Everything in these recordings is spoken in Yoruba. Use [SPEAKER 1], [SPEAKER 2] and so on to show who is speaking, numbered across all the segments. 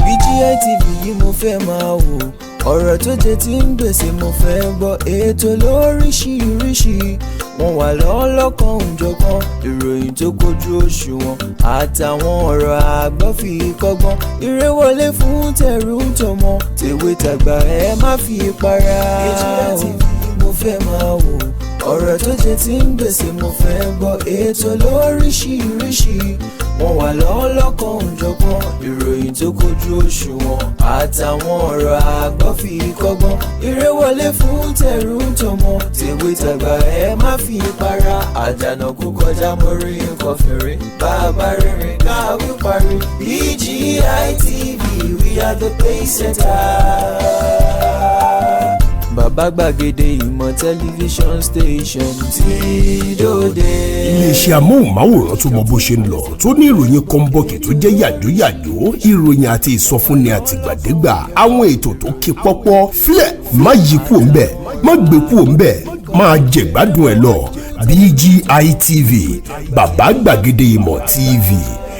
[SPEAKER 1] BGI TV yìí mo fẹ́ máa wò, ọ̀rọ̀ tó jẹ tí ń gbèsè mo fẹ́ gbọ́, ètò lóríṣiríṣi wọ́n wà lọ́lọ́kan òjọ̀kan, ìròyìn tó kojú òṣùwọ̀n àtàwọn ọ̀rọ̀ àgbọ́ fi kọ́gbọ́n, eré wọlé fún tẹ̀rù tọmọ tèwe tàgbà ẹ má fi para. BGI TV mo fẹ́ máa wò, ọ̀rọ̀ tó jẹ tí ń gbèsè mo fẹ́ gbọ́, ètò lóríṣiríṣi wọ́n wà lọ́lọ́kan òjọ̀kan, ìròyìn tó kojú òṣùwọ̀n àtàwọn ọ̀rọ̀ àgbọ́ fi kọ́gbọ́n, eré wọlé fún tẹ̀rù tọmọ tèwe tàgbà ẹ má fi para. Àjànàkú kọjá mórí nǹkan fèrè, bàbá rere káwí parí. BGI TV, we are the pace setters. Bàbá gbàgede ìmọ̀ tẹlifíṣọ̀n station tí dòde.
[SPEAKER 2] Iléeṣẹ́ amóhùnmáwòrán tó mọ bó ṣe ń lọ, tó ní ìròyìn kọ́ńbọ̀kì tó jẹ́ yàjóyàjó, ìròyìn àti ìsọfúnni àtìgbàdégbà, àwọn ètò tó ké pọ́pọ́ filẹ̀ má yí kúò ń bẹ̀, má gbé kúò ń bẹ̀, máa jẹ̀gbádùn ẹ̀ lọ. BGI TV, bàbá gbàgede ìmọ̀ TV.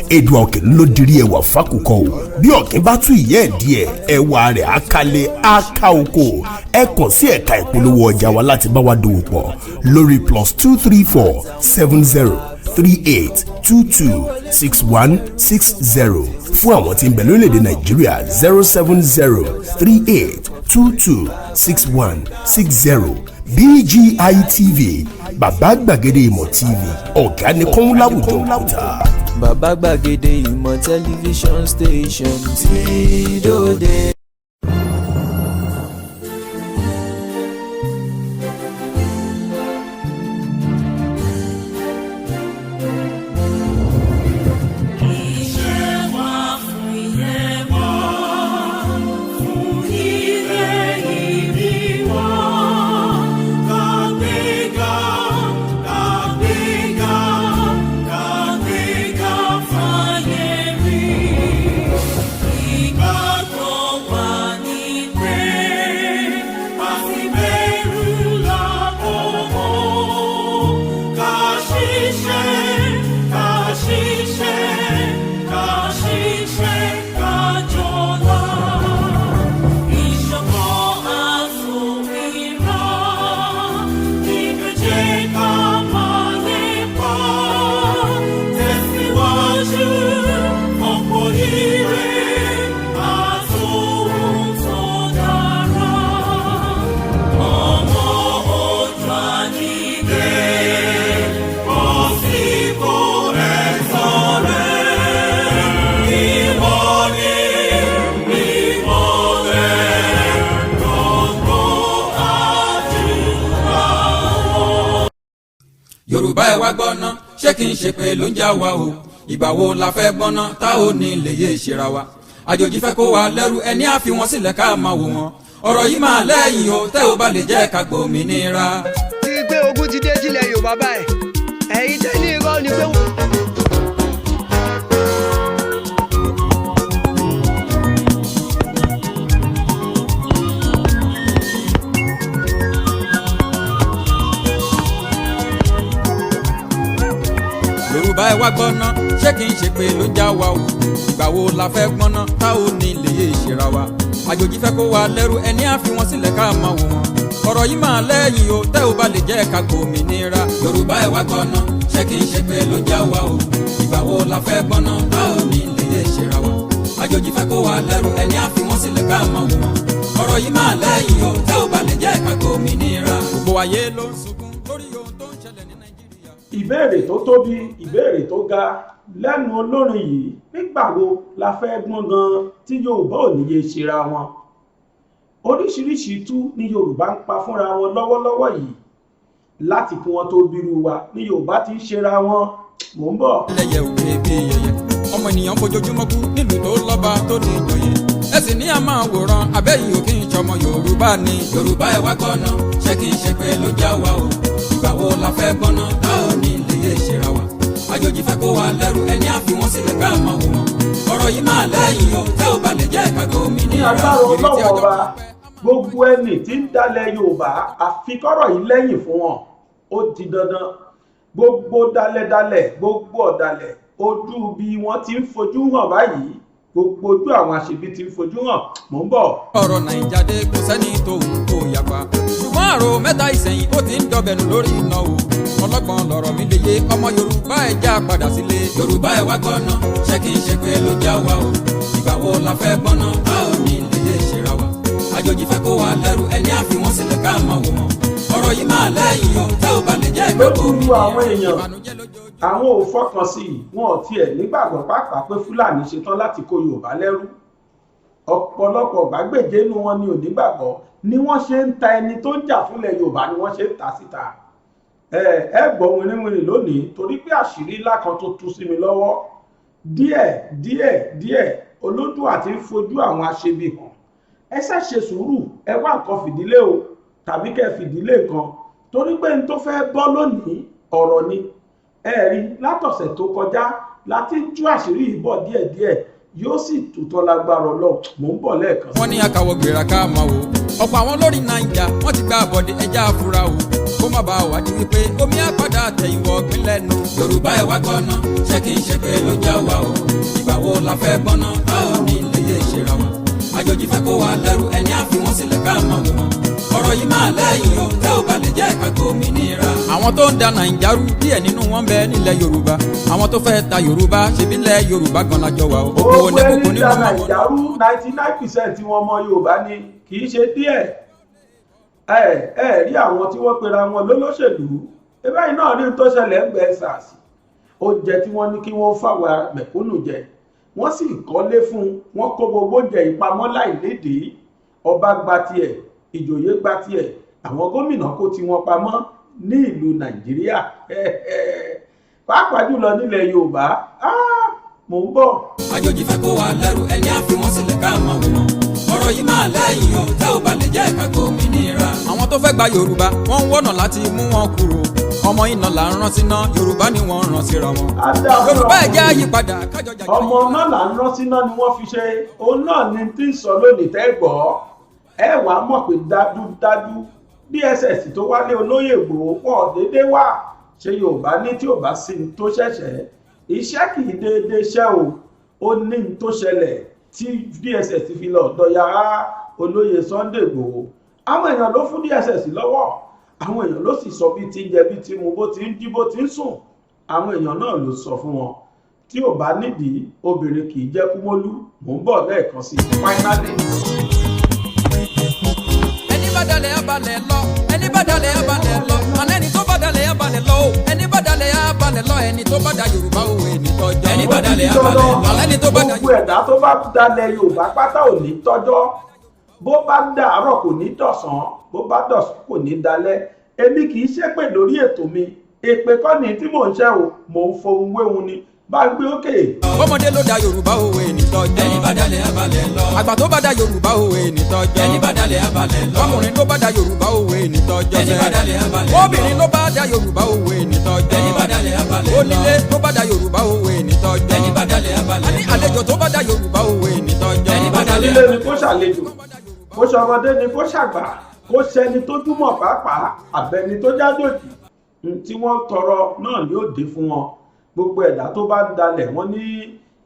[SPEAKER 2] Èdùà Òkè ló dirí ẹwà fákùkọ o, bí ọ̀kín bá tú ìyẹ́ ẹ̀ díẹ̀ ẹwà rẹ̀ àkàlẹ̀ àkà oko. Ẹ kàn sí ẹ̀ka ìpolówó ọjà wa láti bá wa dòwò pọ̀ lórí +234 70 38 22 61 60 fún àwọn tí ń bẹ lórílẹ̀‐èdè Nàìjíríà 070 38 22 61 60. BGI TV, bàbá gbàgede ìmọ̀ TV, ọ̀gá ni kọ́ń láwùjọ òkúta.
[SPEAKER 1] Bàbá gbàgede ìmọ̀ tẹlifíṣọ̀n station tí dòde.
[SPEAKER 3] Yorùbá ẹ wá gbọ́ná, ṣé kí n ṣe pé ló ń já wa o? Ìgbà wo la fẹ́ gbọ́ná tá ò ní lè yé ìṣera wa? Àjòjì fẹ́ kó wa lẹ́rú, ẹni á fi wọn sílẹ̀ ká máa wò wọn. Ọ̀rọ̀ yìí máa lẹ́yìn o, tẹ́ ò bá lè jẹ́ ká gbòmìnira.
[SPEAKER 4] Tí pé ogun ti dé sílẹ̀ Yorùbá báyìí, ẹ̀yin tẹ́ ní irọ́ ni pé
[SPEAKER 3] Yorùbá ẹ wá gbọ́ná, ṣé kí n ṣe pé ló ń já wa o? Ìgbà wo la fẹ́ gbọ́ná tá ò ní lè yé ìṣera wa? Àjòjì fẹ́ kó wa lẹ́rú, ẹni á fi wọn sílẹ̀ ká máa wò wọn. Ọ̀rọ̀ yìí máa lẹ́yìn o, tẹ́ ò bá lè jẹ́ ká gbòmìnira. Yorùbá ẹ wá gbọ́ná, ṣé kí n ṣe pé ló ń já wa o? Ìgbà wo la fẹ́ gbọ́ná tá ò ní lè yé ìṣera wa? Àjòjì fẹ́ kó wa lẹ́rú, ẹni á fi wọn sílẹ̀ ká máa wò wọn. Ọ̀rọ̀ yìí máa lẹ́yìn o, tẹ́ ò bá lè jẹ́ ká gbòmìnira. Gbogbo ayé ló ń sunkún lórí ohun tó ń ṣẹlẹ̀ ní Nàìjíríà.
[SPEAKER 5] Ìbéèrè tó tóbi, ìbéèrè tó ga lẹ́nu olórin yìí, nígbà wo la fẹ́ gbọ́n gan tí Yorùbá ò níye ṣera wọn? Oríṣiríṣi tú ni Yorùbá ń pa fúnra wọn lọ́wọ́lọ́wọ́ yìí. Láti kí wọ́n tó bírú wa ní Yorùbá ti ń ṣera wọn. Mò ń bọ̀.
[SPEAKER 3] Ẹlẹ́yẹ òkè bí yẹyẹ, ọmọ ènìyàn fojoojúmọ́ kú nílùú tó lọ́ba tó ní ìjòyè. Ẹ sì ní a máa wòran, abẹ́yìn òkè ìjọmọ Yorùbá ni. Yorùbá ẹ wá gbọ́ná, ṣé kí n ṣe pé ló já wa o? Ìgbà wo la fẹ́ gbọ́ná tá ò ní lè yé ìṣera wa? Àjòjì fẹ́ kó wa lẹ́rú, ẹni á fi wọn sílẹ̀ ká máa wò wọn. Ọ̀rọ̀ yìí máa lẹ́yìn o, tẹ́ ò bá lè jẹ́ ká gómìnira.
[SPEAKER 5] Ní agbára Ọlọ́run ọba, gbogbo ẹni tí ń dalẹ̀ Yorùbá àfikọ́rọ̀ yìí lẹ́yìn fún wọn. Ó di dandan. gbogbo dalẹ̀dalẹ̀ gbogbo ọ̀dàlẹ̀ ojú bí wọ́n ti ń fojú hàn báyìí gbogbo ojú àwọn àṣebí ti ń fojú hàn. mò ń bọ̀.
[SPEAKER 3] ọ̀rọ̀ nàìjà dé kò sẹ́ni tó ń kó yapa ṣùgbọ́n àrò mẹ́ta ìsẹ̀yìn ó ti ń dọ̀bẹ̀nù lórí iná o ọlọ́gbọ́n lọ̀rọ̀ mi lè yé ọmọ yorùbá ẹ̀ já padà sílé. yorùbá ẹ̀ wá gbọ́ná ṣé kì í ṣe pé ló já wa o ìgbà wo la fẹ́ gbọ́ná a ò ní lè yé ṣera wa àjòjì fẹ́ kó wa lẹ́rù ẹni àfi wọ́n sílẹ̀ ká máa wò wọ́n ọ̀rọ̀ yìí máa lẹ́yìn o tẹ́ ò bá lè jẹ́ ìgbà tó mi
[SPEAKER 5] àwọn ò fọkàn sí i wọn ò tiẹ̀ nígbàgbọ́ pàápàá pé fúlàní ṣetán láti kó yorùbá lẹ́rú ọ̀pọ̀lọpọ̀ gbàgbèjé inú wọn ni ò nígbàgbọ́ ni wọ́n ṣe ń ta ẹni tó ń jà fúnlẹ̀ yorùbá ni wọ́n ṣe ń ta síta ẹ gbọ́ wìnrìnwìnrìn lónìí torí pé àṣírí ńlá kan tó tú sí mi lọ́wọ́ díẹ̀ olódùn àti ń fojú àwọn aṣebi hàn ẹ ṣàṣe sùúrù ẹ wá nǹkan fìdílé o tàbí kẹ́ fìdílé nǹkan torí pé n tó fẹ́ bọ́ lónìí ọ̀rọ̀ ni ẹ̀rí látọ̀sẹ̀ tó kọjá láti tú àṣírí ìbọ̀ díẹ̀díẹ̀ yóò sì tutọ́ lágbára Ọlọ́run mò ń bọ̀ lẹ́ẹ̀kan.
[SPEAKER 3] wọ́n ní akàwọ̀ gbéra ká máa wò ọ̀pọ̀ àwọn lórí naija wọ́n ti gba àbọ̀dé ẹja àfúrà o kó má bàa wá di wípé omi àpàdà àtẹ̀yìnwó ọ̀gbìn lẹ́nu. yorùbá ẹ̀ wá gbọ́ná ṣé kì í ṣe pé ló já wa o ìgbà wo la fẹ́ gbọ́ná a ò ní lè yé ṣera wa àjòjì fẹ́ kó wa lẹ́rù ẹni àfi wọ́n sílẹ̀ ká máa wò wọ́n ọ̀rọ̀ yìí máa lẹ́yìn o tẹ́ ò bá lè jẹ́ ìka gómìnira. àwọn tó ń da nàìjà rú díẹ̀ nínú wọn bẹ nílẹ̀ yorùbá àwọn tó fẹ́ ta yorùbá ṣebí lẹ̀ yorùbá gan lájọ wa o.
[SPEAKER 5] ó pé nígbà nàìjà rú 99% wọn ọmọ yorùbá ni kì í ṣe díẹ̀ ẹ rí àwọn tí wọ́n pera wọn lólóṣèlú ẹgbẹ́ yìí náà ní tó ṣẹlẹ̀ ń gbẹ sars oúnjẹ tí wọ́n ní kí wọ́n fáwọn mẹ̀kúnnù jẹ wọ́n sì kọ́lé fún wọn kó gbogbo oúnjẹ ìpamọ́ láìlédèé ọba gba tiẹ̀ ìjòyè gba tiẹ̀ àwọn gómìnà kó tiwọn pamọ́ ní ìlú nàìjíríà pàápàá jùlọ nílẹ̀ yorùbá mò ń bọ̀.
[SPEAKER 3] àjòjì fẹ́ kó wa lẹ́rù ẹni àfi wọ́n sílẹ̀ ká máa wò wọ́n ọ̀rọ̀ yìí máa lẹ́yìn o tẹ́ ò bá lè jẹ́ ìka gómìnira. àwọn tó fẹ́ gba yorùbá wọ́n ń wọ́nà láti mú wọn kúrò ọmọ iná là ń rán síná yorùbá ni wọ́n ń rán síra wọn. yorùbá ẹ̀ jẹ́ àyípadà kájọjà.
[SPEAKER 5] ọmọ náà là ń rán síná ni wọ́n fi ṣe òun náà ni tí ń sọ lónìí tẹ́ gbọ́ ẹ wàá mọ̀ pé dájúdájú DSS tó wálé olóyè Ìgbòho pọ̀ déédéé wà ṣe yorùbá ní tí ò bá sí ní tó ṣẹ̀ṣẹ̀ iṣẹ́ kì í déédéé ṣẹ́ o ó ní ní tó ṣẹlẹ̀ tí DSS fi lọ ọ̀dọ̀ yàrá olóyè Sunday Ìgbòho àwọn èèyàn ló fún DSS lọ́wọ́ àwọn èèyàn ló sì sọ bí ti ń jẹ bí ti mu bó ti ń jí bó ti ń sùn àwọn èèyàn náà ló sọ fún wọn tí ò bá nídìí obìnrin kì í jẹ́ kúmólú mò ń bọ̀ lẹ́ẹ̀kan sí finally.
[SPEAKER 3] ẹni bá dalẹ̀ abalẹ̀ lọ ẹni bá dalẹ̀ abalẹ̀ lọ àná ẹni tó bá dalẹ̀ abalẹ̀ lọ o ẹni bá dalẹ̀ abalẹ̀ lọ ẹni tó bá da yorùbá òwe ẹni tọ́jọ́ ẹni bá dalẹ̀ abalẹ̀ lọ ẹni tó bá da yorùbá.
[SPEAKER 5] gbogbo ẹ̀dá tó bá dalẹ̀ yorùbá pátá ò ní tọ́jọ́ bó bá dàárọ̀ kò ní dọ̀sán bó bá dọ̀sán kò ní dalẹ̀ èmi kì í ṣépè lórí ètò mi èpè kọ́ ni tí mò ń ṣe o mò ń fohùn wéhun ni bá gbé òkè.
[SPEAKER 3] ọmọdé ló da yorùbá òwe ẹni tọ́jọ́ ẹni bá dalẹ̀ abalẹ̀ lọ àgbà tó bá da yorùbá òwe ẹni tọ́jọ́ ẹni bá dalẹ̀ abalẹ̀ lọ ọkùnrin ló bá da yorùbá òwe ẹni tọ́jọ́ ẹni bá dalẹ̀ abalẹ̀ lọ obìnrin ló bá da yorùbá òwe ẹni tọ́jọ́ ẹni bá dalẹ̀ abalẹ̀ lọ onílé tó bá da yorùbá òwe ẹni tọ́jọ́ ẹni bá dalẹ̀ abalẹ̀ lọ àní àlejò tó bá da yorùbá òwe ẹni tọ́jọ́ ẹni bá dalẹ̀
[SPEAKER 5] abalẹ̀ lọ. ilé ni kó ṣàlejò kó ṣọmọdé ni kó ṣàgbà kó ṣẹni tó túmọ̀ pàápàá àbẹni tó jádòjì tí wọ́n tọrọ náà ni ó dé fún wọn gbogbo ẹ̀dá tó bá ń dalẹ̀ wọ́n ní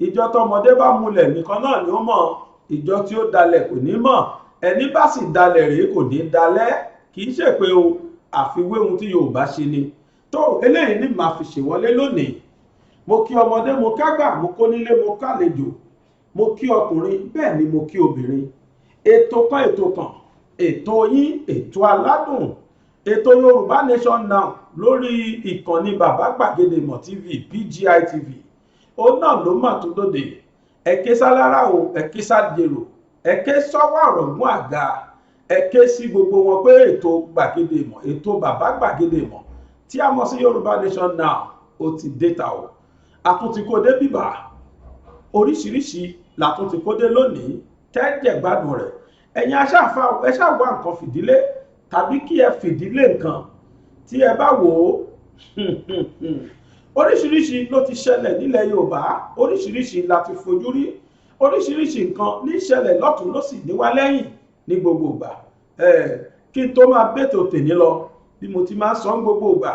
[SPEAKER 5] ìjọ tọmọdé bá múlẹ̀ nìkan náà ni ó mọ̀ ìjọ tí ó dalẹ̀ kò ní mọ̀ ẹni bá sì dalẹ̀ rèé kò ní dalẹ̀ kì í ṣe pé o àfiwé ohun tí Yorùbá ṣe ni tó eléyìí ní màá fi ṣèwọlé lónìí mo kí ọmọdé mo kágbà mo kó nílé mo kálejò mo kí ọkùnrin bẹ́ẹ̀ ni mo kí obìnrin ètò kan ètò yín ètò aládùn ètò Yorùbá Nation Now lórí ìkànnì Bàbá Gbàgede Ìmọ̀ TV BGI TV ó náà ló mà tó dòde ẹ̀kẹ́ sálára o ẹ̀kẹ́ sádèrò ẹ̀kẹ́ sọ́wọ́ ọ̀rọ̀gún àga ẹ̀kẹ́ sí gbogbo wọn pé ètò Gbàgede Ìmọ̀ ètò Bàbá Gbàgede Ìmọ̀ tí a mọ̀ sí Yorùbá Nation Now ó ti déta o àtúntí kó dé bíbà oríṣiríṣi làtúntí kó dé lónìí tẹ́jẹ̀ gbádùn rẹ̀ ẹ̀yin aṣáfà ẹ ṣáà wá nǹkan fìdílé tàbí kí ẹ fìdílé nǹkan tí ẹ bá wò ó oríṣiríṣi ló ti ṣẹlẹ̀ nílẹ̀ Yorùbá oríṣiríṣi la ti fojú rí oríṣiríṣi nǹkan ní ìṣẹ̀lẹ̀ lọ́tún ló sì níwá lẹ́yìn ní gbogbo ìgbà kí n tó máa bètò tèmi lọ bí mo ti máa sọ ń gbogbo ìgbà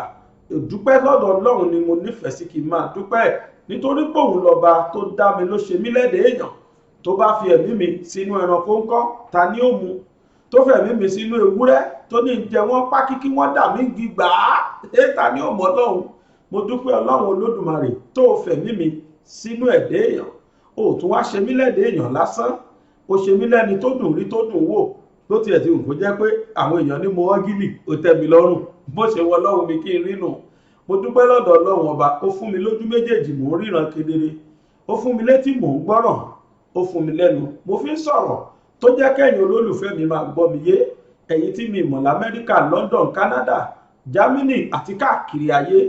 [SPEAKER 5] dúpẹ́ lọ́dọ̀ Ọlọ́run ni mo nífẹ̀ẹ́ sí kí n máa dúpẹ́ nítorí pé òun lọ́ba tó dá mi ló ṣe mí lẹ́dẹ̀ẹ́ èèyàn tó bá fi ẹ̀mí mi sínú ẹranko ńkọ́ ta ni ó mu tó fẹ̀mí mi sínú ewúrẹ́ tó ní jẹ wọ́n pákí kí wọ́n dà mí gbígbà ta ni ó mọ̀ Ọlọ́run mo dúpẹ́ Ọlọ́run Olódùmarè tó fẹ̀mí mi sínú ẹ̀dẹ́ èèyàn ó tún wá ṣe mí lẹ́dẹ̀ẹ́ èèyàn lásán ó ṣe mí lẹ́ni tó dùn rí tó dùn wò ló tiẹ̀ ti kò jẹ́ pé àwọn èèyàn ní mo wọ́n gílì ó tẹ́ mi lọ́rùn bó ṣe wọ Ọlọ́run mi kí n rínú mo dúpẹ́ lọ́dọ̀ Ọlọ́run ọba ó fún mi lójú méjèèjì mò ń ríran kedere ó fún mi létí mò ń gbọ́ràn ó fún mi lẹ́nu mo fi ń sọ̀rọ̀ tó jẹ́ kẹ́yìn olólùfẹ́ mi máa gbọ́ mi yé ẹ̀yin tí mi mọ̀ lamẹ́ríkà London Canada Germany àti káàkiri ayé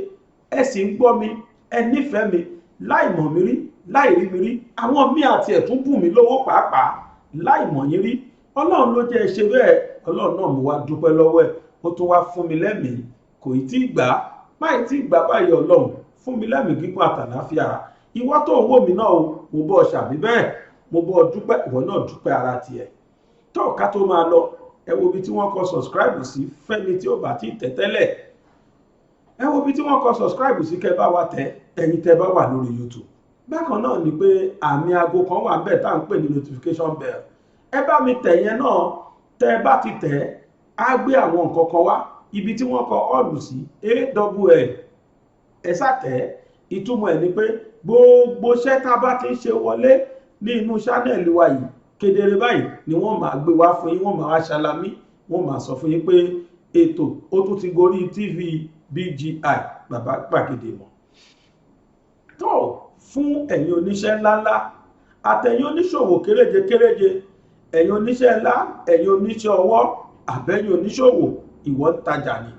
[SPEAKER 5] ẹ sì ń gbọ́ mi ẹ nífẹ̀ẹ́ mi láì mọ̀ mi rí láì rí mi rí àwọn míì àti ẹ̀tún bù mí lówó pàápàá láì mọ̀ yín rí Ọlọ́run ló jẹ́ ṣe bẹ́ẹ̀ Ọlọ́run náà mo wá dúpẹ́ lọ́wọ́ ẹ̀ ó tún wá fún mi lẹ́mìí kò ì tí gbà á máì tí gbà báyìí Ọlọ́run fún mi lẹ́mìí gígùn àtàláfíà ara ìwọ tó ń wò mí náà o mo bọ́ ṣàbí bẹ́ẹ̀ mo bọ́ dúpẹ́ ìwọ náà dúpẹ́ ara tiẹ̀ tó ká tó máa lọ ẹ wo ibi tí wọ́n kọ subscribe sí fẹ́ni tí ó bá ti tẹ̀ tẹ́lẹ̀ ẹ wo ibi tí wọ́n kọ subscribe sí kẹ́ bá wa tẹ̀ ẹ̀yin tẹ́ bá wà lórí YouTube bákan náà ni pé àmì aago kan wà bẹ́ẹ̀ tá à ń pè ní notification bell ẹ bá mi tẹ̀ yẹn náà tẹ́ ẹ bá ti tẹ̀ á gbé àwọn nǹkan kan wá ibi tí wọ́n kọ all sí AWL ẹ sàtẹ̀ ìtumọ̀ ẹ̀ ni pé gbogbo iṣẹ́ tá a bá ti ń ṣe wọlé ní inú ṣánẹ́ẹ̀lì wa yìí kedere báyìí ni wọ́n máa gbé wá fún yín wọ́n máa wá ṣalamí wọ́n máa sọ fún yín pé ètò ó tún ti gorí TV BGI Bàbá Gbàgede Ìmọ̀ tó fún ẹ̀yin oníṣẹ́ ńláńlá àtẹ̀yin oníṣòwò kéréje kéréje ẹ̀yin oníṣẹ́ ńlá ẹ̀yin oníṣẹ́ ọwọ́ àbẹ́yin oníṣòwò ìwọ ń tajà ni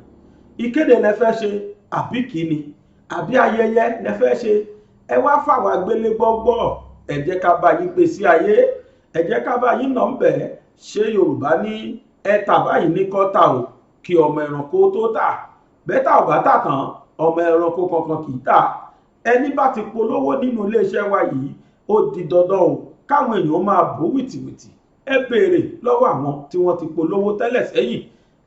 [SPEAKER 5] ìkéde lẹ fẹ́ ṣe àbí kíni àbí ayẹyẹ lẹ fẹ́ ṣe ẹ wá fáwọn agbélé gbọ́gbọ́ ẹ jẹ́ ká bá yín gbé sí ayé ẹ jẹ́ ká bá yín nà ń bẹ̀ ṣé Yorùbá ní ẹ tà báyìí ní kọ́tà o kí ọmọ ẹranko tó tà bẹ́tà ò bá tà tán ọmọ ẹranko kankan kì í tà ẹni bá ti polówó nínú iléeṣẹ́ wa yìí ó di dandan o káwọn èèyàn máa bò wìtìwìtì ẹ béèrè lọ́wọ́ àwọn tí wọ́n ti polówó tẹ́lẹ̀ sẹ́yìn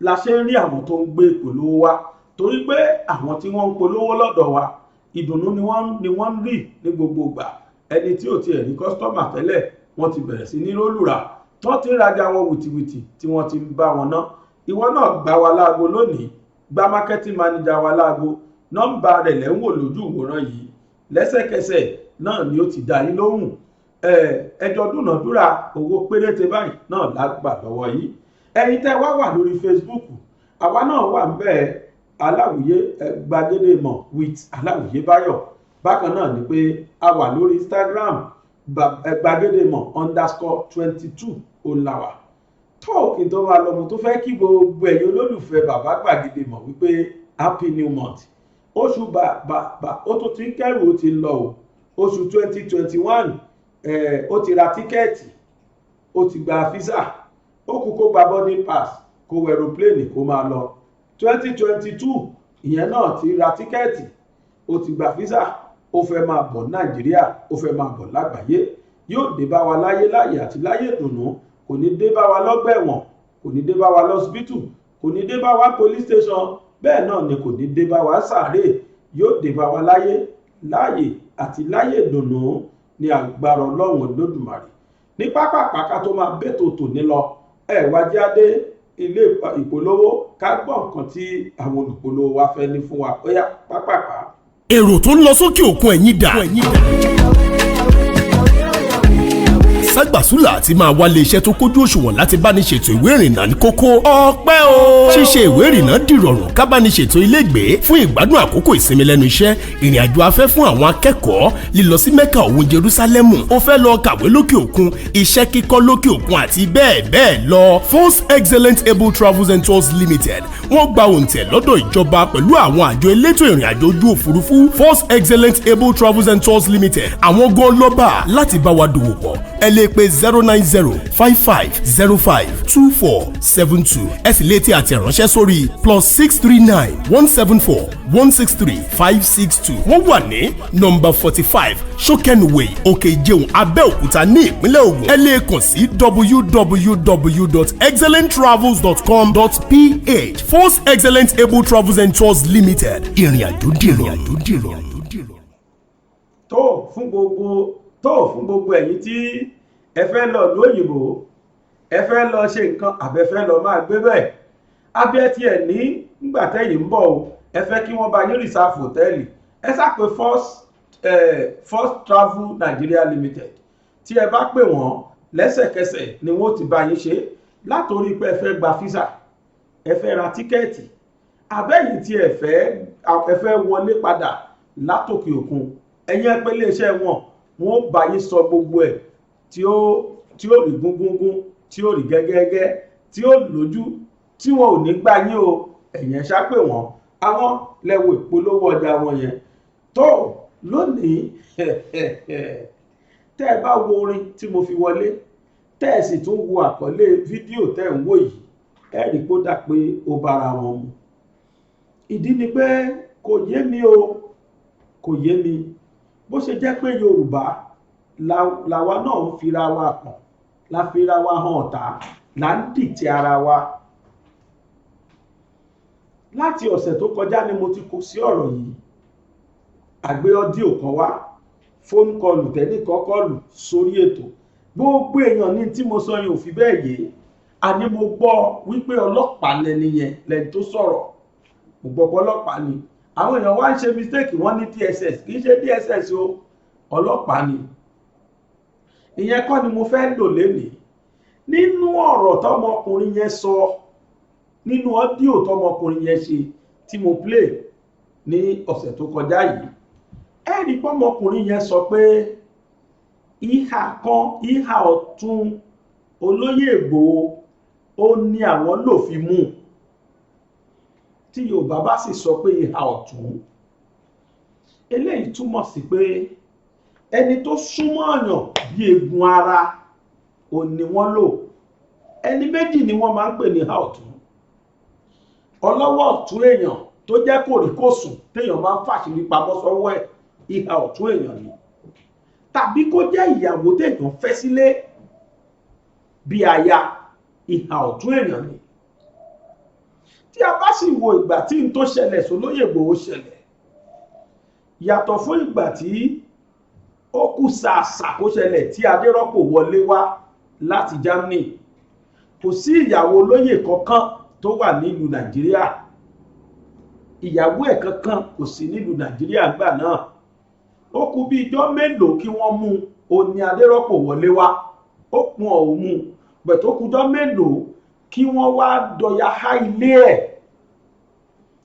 [SPEAKER 5] la ṣe ń rí àwọn tó ń gbé ìpolówó wa torí pé àwọn tí wọ́n ń polówó lọ́dọ̀ wa ìdùnnú ni wọ́n ń rí ní gbogbo ìgbà ẹni tí ò tiẹ̀ rí kọ́sítọ́mà tẹ́lẹ̀ wọ́n ti bẹ̀rẹ̀ sí ní rólùrà wọ́n ti ń rajà wọn wìtìwìtì tí wọ́n ti ń bá wọn ná ìwọ náà gbà wá láago lónìí gba marketing manager wa láago nọ́mbà rẹ̀ lẹ́ ń wò lójú ìwòran yìí lẹ́sẹ̀kẹsẹ̀ náà ni ó ti dá yín lóhùn ẹjọ́ dúnàdúrà owó péréte báyìí náà lágbà lọ́wọ́ yìí ẹ̀yin tẹ́ wá wà lórí Facebook àwa náà wà ń bẹ́ẹ̀ Aláwìyé Gbàgede Ìmọ̀ with Aláwìyé Báyọ̀ bákan náà ni pé a wà lórí Instagram Gbàgede Ìmọ̀ _22 òǹlàwà tóòkì tó máa lọ́mọ tó fẹ́ kí gbogbo ẹ̀yin olólùfẹ́ bàbá Gbàgede Ìmọ̀ wípé happy new month oṣù bàbà ó tún ti ń kẹ́rù ó ti lọ o oṣù 2021 ó ti ra tíkẹ́ẹ̀tì ó ti gba físà ó kú kó gba boarding pass kó wọ aeroplane kó máa lọ 2022 ìyẹn náà ti ra tíkẹ́ẹ̀tì ó ti gba físà ó fẹ́ máa bọ̀ Nàìjíríà ó fẹ́ máa bọ̀ lágbàáyé yóò dé bá wa láyé láyé àti láyé ìdùnnú kò ní dé bá wa lọ́gbà ẹ̀wọ̀n kò ní dé bá wa lọ́sibítù kò ní dé bá wa police station bẹ́ẹ̀ náà ni kò ní dé bá wa sàárè yóò dé bá wa láyé láyé àti láyé ìdùnnú ní agbára Ọlọ́run Olódùmarè ní pápápáká tó máa bẹ́tò tòní lọ wá jáde ilé ìpolówó ká gbọ́ nǹkan tí àwọn olùpolówó wa fẹ́ ní fún wa ó yá pápápá.
[SPEAKER 2] èrò tó ń lọ sókè òkun ẹ̀yìn dà ságbàsúlà àti máa wálé iṣẹ́ tó kójú òṣùwọ̀n láti bá ní ṣètò ìwé ìrìnnà ní kókó ọpẹ́ o. ṣíṣe ìwé ìrìnnà dìrọ̀rùn ká bá ní ṣètò ilégbèé fún ìgbádùn àkókò ìsinmi lẹ́nu iṣẹ́ ìrìn àjò afẹ́ fún àwọn akẹ́kọ̀ọ́ lílọ sí Mẹ́kà òun Jerúsálẹ́mù ó fẹ́ lọ kàwé lókè òkun iṣẹ́ kíkọ́ lókè òkun àti bẹ́ẹ̀ bẹ́ẹ̀ lọ. Force Excellent Able Travels and Tours Limited wọ́n gba òǹtẹ̀ lọ́dọ̀ ìjọba pẹ̀lú àwọn àjọ elétò ìrìn àjò ojú òfurufú Force Excellent Able Travels and Tours Limited àwọn gan lọ́ba láti bá wa dòwò pọ̀ ẹ lè pe 09055052472 ẹ sì lè tẹ àtẹ̀ránṣẹ́ sórí +639 174 163 562. wọ́n wà ní nọ́mbà 45 Shokenway Òkè Ìjẹun Abẹ́òkúta ní ìpínlẹ̀ Ògùn. ẹ lè kàn sí www.excellenttravels.com.ph. Force Excellent Able Travels and Tours Limited. ìrìn àjò dìrọ̀.
[SPEAKER 5] tó fún gbogbo ẹ̀yin tí ẹ fẹ́ lọ lóyìnbó, ẹ fẹ́ lọ ṣe nǹkan àbẹ́fẹ́ lọ máa gbé bẹ́ẹ̀, abẹ́ tí ẹ̀ ní nígbà tẹ́yìn ń bọ̀ o, ẹ fẹ́ kí wọ́n bá yín rìsáàfù hòtẹ́ẹ̀lì, ẹ sápè Force Travel Nigeria Limited. tí ẹ bá pè wọ́n lẹ́sẹ̀kẹsẹ̀ ni wọ́n ti bá yín ṣe, látòrí pé ẹ fẹ́ gba físà, ẹ fẹ́ ra tíkẹ́ẹ̀tì, àbẹ́yìn tí ẹ fẹ́ wọlé padà látòkè òkun, ẹ̀yin ẹ pè iléeṣẹ́ wọ́n bá yín sọ gbogbo ẹ̀ tí ó rí gúngúngún, tí ó rí gẹ́gẹ́gẹ́, tí ó lójú, tí wọn ò ní gbà yín o, ẹ̀yin ẹ ṣá pè wọ́n, àwọn lẹ́wọ̀ ìpolówó ọjà wọn yẹn. tó lónìí tẹ́ ẹ bá wo orin tí mo fi wọlé, tẹ́ ẹ sì tún wo àkọlé fídíò tẹ́ ń wò yìí, ẹ rí kó dà pé ó bára wọn mu. ìdí ni pé kò yé mi bó ṣe jẹ́ pé Yorùbá làwa náà ń fira wa kàn, la fira wa hàn ọ̀tá, là ń dìtẹ̀ ara wa. láti ọ̀sẹ̀ tó kọjá ni mo ti kó sí ọ̀rọ̀ yìí, àgbé ọdíò kan wá, fóònù kọlù tẹ́nìkan kọlù sórí ètò, gbogbo èèyàn ní tí mo sọ yẹn ò fi bẹ́ẹ̀ yé, àní mo gbọ́ wípé ọlọ́pàá lẹni yẹn lẹni tó sọ̀rọ̀, mo gbọ́ pé ọlọ́pàá ni. àwọn èèyàn wá ń ṣe mistake, wọ́n ní DSS, kì í ṣe DSS o, ọlọ́pàá ni. ìyẹn kọ́ ni mo fẹ́ lò lénìí. nínú ọ̀rọ̀ tọmọkùnrin yẹn sọ, nínú ọ́díò tọmọkùnrin yẹn ṣe tí mo play ní ọ̀sẹ̀ tó kọjá yìí, ẹ̀rí pọ́mọkùnrin yẹn sọ pé ìhà ọ̀tún olóyè Ìgbòho ó ní àwọn lò fi mú, tí Yorùbá bá sì sọ pé ìhà ọ̀tún, eléyìí túmọ̀ sí pé ẹni tó súnmọ́ ọ̀yàn bí egun ara ò ní wọ́n lò. ẹni méjì ni wọ́n máa ń pè ní ìhà ọ̀tún. ọlọ́wọ́ ọ̀tún èèyàn tó jẹ́ kòríkòsùn téèyàn máa ń fàṣírí pamọ́ sọ́wọ́ ẹ̀, ìhà ọ̀tún èèyàn ni. tàbí kó jẹ́ ìyàwó téèyàn fẹ́ sílé bí aya, ìhà ọ̀tún èèyàn ni. tí a bá sì wo ìgbà tí n tó ṣẹlẹ̀ sólóyè Ìgbòho ṣẹlẹ̀, yàtọ̀ fún ìgbà tí ó kù sàásà kó ṣẹlẹ̀ tí Adérọ́pò wọlé wá láti Germany, kò sí ìyàwó olóyè kankan tó wà nílùú Nàìjíríà, ìyàwó ẹ̀ kankan kò sí nílùú Nàìjíríà gbà náà. ó kù bí ijọ́ mélòó kí wọ́n mú Ọọ̀ni Adérọ́pò wọlé wá, ó pọn òun mú, bẹ̀ tó kù ijọ́ mélòó kí wọ́n wá dọ̀yà há ilé ẹ̀,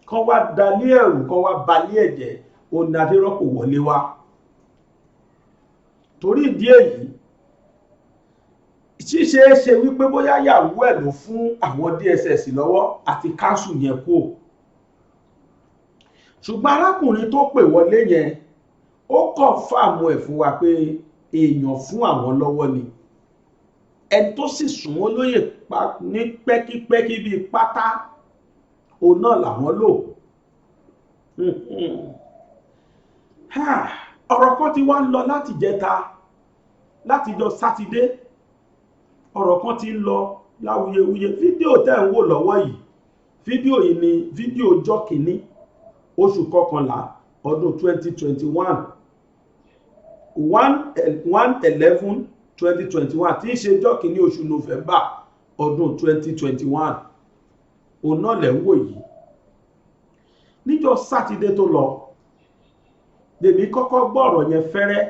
[SPEAKER 5] kán wá dalé ẹ̀rù, kán wá balé ẹ̀jẹ̀, Ọọ̀ni Adérọ́pò wọlé wá. torí ìdí èyí, ṣíṣe é ṣe wípé bóyá yàwó ẹ̀ ló fún àwọn DSS lọ́wọ́ àti káńsù yẹn kú. ṣùgbọ́n arákùnrin tó pè wọlé yẹn, ó kọ̀ǹfàmù ẹ̀ fún wa pé èèyàn fún àwọn lọ́wọ́ ni. ẹni tó sì súnmọ́ lóyè ní pẹ́kípẹ́kí bíi pátá, òun náà làwọn lò. ọ̀rọ̀ kan ti wá ń lọ láti jẹta, látijọ́ sátidé, ọ̀rọ̀ kan ti ń lọ láwuyewuye. fídíò tẹ́ ń wò lọ́wọ́ yìí, fídíò yìí ni fídíò ọjọ́ kìíní oṣù kọkànlá ọdún 2021, 1/11/2021, tí í ṣe ọjọ́ kìíní oṣù November ọdún 2021. òun náà lẹ́ ń wò yìí. níjọ́ sátidé tó lọ, lèmi kọ́kọ́ gbọ́ ọ̀rọ̀ yẹn fẹ́rẹ́,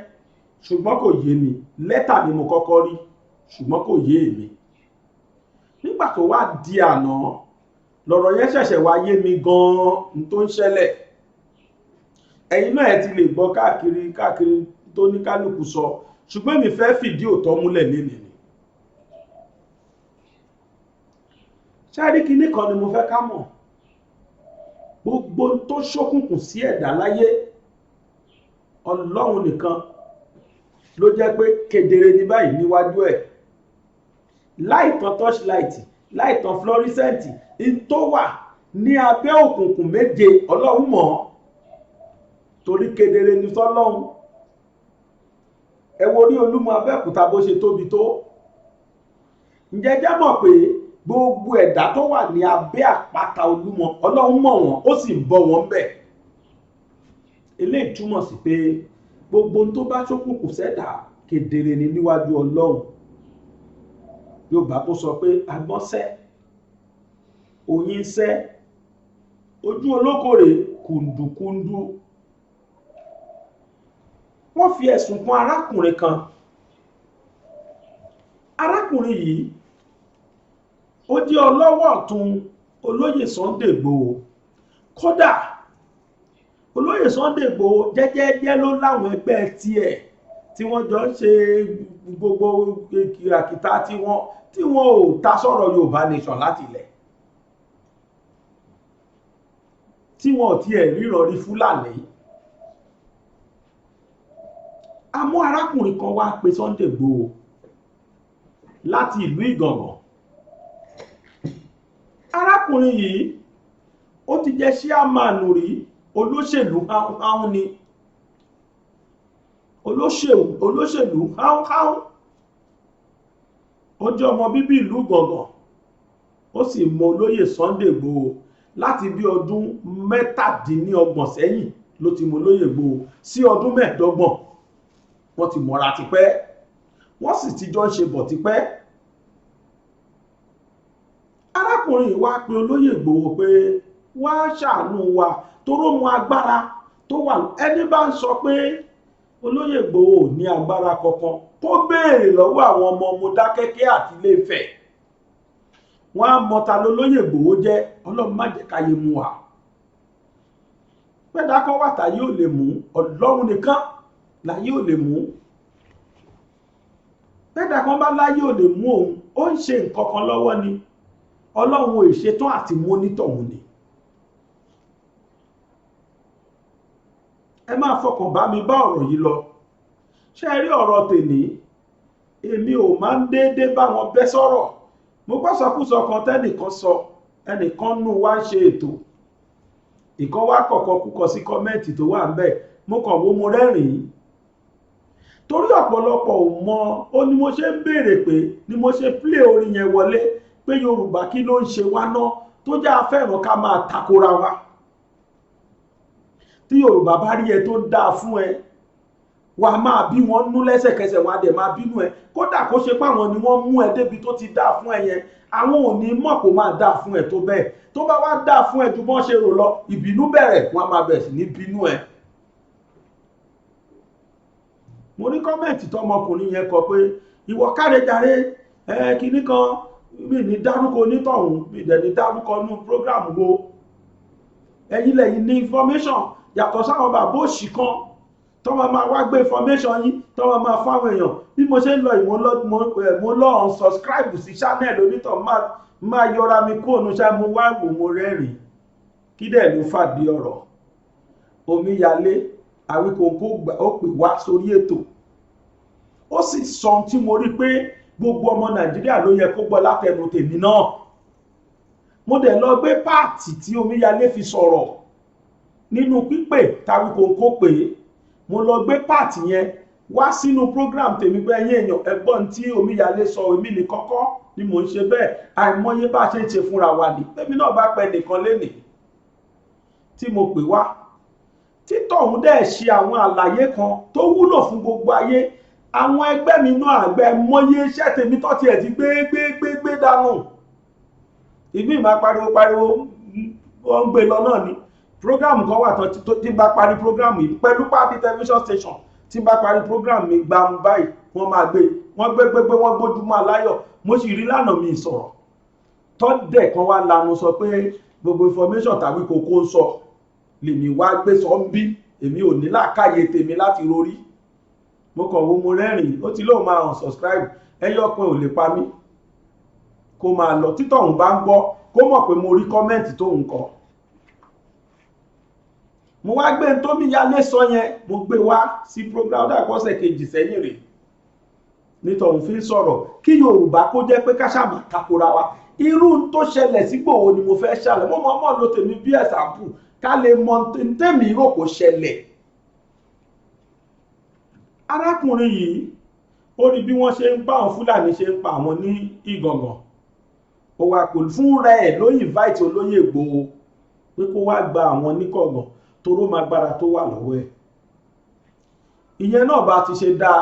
[SPEAKER 5] ṣùgbọ́n kò yé mi. lẹ́tà ni mo kọ́kọ́ rí, ṣùgbọ́n kò yé mi. nígbà tó wá di àná, lọ̀rọ̀ yẹn ṣẹ̀ṣẹ̀ wá yé mi gan-an tó ń ṣẹlẹ̀. ẹ̀yin náà ẹ ti lè gbọ́ káàkiri tó ní kálukú sọ, ṣùgbọ́n mi fẹ́ fìdí òótọ́ múlẹ̀ lénìí ni. ṣáàrí kinní kan ni mo fẹ́ ká mọ̀. gbogbo tó ṣókùnkùn sí ẹ̀dá láyé, Ọlọ́run nìkan ló jẹ́ pé kedere ní báyìí níwájú ẹ̀, láìtàn torchlight láìtàn fluorescent tó wà ní abẹ́ òkùnkùn méje ọlọ́run mọ̀ torí kedere ní sọ́lọ́run. ẹ wo orí Olúmọ Abẹ́òkúta bó ṣe tóbi tó. ǹjẹ́ jẹ́ mọ̀ pé gbogbo ẹ̀dá tó wà ní abẹ́ àpáta Olúmọ ọlọ́run mọ̀ wọ́n ó sì ń bọ́ wọn bẹ̀. eléyìí túmọ̀ sí pé gbogbo tó bá ṣókùnkùn sẹ́dá kedere ní níwájú ọlọ́run. Yorùbá tó sọ pé agbọ́n sẹ́ oyin sẹ́ ojú olókòrè kùndùkùndù. wọ́n fi ẹ̀sùn kan arákùnrin kan. arákùnrin yìí ó jẹ́ ọlọ́wọ́ ọ̀tún olóyè Sunday Igboho. kódà olóyè Sunday Igboho jẹ́jẹ́jẹ́ ló láwọn ẹgbẹ́ tiẹ̀ tí wọ́n jọ ń ṣe gbogbo kìràkìtà tí wọ́n ò ta sọ̀rọ̀ Yorùbá nation láti ilẹ̀, tí wọ́n ò tiẹ̀ ríran rí Fúlàní. àmọ́ arákùnrin kan wá pe Sunday Igboho láti ìlú Ìgàngàn. arákùnrin yìí ó ti jẹ́ ṣíàmánù rí, olóṣèlú háún ni, olóṣèlú háún. ó jẹ́ ọmọ bíbí ìlú Ìgàngàn, ó sì mọ olóyè Sunday Igboho láti bí ọdún 27 sẹ́yìn ló ti mọ olóyè Igboho sí ọdún 25 wọ́n ti mọ̀ra tipẹ́, wọ́n sì ti jọ ń ṣe bọ̀ tipẹ́. arákùnrin yìí wá pe olóyè Igboho pé wá ṣàánú wa toró mọ agbára tó wà. ẹni bá ń sọ pé olóyè Igboho ní agbára kankan kó béèrè lọ́wọ́ àwọn ọmọ Mọdákẹ́kẹ́ àti Ilé-Ifẹ̀. wọ́n á mọta lólóyè Igboho jẹ́, ọlọ́run má jẹ́ káyé mú wa. pẹ́ẹ́dá kan wà táyé ò lè mú, ọlọ́run nìkan láyé ò lè mú. pẹ́ẹ́dá kan bá láyé ò lè mú òun, ó ń ṣe nǹkan kan lọ́wọ́ ni, ọlọ́run ò ṣetán àti mú onítọ̀hún ni. ẹ máa fọkàn bá mi bá ọ̀rọ̀ yìí lọ. ṣé ẹ rí ọ̀rọ̀ tèmi, èmi ò máa ń déédéé bá wọn bẹ́ sọ̀rọ̀. mo gbọ́ sọkúsọ kan tẹ́nìkan sọ, ẹnìkan nù wá ń ṣe ètò, ìkan wá kọ̀kọ́ kúkọ sí kọ́mẹ́ǹtì tó wà ń bẹ̀, mo kàn wo mo rẹ́rìn-ín torí ọ̀pọ̀lọpọ̀ ò mọ. ó ní mo ṣe ń béèrè pé ni mo ṣe plé orin yẹn wọlé pé Yorùbá kí ló ń ṣe wá náà tó jẹ́ afẹ́ràn ká máa takora wa. tí Yorùbá bá rí ẹ tó dáa fún ẹ, wà á máa bí wọn nú lẹ́sẹ̀kẹsẹ̀, wọn á dẹ̀ máa bínú ẹ. kódà kó ṣe pé àwọn ni wọ́n mú ẹ débi tó ti dáa fún ẹ yẹn, àwọn ò ní mọ̀ kó máa dáa fún ẹ tó bẹ́ẹ̀. tó bá wá dáa fún ẹ ju bọ́n ṣe rò lọ, ìbínú bẹ̀rẹ̀, wọn á máa bẹ̀rẹ̀ sí ní bínú ẹ. mo ní kọ́mẹ̀ntì tọmọkùnrin yẹn kọ pé ìwọ káre jàre, kinní kan, mi ní dárúkọ onítọ̀hún, mi dẹ̀ ní dárúkọ nú program wo. ẹ̀yin lẹ́yìn ní information yàtọ̀ sáwọn bàbá òṣì kan tó máa wá gbé information yín tó máa fáwọn èèyàn. bí mo ṣe ń lọ mo lọ unsubscribe sí channel onítọ̀ máa yọra mi kúrò ní ṣá. mo wá wò mo rẹ́rìn-ín. kí dẹ̀ ló fàdí ọ̀rọ̀? Omíyalé Àwíkòǹkò ó pè wá sórí ètò, ó sì sọ ohun tí mo rí pé gbogbo ọmọ Nàìjíríà ló yẹ kó gbọ́ látẹnu tèmi náà. mo dẹ̀ lọ gbé páàtì tí Omíyalé fi sọ̀rọ̀ nínú pípè t'Àwíkòǹkò pè é, mo lọ gbé páàtì yẹn wá sínú program tèmi pé ẹ̀yin èèyàn ẹ̀gbọ́n tí Omíyalé sọ, èmi ní kọ́kọ́ ni mò ń ṣe bẹ́ẹ̀. àìmọye bá ṣe ń ṣe fúnra wa ní tèmi náà bá pẹ́ nìkan lénìí tí mo pè wá, títọ̀hún dẹ̀ ṣe àwọn àlàyé kan tó wúlò fún gbogbo ayé. àwọn ẹgbẹ́ mi náà àgbẹ̀ mọye iṣẹ́ tèmi tó tiẹ̀ ti gbé dànù. ìgbín máa pariwo wọ́n ń gbé lọ náà ni. program kan wà tó tí bá parí program yìí pẹ̀lú pàtí television station, tí bá parí program mi gbàmù báyìí wọ́n máa gbé wọ́n gbójúmọ́ aláyọ̀. mo sì rí lánàá mi sọ̀rọ̀ tọ́dẹ̀ kan wá lanu sọ pé gbogbo information t'Àwíkòǹkò ń sọ lèmi wá gbé sọ ń bí, èmi ò ní làákàyè tèmi láti rorí. mo kàn wo mo rẹ́rìn-ín. ó ti lóun máa unsubscribe, ẹyọkan ò lè pa mí, kó máa lọ. títọ̀hún bá ń gbọ́ kó mọ̀ pé mo rí kọ́mẹ́ǹtì tó ń kọ. mo wá gbé Tómíyalé sọ yẹn, mo gbé wá sí program dàpọ̀sẹ̀ kejì sẹ́yìn rèé. nítorí fi ń sọ̀rọ̀ kí Yorùbá kó jẹ́ pé ká ṣàmà takora wa irú tó ṣẹlẹ̀ sí Ìgbòho ni mo fẹ́ ṣàlẹ̀ mo mọ̀ ló tèmi bí ẹ̀sàmpù ká lè mọ tèmi rò kó ṣẹlẹ̀. Arákùnrin yìí ó rí bí wọ́n ṣe ń bá àwọn Fúlàní ṣe ń pa àwọn ní Ìgàngàn ó wá pè fúnra ẹ̀ ló invite olóyè Ìgbòho pé kó wá gba àwọn níkọ̀gàn toró máa gbára tó wà lọ́wọ́ ẹ̀. Ìyẹn náà bá ti ṣe dáa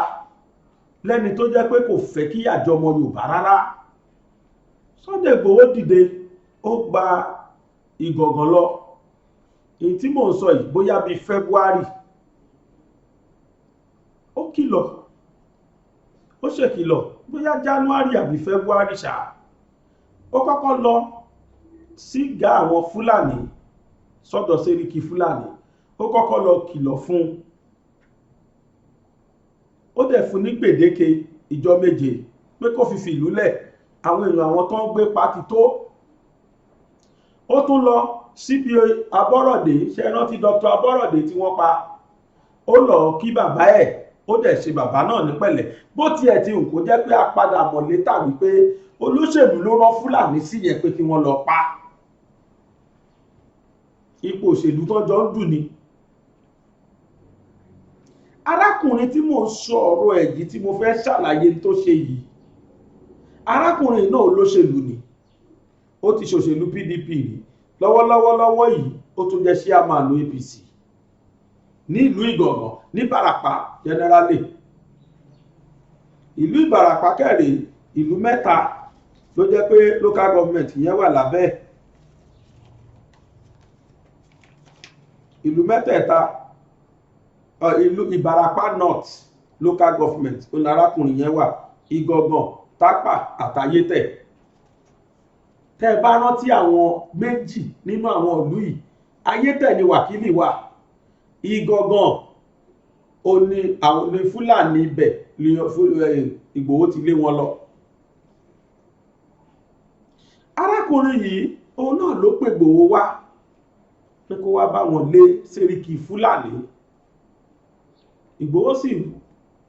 [SPEAKER 5] lẹ́ni tó jẹ́ pé kò fẹ́ kí àjọmọ Yorùbá rárá. Sunday Igboho dìde ó gba Ìgàngàn lọ èyí tí mò ń sọ yìí bóyá bíi February ó kìlọ̀ ó ṣèkìlọ̀ bóyá January àbí February ṣáà ó kọ́kọ́ lọ sígá àwọn Fúlàní sọ́dọ̀ Sẹ́ríkì Fúlàní ó kọ́kọ́ lọ kìlọ̀ fún ó dẹ̀ fún ní gbèdéke ìjọ méje pé kó fi fìlú lẹ̀ àwọn èèyàn àwọn tó ń gbé pátì tó. Ó tún lọ síbi Abọ́rọ̀dé ṣe rántí Dr. Abọ́rọ̀dé tí wọ́n pa ó lọ kí bàbá ẹ̀ ó dẹ̀ ṣe bàbá náà ní pẹ̀lẹ́ bó tiẹ̀ ti hùn kó jẹ́ pé a padà mọ̀ létà wípé olóṣèlú ló rán Fúlàní sí yẹn pé kí wọ́n lọ pa. Ipò òṣèlú tọ́jọ́ ń dùn ni. Arákùnrin tí mò ń sọ ọ̀rọ̀ ẹ̀ yìí tí mo fẹ́ ṣàlàyé tó ṣe yìí arákùnrin náà olóṣèlú ni ó ti ṣòṣèlú PDP ni lọ́wọ́lọ́wọ́ yìí ó tún jẹ́ chairman APC ní ìlú Ìgàngàn ní Ìbàràpá generally. Ìlú Ìbàràpá kẹrẹ ìlú mẹ́ta ló jẹ́ pé local government yẹn wà lábẹ́ ìlú mẹ́tẹ̀ẹ̀ta ìlú Ìbàràpá North local government onarákùnrin yẹn wà Ìgàngàn Tápà àtayétẹ̀. Tẹ́ bá rántí àwọn méjì nínú àwọn ìlú yìí Ayétẹ̀ ni wákìlì wà Ìgàngàn òní àwọn ní Fúlàní ibẹ̀ Ìgbòho ti lé wọn lọ. Arákùnrin yìí òun náà ló pè Ìgbòho wá pé kó wá bá wọn lé Sẹ́ríkì Fúlàní. Ìgbòho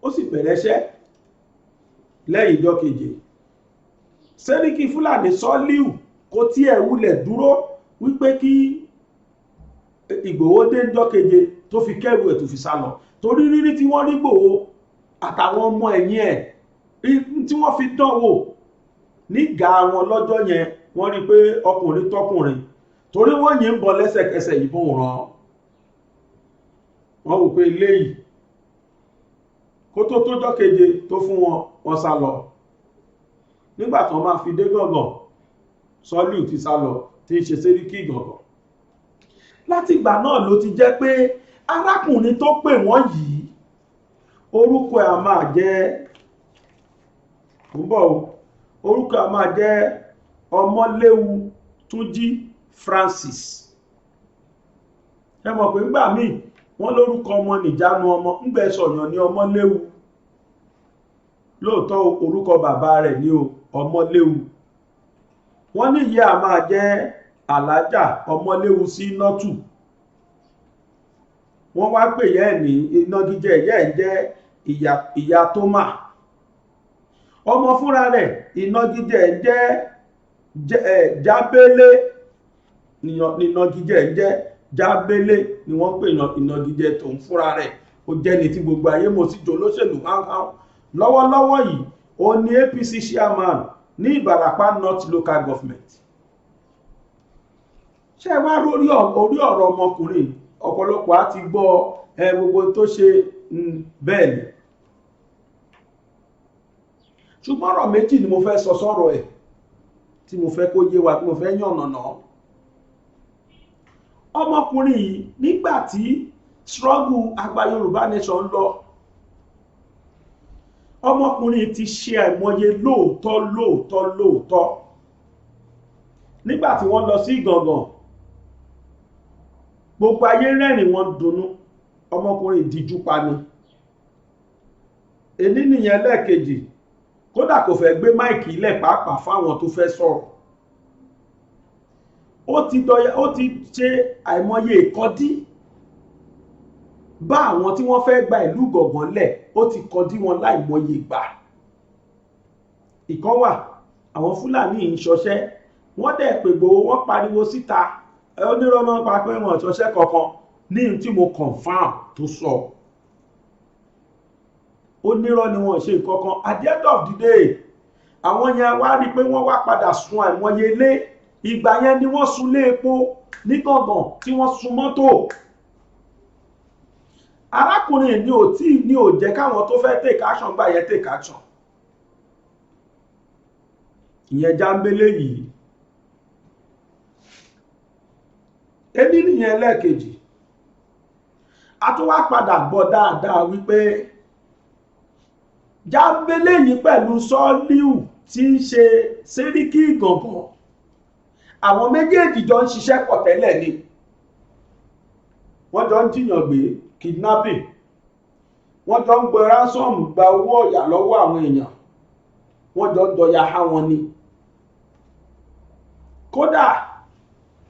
[SPEAKER 5] ó sì bẹ̀rẹ̀ iṣẹ́ lẹ́yìn ìjọ keje. Sẹ́ríkì Fúlàní Sọ́líù kò tí ẹ̀ wulẹ̀ dúró wípé kí Ìgbòho dé ìjọ keje tó fi kẹ́rù ẹ̀ tó fi sá lọ torí rírí tí wọ́n rí Ìgbòho àtàwọn ọmọ ẹ̀yìn ẹ̀ tí wọ́n fi dánwò nígà wọn lọ́jọ́ yẹn wọ́n rí pé ọkùnrin tọkùnrin torí wọ́n yìn ń bọ̀ lẹ́sẹ̀kẹsẹ̀ ìbọn ràn wọ́n wò pé eléyìí kó tó tójọ́ keje tó fún wọn sá lọ. Nígbà tó máa fi dé Ìgàngàn Sọ́líù ti sá lọ tí ń ṣe Sẹ́ríkì Ìgàngàn. Láti ìgbà náà ló ti jẹ́ pé arákùnrin tó pè wọ́n yìí orúkọ ẹ̀ a máa jẹ́ Ọmọléwu Túnjí Francis. Ẹ mọ̀ pé ńgbà míì wọ́n lórúkọ ọmọ nìjánu ọmọ ńgbẹ́ sọ̀yàn ní Ọmọléwu lóòótọ́ orúkọ bàbá rẹ̀ ní Ọmọléwu. Wọ́n ní ìyá a máa jẹ́ Alájà Ọmọléwu sí Nọ́tù. Wọ́n wá pè yẹ́ ní ìnagijẹ ìyá ẹ̀ jẹ́ ìyá Tómà. Ọmọ fúnra rẹ̀ ìnagijẹ jẹ́ Jábélé ìnagijẹ jẹ́ Jábélé ni wọ́n pè ìnagijẹ tó ń fúnra rẹ̀ ó jẹ́ ní tí gbogbo ayé mọ̀ sí jò lóṣèlú hánhán. Lọ́wọ́lọ́wọ́ yìí ó ní APC chairman ní Ìbàràpá North local government. Ṣé wá orí ọ̀rọ̀ ọmọkùnrin ọ̀pọ̀lọpọ̀ á ti gbọ́ gbogbo tó ṣe bẹ́ẹ̀ ni. Ṣùgbọ́n ọ̀rọ̀ méjì ni mo fẹ́ sọ sọ́rọ̀ ẹ̀ tí mo fẹ́ kó yé wa tí mo fẹ́ yànnàná. Ọmọkùnrin yìí nígbà tí struggle àgbà Yorùbá nation lọ ọmọkùnrin ti ṣe àìmọye lóòótọ́ nígbà tí wọ́n lọ sí Ìgàngàn gbogbo ayé rẹ́rìn wọ́n dunnú ọmọkùnrin ìdíjú pa ni. Èní nìyẹn lẹ́ẹ̀kejì kódà kò fẹ́ gbé máìkì ilẹ̀ pàápàá fáwọn tó fẹ́ sọ̀rọ̀. Ó ti ṣe àìmọye ìkọdí bá àwọn tí wọ́n fẹ́ gba ìlú Ìgàngàn lẹ̀ ó ti kọdí wọn láìmọye ìgbà ìkan wà àwọn Fúlàní ń ṣọṣẹ́ wọ́n dẹ̀ pè Ìgbòho wọ́n pariwo síta onírọ́nà pa pé wọ́n ṣọṣẹ́ kankan ní tí mo confam tó sọ onírọ́ ni wọ́n ṣe kankan at the end of the day àwọn yẹn wá rí pé wọ́n wá padà sun àìmọye ilé ìgbà yẹn ni wọ́n sun lé epo ní gbọ̀ngàn tí wọ́n sun mọ́tò arákùnrin ní ò jẹ́ káwọn tó fẹ́ take action gbà yẹn take action ìyẹn Jambele yìí èmi nìyẹn lẹ́ẹ̀kejì a tún wá padà gbọ́ dáadáa wípé Jambele yìí pẹ̀lú Sọ́líù tí ń ṣe Sẹ́ríkì Ìgàngàn àwọn méjèèjì jọ ń ṣiṣẹ́ pọ̀ tẹ́lẹ̀ ni wọ́n jọ ń jiyàn gbé kidnapping wọ́n jọ ń gbé ransom gba owó ọ̀yà lọ́wọ́ àwọn èèyàn wọ́n jọ ń dọ̀yà há wọn ni kódà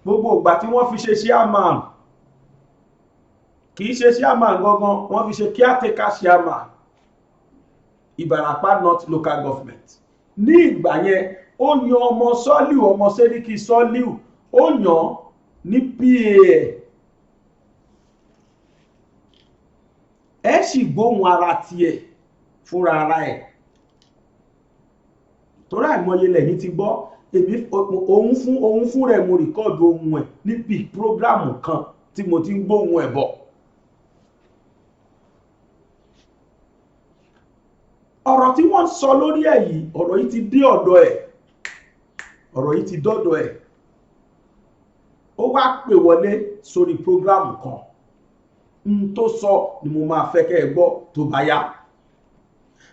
[SPEAKER 5] gbogbo ìgbà tí wọ́n fi ṣe chairman kì í ṣe chairman gangan wọ́n fi ṣe caretaker chairman Ìbàràpá North Local Government ní ìgbà yẹn ó yan ọmọ Sọ́líù ọmọ Sẹ́ríkì Sọ́líù ó yan ní PA ẹ sì gbóhùn ara tiẹ̀ fúnra ara ẹ̀ torí àìmọye lẹ́yìn ti gbọ́ èmi òun fún rẹ̀ mo rìkọ́ọ̀dù ohun ẹ̀ níbi prógrámù kan tí mo ti ń gbóhùn ẹ̀ bọ̀ ọ̀rọ̀ tí wọ́n sọ lórí ẹ̀ yìí ọ̀rọ̀ yìí ti dé ọ̀dọ̀ ẹ̀ ọ̀rọ̀ yìí ti dọ́dọ̀ ẹ̀ ó wá pè wọlé sórí prógrámù kan n tó sọ ni mo máa fẹ́ kẹ́ ẹ gbọ́ tó bá yá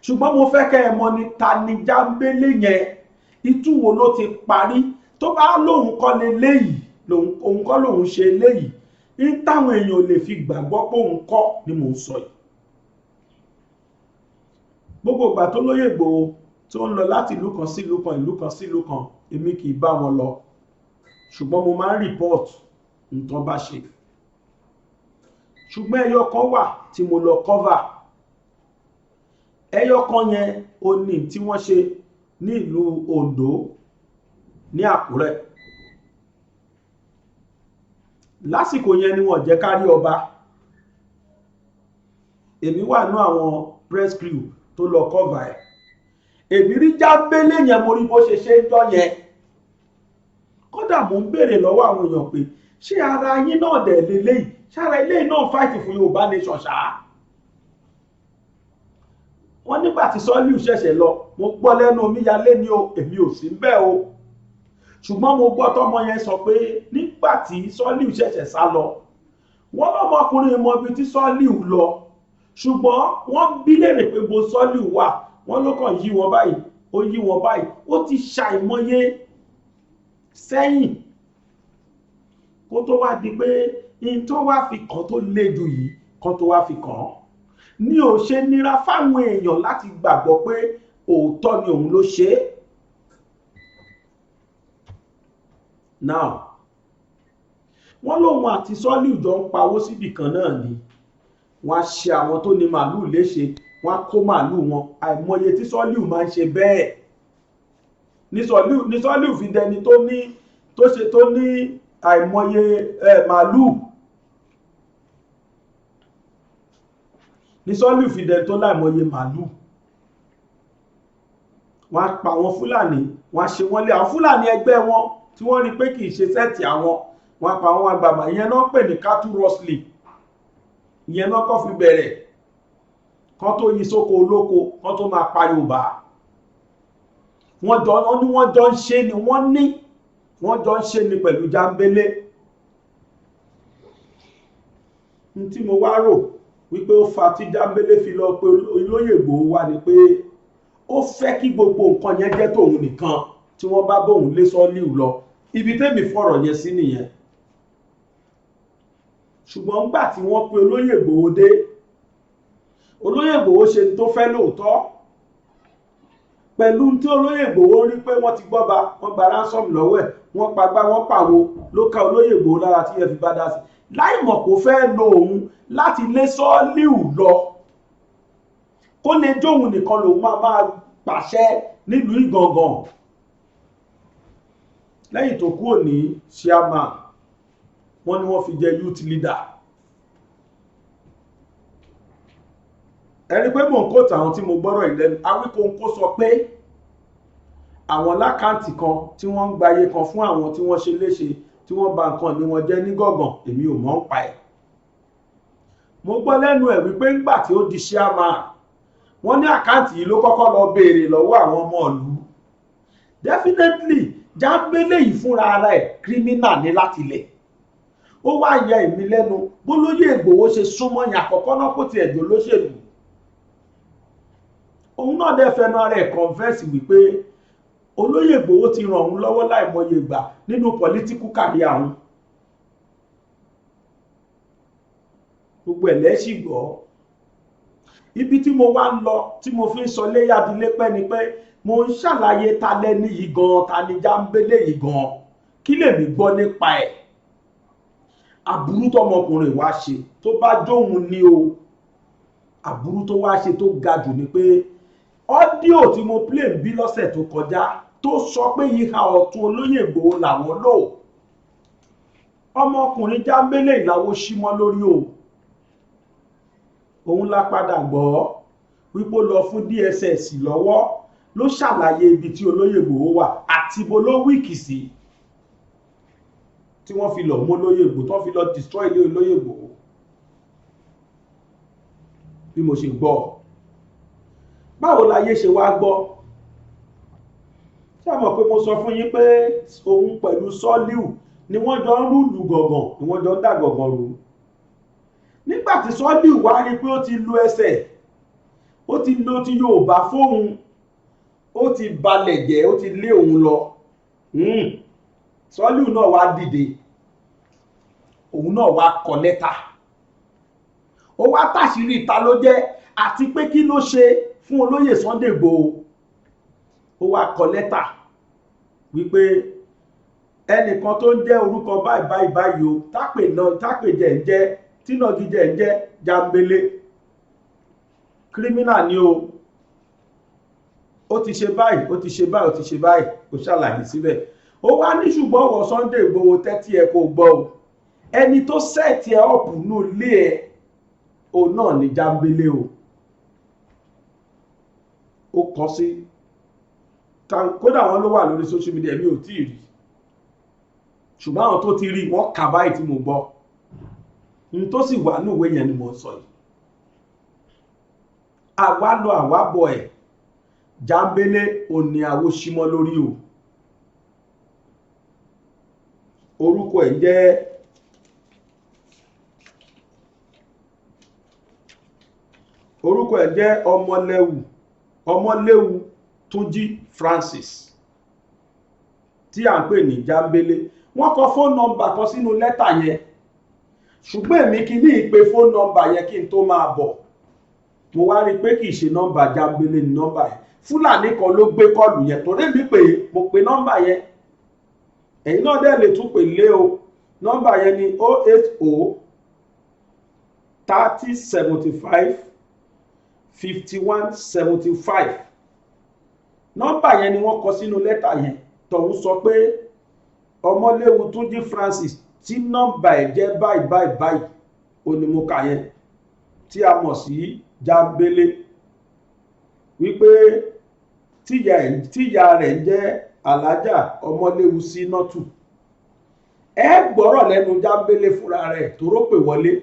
[SPEAKER 5] ṣùgbọ́n mo fẹ́ kẹ́ ẹ mọ̀ ní ta ni Jambele yẹn ìtú wo ló ti parí tó bá lóun kọ́ lé léyìí òun kọ́ lóun ṣe léyìí ní táwọn èèyàn ò lè fi gbàgbọ́ pé òun kọ́ ni mò ń sọ yìí gbogbo ìgbà tó lóyè Ìgbòho tó ń lọ láti ìlú kan sí ìlú kan ìlú kan sí ìlú kan èmi kì í bá wọn lọ ṣùgbọ́n mo máa ń report nǹkan bá ṣe ṣùgbọ́n ẹyọ kan wà tí mo lọ cover ẹyọ kan yẹn ó ní tí wọ́n ṣe ní ìlú Oǹdó ní Àkúrẹ́ lásìkò yẹn ni wọ́n jẹ́ ká rí ọba èmi wà ní àwọn press crew tó lọ cover ẹ̀ èmi rí Jambele yẹn mo rí bó ṣe ṣe ń jọ yẹn kódà mo ń béèrè lọ́wọ́ àwọn èèyàn pé ṣé ara yín náà dẹ̀ lélẹ́yìí ṣára ilé náà fight fún Yorùbá nation ṣáá wọ́n nígbà tí Sọ́líù ṣẹ̀ṣẹ̀ lọ mo gbọ́ lẹ́nu omíyalé ni o èmi ò sí bẹ́ẹ̀ o ṣùgbọ́n mo gbọ́ tọ́mọ yẹn sọ pé nígbà tí Sọ́líù ṣẹ̀ṣẹ̀ sá lọ wọ́n lọ́mọkùnrin mọ ibi tí Sọ́líù lọ ṣùgbọ́n wọ́n bí léèrè pé bo Sọ́líù wà wọ́n ló kàn yí wọn báyìí ó yí wọn báyìí ó ti ṣàìmọye sẹ́yìn kó tó wá di pé in tó wá fi kàn tó le jù yìí kan tó wá fi kàn án ní ò ṣe nira fáwọn èèyàn láti gbàgbọ́ pé òótọ́ ni òun ló ṣe é now wọ́n lóun àti Sọ́líù jọ ń pawó síbì kan náà ni wọ́n á ṣe àwọn tó ní màálùú léṣe wọ́n á kó màálùú wọn àìmọye tí Sọ́líù máa ń ṣe bẹ́ẹ̀ ní Sọ́líù fi dẹni tó ní àìmọye màálùú ní Sọ́líù fi dẹni tó láìmọye màálùú wọ́n á pa àwọn Fúlàní wọ́n á ṣe wọ́n lé àwọn Fúlàní ẹgbẹ́ wọn tí wọ́n rí pé kì í ṣe sẹ́ẹ̀tì àwọn wọ́n á pa àwọn àgbàgbà ìyẹn náà pè ní cattle rustling ìyẹn náà kọ́ fi bẹ̀rẹ̀ kan tó yí sóko olóko kan tó máa pa Yorùbá wọ́n jọ ń ṣe ni wọ́n jọ ń ṣe ni pẹ̀lú Jambele n tí mo wá rò wípé ó fa tí Jambele fi lọ pé olóyè Ìgbòho wá ni pé ó fẹ́ kí gbogbo nǹkan yẹn jẹ́ tòun nìkan tí wọ́n bá bóun lé Sọ́líù lọ ibi tẹ́mi fọ̀rọ̀ yẹn sí nìyẹn ṣùgbọ́n nígbà tí wọ́n pe olóyè Ìgbòho dé olóyè Ìgbòho ṣe tó fẹ́ lóòótọ́ pẹ̀lú tí olóyè Ìgbòho rí pé wọ́n ti gbọ́ba wọ́n gba ransom lọ́wọ́ ẹ̀ wọ́n pagbá wọ́n pàwo ló ká olóyè Ìgbòho lára tí ẹ fi bá dá sí láì mọ̀ kó fẹ́ lo òun láti lé Sọ́líù lọ kó lè jóun nìkan lòun máa pàṣẹ nílùú Ìgangan lẹ́yìn tó kúrò ní chairman wọ́n ní wọ́n fi jẹ youth leader. ẹni pé mò ń kóòtù àwọn tí mo gbọ́rọ̀ ìlẹ́nu Awíkóńkó sọ pé àwọn lákàntì kan tí wọ́n ń gbayé kan fún àwọn tí wọ́n ṣe léṣe tí wọ́n bà nǹkan ní wọn jẹ́ ní Ìgangan èmi ò mọ̀ ń pa ẹ̀. mo gbọ́ lẹ́nu ẹ̀ wípé ńgbà tí ó di chairman wọ́n ní àkáǹtì yìí ló kọ́kọ́ lọ béèrè lọ́wọ́ àwọn ọmọ ìlú. Definitely Jambele yìí fúnra ara ẹ̀ criminal ní láti lẹ̀. ó wá yẹ èmi lẹ́nu bólóyè Ìgbòho ṣe súnmọ́ yẹn àkọ́kọ́ náà kó tiẹ̀ jò lóṣèlú. òun náà dẹ̀ fẹnu ara ẹ̀ confess wípé olóyè Ìgbòho ti ràn òun lọ́wọ́ láìmọye ìgbà nínú political career àwọn. gbogbo ẹ̀ lẹ́sìn gbọ́. ibi tí mo wá ń lọ tí mo fi ń sọ léyàdílépẹ́ ni pé mo ń ṣàlàyé ta lẹ́ni yìí gan, ta ni Jambele yìí gan, kí lèmi gbọ́ nípa ẹ̀. aburú tọmọkùnrin wá ṣe tó bá jóun ní o, aburú tó wá ṣe tó ga jù ni pé ọ́díò tí mo play bí lọ́sẹ̀ tó kọjá tó sọ pé ìhà ọ̀tún olóyè Ìgbòho làwọn lò. ọmọkùnrin Jambele ìlàwó símọ́ lórí o. òun la padà gbọ́ wípé ó lọ fún DSS lọ́wọ́ ló ṣàlàyé ibi tí olóyè Ìgbòho wà àti ibo ló wíìkì sí tí wọ́n fi lọ mú olóyè Ìgbòho tó fi lọ destroy ilé olóyè Ìgbòho. bí mo ṣe gbọ́ báwo láyé ṣe wá gbọ́. ṣé mọ̀ pé mo sọ fún yín pé òun pẹ̀lú Sọ́líù ni wọ́n jọ ń rúlù Ìgangan, ni wọ́n jọ ń dá Ìgangan rú. nígbà tí Sọ́líù wá rí pé ó ti lu ẹsẹ̀, ó ti lo ti Yorùbá fóun, ó ti balẹ̀ jẹ́, ó ti lé òun lọ. Sọ́líù náà wá dìde, òun náà wá kọ lẹ́tà, ó wá tàṣírí ìta ló jẹ́ àti pé kí ló ṣe fún olóyè Sunday Igboho. ó wá kọ lẹ́tà wípé ẹnìkan tó ń jẹ́ orúkọ báyìí báyìí o, tápè jẹ́ ń jẹ́ tínàgì jẹ́ ń jẹ́ Jambele, criminal ni o, ó ti ṣe báyìí, ó ti ṣe báyìí, ó ti ṣe báyìí, kò ṣàlàyé síbẹ̀. ó wá ní ṣùgbọ́n wọ Sunday Igboho tẹ́tí ẹ kò gbọ́ o, ẹni tó sẹ́ẹ̀tì ẹ ọ̀pù nù lé ẹ o náà ni Jambele o. ó kọ sí kódà wọn ló wà lórí social media, mi ò tí ì rí, ṣùgbọ́n àwọn tó ti rí wọ́n kà báyìí tí mo gbọ́. n tó sì wà ní ìwé yẹn ni mo sọ yìí. àwa lọ àwa bọ̀ ẹ̀ Jambele òní àwo símọ́ lórí o. orúkọ ẹ̀ jẹ́ Ọmọléwu Túnjí Francis tí à ń pè ní Jambele. wọ́n kọ fóònù nọ́mbà kan sínú lẹ́tà yẹn, ṣùgbọ́n èmi kì í ní ìpè fóònù nọ́mbà yẹn kí n tó máa bọ̀. mo wá rí i pé kì í ṣe nọ́mbà Jambele ní nọ́mbà yẹn. Fúlàní kan ló gbé kọ́ọ̀lù yẹn, torí mi pé mo pe nọ́mbà yẹn, ẹ̀yin náà dẹ̀ lè tún pè lé o. nọ́mbà yẹn ni 080 30 75 51 75. nọ́mbà yẹn ni wọ́n kọ sínú lẹ́tà yẹn. tọ̀hún sọ pé Ọmọléwu Túnjí Francis tí nọ́mbà ẹ̀ jẹ́ báyìí onímọ̀ọ́kà yẹn tí a mọ̀ sí Jambele, wípé tíya rẹ̀ ń jẹ́ Alájà Ọmọléwu Sínátù. ẹ gbọ́rọ̀ lẹ́nu Jambele fúnra rẹ̀ tó rò pé wọlé,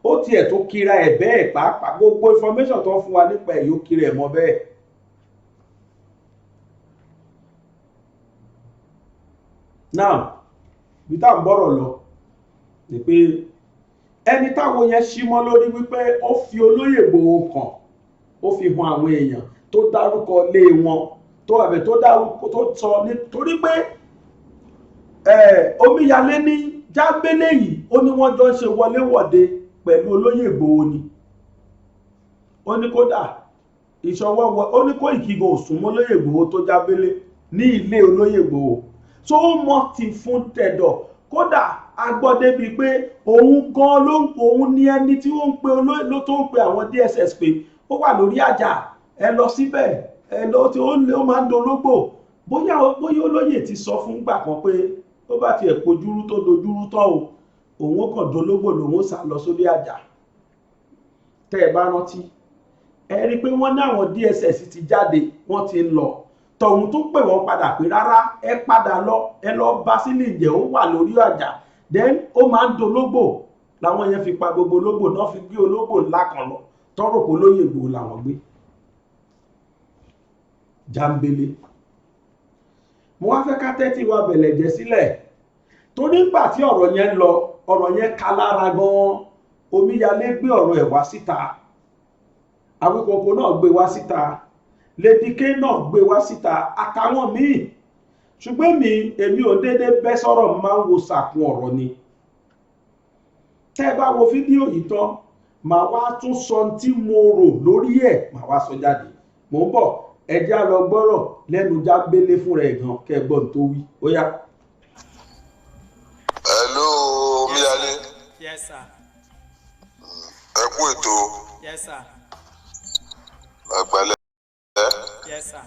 [SPEAKER 5] ó tiẹ̀ tó kíra ẹ̀ bẹ́ẹ̀ pàápàá. gbogbo information tó fún wa nípa ẹ̀ yóò kíra ẹ̀ mọ́ bẹ́ẹ̀. now bí tá ń bọ̀rọ̀ lọ ni pé ẹni táwọn yẹn símọ́ lórí wípé ó fi olóyè Ìgbòho kàn, ó fi hàn àwọn èèyàn tó dárúkọ lé wọn tó dárúkọ tó sọ nítorí pé omíyalé ní Jambele yìí ó ní wọ́n jọ ń ṣe wọléwọ̀de pẹ̀lú olóyè Ìgbòho ni. ó ní kódà ìṣọwọ́ ó ní kó ìkígò òsùnmọ́ olóyè Ìgbòho tó Jambele ní ilé olóyè Ìgbòho. tó mọ̀ ti fún tẹ̀dọ̀, kódà agbọ́dé bíi pé òun gan òun ní ẹni tí ó ń pe olóyè ló tó ń pe àwọn DSS pé ó wà lórí àjà, ẹ lọ síbẹ̀ ó máa ń dológbò bóyá olóyè ti sọ fún gbà kan pé tó bá tiẹ̀ pojúrú tó dojúrú tán o òun ó kàn dológbò lòun ó sá lọ sórí àjà tẹ́ ẹ bá rántí ẹ rí i pé wọ́n ní àwọn DSS ti jáde wọ́n ti ń lọ tọ̀hún tó pè wọ́n padà pé rárá ẹ padà lọ ẹ lọ bá sílé ìjẹ́ ó wà lórí àjà then ó máa ń dológbò làwọn yẹn fi pa gbogbo ológbò náà fi gbé ológbò ńlá kan lọ tọrọ pé olóyè Ìgbòho làwọn gbé jambele mo wá fẹ́ ká tẹ́tí wa bẹ̀lẹ̀ jẹ́ sílẹ̀ torí nígbà tí ọ̀rọ̀ yẹn lọ ọ̀rọ̀ yẹn ká lára gan-an Omíyalé gbé ọ̀rọ̀ ẹ̀ wá síta Awíkókó náà gbé wá síta Lady K náà gbé wá síta àtàwọn míì ṣùgbọ́n èmi ò dédé bẹ́ sọ̀rọ̀ máa ń wo sàkún ọ̀rọ̀ ni tẹ́ ẹ bá wo fídíò yìí tán màá wá tún sọ tí mo rò lórí ẹ̀ màá wá sọ jáde mò ń bọ̀ ẹ jẹ́ á lọ gbọ́rọ̀ lẹ́nu Jábélé fúnra ẹ̀ gan kẹ́gbọ́n tó wí ó yá.
[SPEAKER 6] Hello Omíyalé.
[SPEAKER 7] Yes sir.
[SPEAKER 6] Ẹ kú ètò.
[SPEAKER 7] Yes sir.
[SPEAKER 6] Àgbàlẹ̀.
[SPEAKER 7] Yes sir.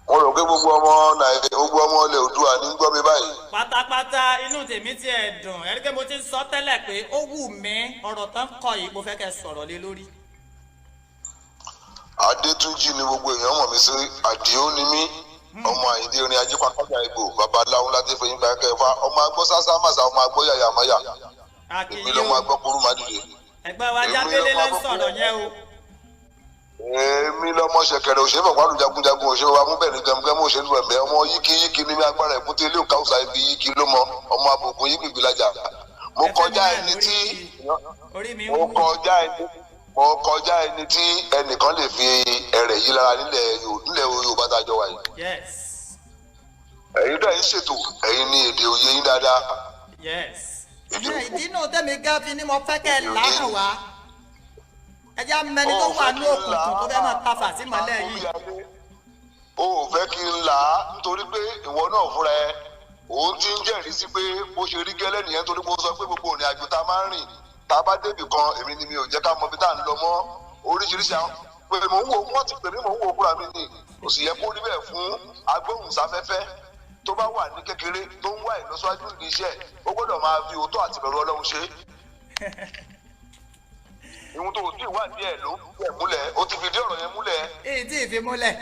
[SPEAKER 6] Mo rò pé gbogbo ọmọ ilẹ̀ Oòduà ní gbọ́ mi báyìí.
[SPEAKER 7] Pátápátá inú tèmi ti ẹ̀ dùn ẹ̀rí pé mo ti sọ tẹ́lẹ̀ pé ó wù mí ọ̀rọ̀ tán kọ yìí mo fẹ́ kẹ́ sọ̀rọ̀ lé lórí.
[SPEAKER 6] Adétúnjì ni gbogbo èèyàn mọ̀ mí sí Àdìó ni mí ọmọ Àyìndé orin ajé pátákó Ìgbò babaláwo láti fẹ̀yìn gbà kẹfà ọmọ agbó sásá màsà ọmọ agbó yàyà máyà èmi lọ́mọ agbó kúrú mádìrè.
[SPEAKER 7] Ẹgbẹ́ wa Jábélé ló ń sọ̀rọ̀ yẹn o.
[SPEAKER 6] Èmi lọ́mọ ṣẹ̀kẹ̀rẹ̀ òṣèré mọ̀ pálù jagunjagun òṣèré wa mú bẹ́ẹ̀ ní gẹmugẹmu òṣèré ẹ̀mẹ́ ọmọ yíkí ní mi agbára ẹ̀kúté ilé òkàwùsà ibi yíkí ló mọ ọmọ àbùkù yíkí gbìlájà mo kọjá ẹni tí ẹnìkan lè fi ẹrẹ̀ yí lára nílẹ̀ Yorùbá tájọ wáyé.
[SPEAKER 7] Yes.
[SPEAKER 6] Ẹ̀yin náà ń ṣètò ẹ̀yin ní èdè òye yín dáadáa.
[SPEAKER 7] Yes. Ìdí náà tẹ̀mí gáfi ni mo fẹ́ kẹ́ ẹ̀ láhàn wá ẹjẹ́ mẹ́ni tó wà ní òkùnkùn tó fẹ́ máa ta fàṣí mọ́lẹ̀ yìí.
[SPEAKER 6] O ò fẹ́ kí n là á nítorí pé ìwọ náà fúnra ẹ òun ti ń jẹ́rìí sí pé bó ṣe rí gẹ́lẹ́ nìyẹn torí pé ó sọ pé gbogbo òrìn àjò tá a máa ń rìn tá a bá débì kan èmi ni mi ò jẹ́ ká mọ ibi tá à ń lọ mọ́ oríṣiríṣi àwọn pé mò ń wò wọ́n ti pè mí mò ń wò fúnra mi ni kò sì yẹ kó rí bẹ́ẹ̀ fún agbóhùnsáfẹ́fẹ́ tó bá wà ní kékeré tó ń wá ìlọsíwájú ní iṣẹ́ ó gbọ́dọ̀ máa fi òótọ́ àti ìbẹ̀rù Ọlọ́run ṣe. Ìhun tó ti wà díẹ̀ ló ń bẹ̀ múlẹ̀ ó ti fìdí ọ̀rọ̀ yẹn múlẹ̀.
[SPEAKER 7] Èyí tí ì fi múlẹ̀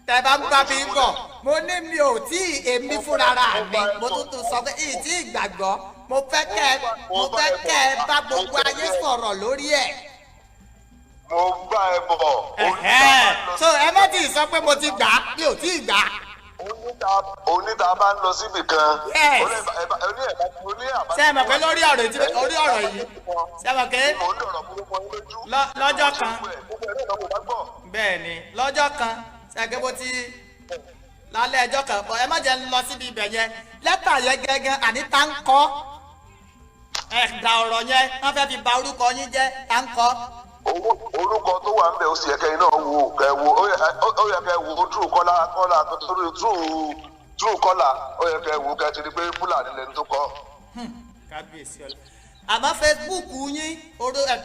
[SPEAKER 7] tẹ bá ń bá mi bọ̀ mo ní mi ò tí èmi fúnra ra mi mo tún sọ pé èyí tí ì gbàgbọ́ mo fẹ́ kẹ́ ẹ bá gbogbo ayé sọ̀rọ̀ lórí ẹ̀.
[SPEAKER 6] Mo bá ẹ bọ̀.
[SPEAKER 7] So ẹ má tí ì sọ pé mo ti gbà á mi ò tí ì gbà á.
[SPEAKER 6] Oníta bá ń lọ síbì kan.
[SPEAKER 7] Ṣé ẹ mọ̀ pé lórí ọ̀rọ̀ yìí ṣé ẹ mọ̀ pé lọ́jọ́ kan bẹ́ẹ̀ ni lọ́jọ́ kan ṣẹ́gẹ́ bó ti lálẹ́ ẹjọ́ kan bọ̀ ẹ má jẹ́ ń lọ síbi ibẹ̀ yẹn lẹ́tà yẹn gẹ́gẹ́ àní tá ń kọ́ ẹ̀dà ọ̀rọ̀ yẹn wọ́n fẹ́ fi ba orúkọ yín jẹ́ tá ń kọ́.
[SPEAKER 6] Orúkọ tó wà ń bẹ̀ ó sì yẹ kẹ́yìn náà ó yẹ kẹ́ wo true kọ́lá ó yẹ kẹ́ wo kẹ́ ti di pé Fúlàní lẹni tó kọ́.
[SPEAKER 7] Kábíyèsí ọ̀la àmọ́ Facebook yín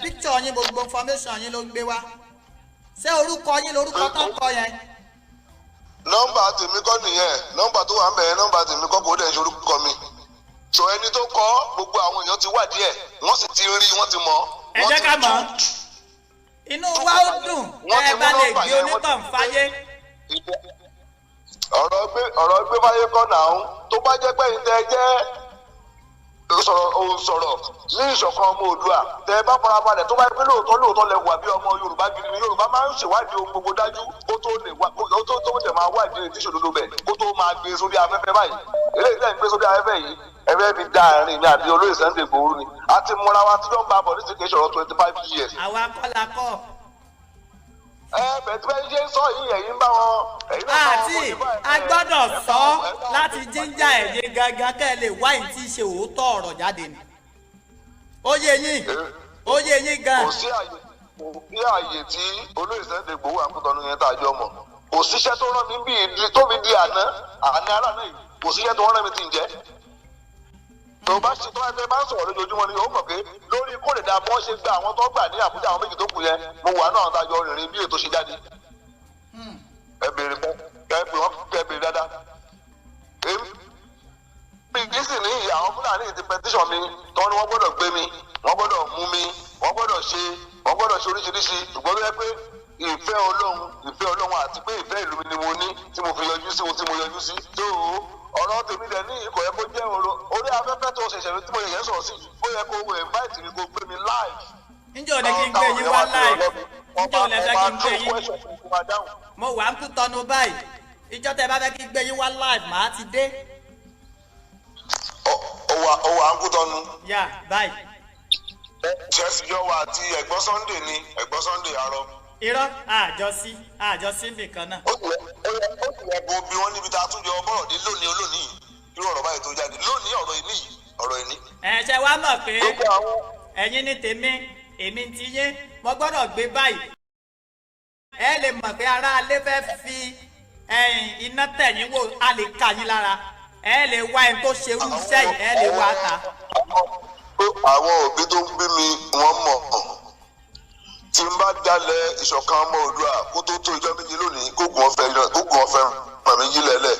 [SPEAKER 7] picture yín gbogbo information yín ló ń gbé wá ṣé orúkọ yín lorúkọ tó ń kọ yẹn.
[SPEAKER 6] Nọ́mbà tèmi kọ́ nìyẹn nọ́mbà tó wà ń bẹ̀ yẹn nọ́mbà tèmi kọ́ kò dẹ̀ ṣe orúkọ mi sọ ẹni tó kọ́ gbogbo àwọn èèyàn ti wà díẹ̀ wọ́n sì ti rí wọ́n ti mọ̀.
[SPEAKER 7] ẹ jẹ́ ká mọ̀ inú wa ó dùn ẹ bá lè gbé onítàn fáyé.
[SPEAKER 6] ọ̀rọ̀ gbé fáyé kọ́ náà tó bá jẹ́ pé ìtẹ́ jẹ́ sọ̀rọ̀ ní ìṣọ̀kan ọmọ Oòduà tẹ bá farabalẹ̀ tó bá yẹ pé lóòótọ́ lẹ wà bí ọmọ Yorùbá gidi ni Yorùbá máa ń ṣèwádìí ohun gbogbo dájú kó tó lè wá kó tó tẹ̀ máa wádìí ètí ìṣòdodo bẹ̀ kó tó máa gbé sórí afẹ́fẹ́ báyìí eléyìí tẹ̀ ń gbé sórí afẹ́fẹ́ yìí ẹ̀fẹ́ fi da àárín mi àti olóyè Sunday Igboho ni a ti múra wa tí wọ́n bá bọ̀ ní sìkè ṣọ̀rọ̀ 25 years.
[SPEAKER 7] àwa kọ́lá kọ́.
[SPEAKER 6] bẹ̀tẹ̀ bẹ́ẹ̀ ṣe ń sọ yìí ẹ̀yin bá wọn.
[SPEAKER 7] àti a gbọ́dọ̀ sọ láti jíjà ẹ̀yẹ gangan kẹ́ ẹ lè wá ìyí tí í ṣe òótọ́ ọ̀rọ̀ jáde ni. ó yé yín gan.
[SPEAKER 6] kò sí àyè tí olóyè Sunday Igboho àkútọ́nu yẹn tá a jọ mọ̀ kò síṣẹ́ tó rán mi bíi tóbi di àná ara náà kò síṣẹ́ tó rán mi ti ń jẹ́. tó bá ṣe tó ẹgbẹ́ bá ń sọ̀rọ̀ lójoojúmọ́ ni ó mọ̀ pé lórí kó lè dáadáa bọ́n ṣe gba àwọn tó gbà ní Àbújá àwọn méjì tó kù yẹn mo wà náà tájọ rìnrìn bí ètò ṣe jáde. ẹ béèrè dáadáa. èmi sì ní ìyá àwọn Fúlàní ti pẹtíṣàn mi tọ́ ni wọ́n gbọ́dọ̀ gbé mi wọ́n gbọ́dọ̀ mú mi wọ́n gbọ́dọ̀ ṣe oríṣiríṣi ṣùgbọ́n ló yẹ pé ìfẹ́ Ọlọ́run àti pé ìfẹ́ ìlú mi ni mo ní tí mo fi yọjú sí ohun tí mo yọjú sí. tó ọ̀rọ̀ tèmi dẹ̀ ní ìkọ̀ yẹ kó jẹ́ orí afẹ́fẹ́ tó ṣẹ̀ṣẹ̀ tí mo yẹ sọ̀rọ̀ sí ó yẹ kó wo invite mi kó gbé mi live.
[SPEAKER 7] ǹjẹ́ ò ní kí n gbé yín wá live ǹjẹ́ ò lè fẹ́ kí n gbé yín mo wà ń kú tọ́nu báyìí ìjọ tẹ bá fẹ́ kí n gbé yín wá live màá ti dé.
[SPEAKER 6] ó wà ń kú tọ́nu.
[SPEAKER 7] yà báyìí.
[SPEAKER 6] chef yọwọ àti ẹ̀gbọ́n Sunday arọ.
[SPEAKER 7] irọ́ àjọsí nìkan náà.
[SPEAKER 6] ó yẹ kó bí wọ́n níbi tá a tún jọ bọ́rọ̀ dé lónìí irú ọ̀rọ̀ báyìí tó jáde lónìí ọ̀rọ̀ ìní.
[SPEAKER 7] ṣe wá mọ̀ pé ẹ̀yin ní tèmi èmi ti yín mo gbọ́dọ̀ gbé báyìí. ẹ lè mọ̀ pé aráalé fẹ́ fi iná tẹ̀yìn wò á lè kà yín lára ẹ lè wá ẹni tó ṣe irú iṣẹ́ yìí ẹ lè wá ta.
[SPEAKER 6] àwọn òbí tó ń bí mi wọ́n mọ̀ tí n bá dalẹ̀ ìṣọ̀kan ọmọ Oòduà kó tó tó ìjọ méjì lónìí kógun ọ̀fẹ́ ràn mí yí lẹ́lẹ̀.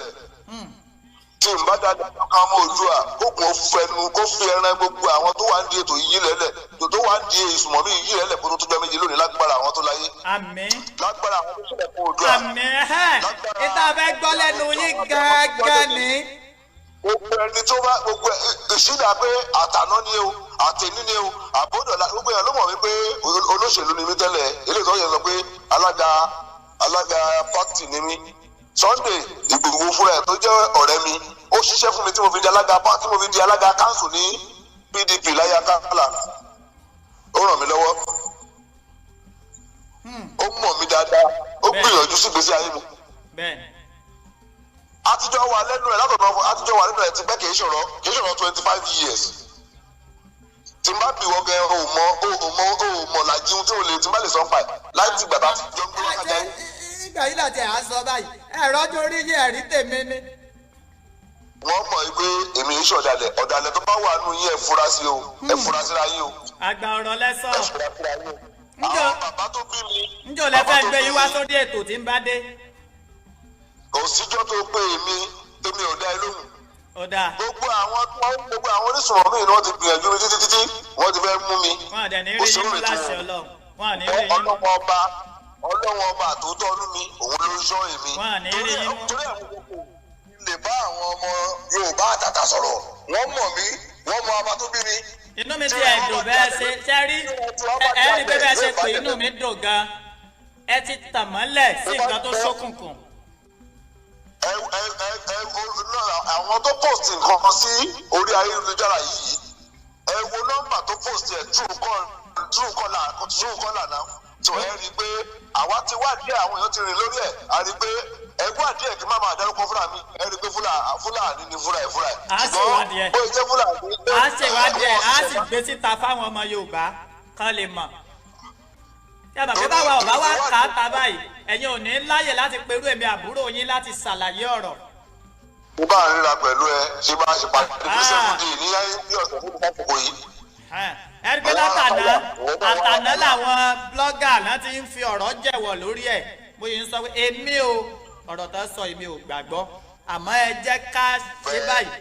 [SPEAKER 6] tí n bá dalẹ̀ ìṣọ̀kan ọmọ Oòduà kógun ọ̀fẹ́ kó fi ẹran gbogbo àwọn tó wà ń di ètò yí lẹ́lẹ̀ tó wà ń di ìsùnmọ̀mí yí lẹ́lẹ̀ kó tó tó ìjọ méjì lónìí lágbára àwọn tó láyé.
[SPEAKER 7] àmín.
[SPEAKER 6] lágbára àwọn tó ṣẹlẹ̀ fún Oòduà.
[SPEAKER 7] àmín ìta fẹ́ gbọ́ lẹ́nu yín gángan ni.
[SPEAKER 6] gbogbo ẹni tó bá gbogbo ìṣídà pé àtàná ni o àtẹ̀ní ni o àbódọ̀lá gbogbo èèyàn ló mọ̀ wípé olóṣèlú ni mí tẹ́lẹ̀ eléyìí tó yẹ sọ pé alága pátì ni mí. Sunday Ìgbòho fúnra ẹ̀ tó jẹ́ ọ̀rẹ́ mi ó ṣiṣẹ́ fún mi tí mo fi di alága káńsù ní PDP láyé Akálà ó ràn mí lọ́wọ́ ó mọ̀ mí dáadáa ó gbìyànjú sí ìgbésí ayé mi. àtijọ́ wà lẹ́nu ẹ̀ ti pẹ́ kì í ṣòro 25 years. tí n bá bí wọ́n gẹ òmò làjíun tí o lè tí n bá lè sọ pa ẹ̀ láì tí gbàgbá ti jọ ń gbé wákàtí ayé.
[SPEAKER 7] ìgbà yìí láti ẹ̀ á sọ báyìí ẹ̀rọ tó rí yín ẹ̀rí tèmi ni.
[SPEAKER 6] wọ́n mọ̀ pé èmi ń ṣọ̀dàlẹ̀ ọ̀dàlẹ̀ tó bá wà nù yín ẹ̀ fura sí o ẹ̀ fura síra yín o.
[SPEAKER 7] àgbà ọ̀rọ̀ lẹ́sọ̀.
[SPEAKER 6] ẹ̀ fura síra yín o. àwọn bàbá tó bí mi.
[SPEAKER 7] njó lẹ fẹ́ gbé yín wá sórí ètò tí ń bá dé.
[SPEAKER 6] kò síjọ́ tó pé èmi tèmi ò dá ẹ lóhùn. gbogbo àwọn onísùnmọ̀ mi ni wọ́n ti gbìyànjú mi títí wọ́n ti fẹ́ mú mi.
[SPEAKER 7] wọ́n àdẹ̀ ní rí yín mú láṣẹ Ọlọ́run.
[SPEAKER 6] Ọlọ́run ọba àtòótọ́ ọdún mi òun ló ń ṣọ́ èmi.
[SPEAKER 7] wọ́n à ní rí yín mú.
[SPEAKER 6] torí àwọn gbogbo lè bá àwọn ọmọ Yorùbá àtàtà sọ̀rọ̀ wọ́n mọ̀ mí wọ́n mọ abá tó bí mi.
[SPEAKER 7] inú mi ti ẹ̀ dùn bẹ́ẹ̀ ṣe rí rí pé bẹ́ẹ̀ ṣe pé inú mi dùn gan ẹ ti tàn mọ́lẹ̀ sí nǹkan tó ṣókùnkùn.
[SPEAKER 6] àwọn tó post nǹkan sí orí ayélujára yìí ẹ wo nọ́mbà tó post ẹ true caller náà tó ẹ rí i pé àwa ti wá díẹ̀ àwọn èèyàn ti rìn lórí ẹ̀ a rí i pé ẹ wá díẹ̀ kí má máa dárúkọ fúnra mi ẹ rí i pé fúlàní ni fúnra ẹ̀.
[SPEAKER 7] a ṣèwádìí ẹ̀ a ṣèwádìí ẹ̀ a sì gbé síta fáwọn ọmọ Yorùbá kan lè mọ̀. yàtọ̀ pé báwa ọ̀bá wa kà á ta báyìí ẹ̀yin ò ní láyè láti perú èmi àbúrò yín láti ṣàlàyé ọ̀rọ̀.
[SPEAKER 6] mo bá ń ríra pẹ̀lú ẹ ṣé bá ṣe pàdé ní sẹ́kùndì ní ọ̀sẹ̀ fún ìdákòókò yìí.
[SPEAKER 7] ẹ̀rí pé àtàná làwọn blọ́gà náà ti ń fi ọ̀rọ̀ jẹ̀wọ̀ lórí ẹ̀ bóyá ń sọ pé èmi ò ọ̀rọ̀ tó sọ èmi ò gbàgbọ́ àmọ́ ẹ jẹ́ ká ṣe báyìí.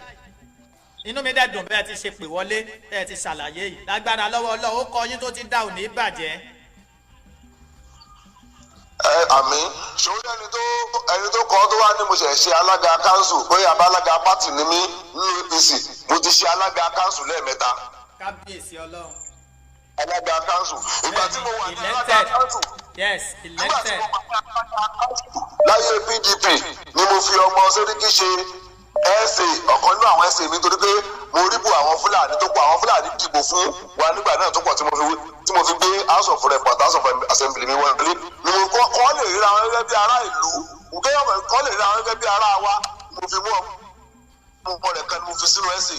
[SPEAKER 7] inú mi dẹ̀ dùn bẹ́ẹ̀ ti ṣe pè wọlé ẹ ti ṣàlàyé yìí lágbára lọ́wọ́ Ọlọ́run ó kọ yín tó ti dá òní bàjẹ́.
[SPEAKER 6] àmì ṣòwò ẹni tó kọ́ tó wá ní mo ṣe ṣe alága kánsù bóyá alága pátì ní mí ní APC mo ti ṣe alága kánsù lẹ́ẹ̀mẹ́ta.
[SPEAKER 7] kábíyèsí Ọlọ́run.
[SPEAKER 6] alága kánsù ìgbà tí mo wà ní alága kánsù.
[SPEAKER 7] yes elected.
[SPEAKER 6] láyé PDP ni mo fi ọmọ Sẹ́ríkì ṣe ẹsẹ ọ̀kan nínú àwọn ẹsẹ mi torí pé mo rí bu àwọn Fúlàní tó pọ̀ àwọn Fúlàní dìbò fún wa nígbà náà tó pọ̀ tí mo fi gbé House of Rep House of Assembly mi wọlé ni mo kọ́ lè ríra wọn gẹ́gẹ́ bí ará ìlú kọ́ lè ríra wọn gẹ́gẹ́ bí ará wa mo fi mú ọmọ rẹ̀ kan ni mo fi sínú ẹsẹ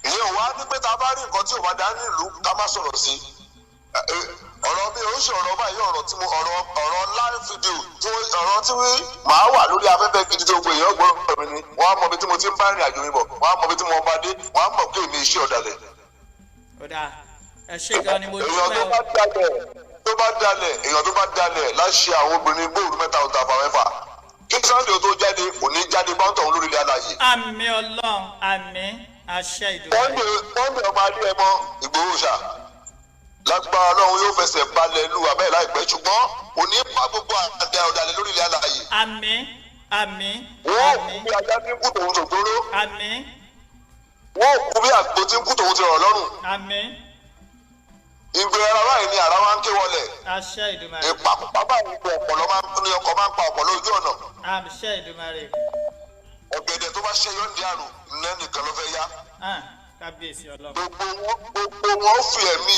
[SPEAKER 6] ìyẹn ò wá ní pé tá a bá rí nǹkan tí ò bá dá ní ìlú ká má sọ̀rọ̀ sí ọ̀rọ̀ mi ò ń ṣe ọ̀rọ̀ báyìí ọ̀rọ̀ tí mo ọ̀rọ̀ live video ọ̀rọ̀ tí màá wà lórí afẹ́fẹ́ gidi tó gbé èèyàn gbọ́dọ̀ mi ni wọ́n á mọ ibi tí mo ti ń bá ìrìn àjò mi bọ̀ wọ́n á mọ ibi tí mo bá dé wọ́n á mọ̀ pé èmi iṣẹ́ ọ̀dàlẹ̀
[SPEAKER 7] ọ̀dà ẹ ṣe gan ni mo
[SPEAKER 6] èèyàn
[SPEAKER 7] dúpẹ́ o.
[SPEAKER 6] tó bá dalẹ̀ láṣẹ àwọn obìnrin gbòòrò mẹ́ta ọ̀tà àfàmẹ́fà kí Sunday tó jáde kò ní jáde báńtọ̀ òun lórí ilé aláyè.
[SPEAKER 7] àmín Ọlọ́run àmín àṣẹ ìdùnnú.
[SPEAKER 6] Sunday ọba adé ẹmọ Ìgbòho ṣá lágbára Ọlọ́run yóò fẹsẹ̀ balẹ̀ lu abẹ́ láìpẹ́ ṣùgbọ́n kò ní bá gbogbo àdá ọ̀dàlẹ̀ lórí ilé aláyè.
[SPEAKER 7] àmín àmín
[SPEAKER 6] wọ́n kú bí ajá tí ń kú tòun tògbóró.
[SPEAKER 7] àmín
[SPEAKER 6] wọ́n kú bí àgbo tí ń kú tòun ti rọ̀ lọ́rùn.
[SPEAKER 7] àmín
[SPEAKER 6] ìgbé ara báyìí ni ara máa ń ké wọlé.
[SPEAKER 7] àṣẹ Ìdùmarè.
[SPEAKER 6] ìpàkùpà báyìí ni ọ̀pọ̀lọ́ ní ọkọ̀ máa ń pa ọ̀pọ̀lọ́ ojú ọ̀nà.
[SPEAKER 7] àṣẹ Ìdùmarè.
[SPEAKER 6] ọ̀gẹ̀dẹ̀ tó bá ṣe yọ̀ǹdí àrùn iná nìkan ló fẹ́ yá.
[SPEAKER 7] kábíyèsí Ọlọ́run.
[SPEAKER 6] gbogbo wọn ó fi ẹ̀mí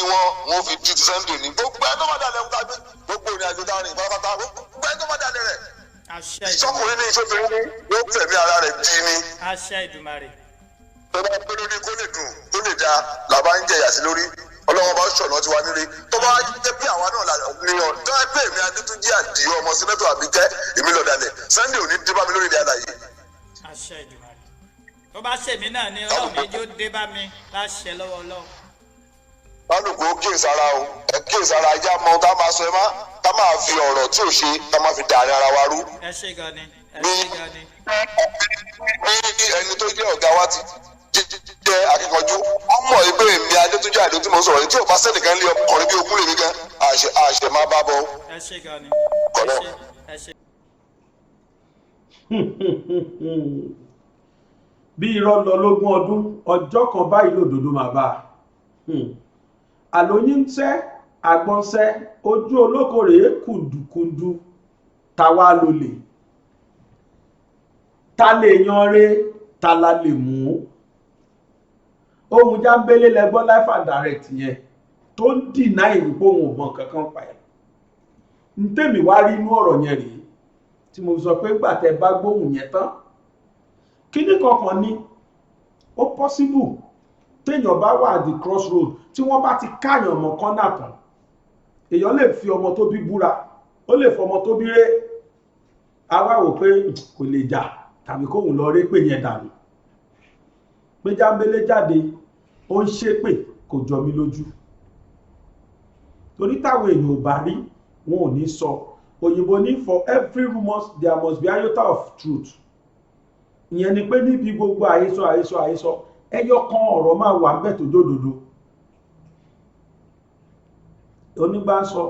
[SPEAKER 6] wọn fi di ti Sunday ní. gbogbo ẹ tó bá dalẹ̀ ńkà gbé gbogbo ìrìn àjò dáhùn pátápátá gbogbo ẹ tó bá dalẹ̀ rẹ̀.
[SPEAKER 7] àṣẹ Ìdùmarè.
[SPEAKER 6] ìṣọkùnrin ní ìṣòfin ní yóò fẹ̀mí ara rẹ̀ di ni.
[SPEAKER 7] àṣẹ Ìdùmarè.
[SPEAKER 6] tó bá pé lórí kó lè dùn kó lè dáa làbá ń jẹyà sí lórí Ọlọ́run bá ṣọ̀nà tiwa nílé tó bá jẹ́ pé àwa náà ní ọ tó ẹ pé èmi Adétúnjí Àdìó ọmọ sẹ́nẹ́tọ̀ Àbíkẹ́ èmi lọ dalẹ̀ Sunday ò ní dé bá mi lórí ilé àlàyé.
[SPEAKER 7] àṣẹ Ìdùmarè. tó bá ṣèmí náà ni Ọlọ́run méjì ó dé bá mi láṣẹ lọ́wọ́ Ọlọ́run.
[SPEAKER 6] lálùkù ó kíyèsára o ẹ kíyèsára ajá mọ tá a máa sọ ẹ má tá a máa fi ọ̀rọ̀ tí ò ṣe tá a máa fi dàrin ara wa rú.
[SPEAKER 7] ẹ ṣe gan ni ẹ ṣe gan ni.
[SPEAKER 6] ní ẹni tó jẹ́ ọ̀gá wa ti jẹ́ akíkanjú wọ́n mọ̀ pé èmi Adétúnjí Àdìó tí mo sọ̀rọ̀ yìí tí ò bá sẹ́nìkan lé ọkùnrin bí ogún lè mi gan àṣẹ máa bá bọ́.
[SPEAKER 7] ẹ ṣe gan ni ẹ ṣe.
[SPEAKER 5] bí irọ́ lọ lógún ọdún ọjọ́ kan báyìí lòdòdó máa bá àlóyún ń tẹ́ àgbọ̀nsẹ́ ojú olóko rèé kùndùkùndù táwa ló lè ta lè yan re ta la lè mú ohun Jámbélé lẹ́gbọ́n life and direct yẹn tó ń dìná ìwípé òun ò mọ kankan pa ẹ̀ ń tèmi wá rí inú ọ̀rọ̀ yẹn rèé tí mo sọ pé gbà tẹ́ bá gbóhùn yẹn tán kíní kankan ni ó possible téèyàn bá wà at the crossroad tí wọ́n bá ti káyàn mọ́ kọ́nà kan èèyàn lè fi ọmọ tó bí búra ó lè fọmọ tó bí ré àwa wò pé kò lè jà tàbí kóhùn lọ ré pé yẹn dànù pé Jámbélé jáde ó ń ṣépè kò jọ mí lójú torí táwọn èèyàn ò bá rí wọn ò ní sọ òyìnbó ní for every rumour there must be iota of truth ìyẹn ni pé níbi gbogbo àhesọ ẹyọ kan ọ̀rọ̀ máa wà bẹ́ẹ̀ tó jódodo onígbà ń sọ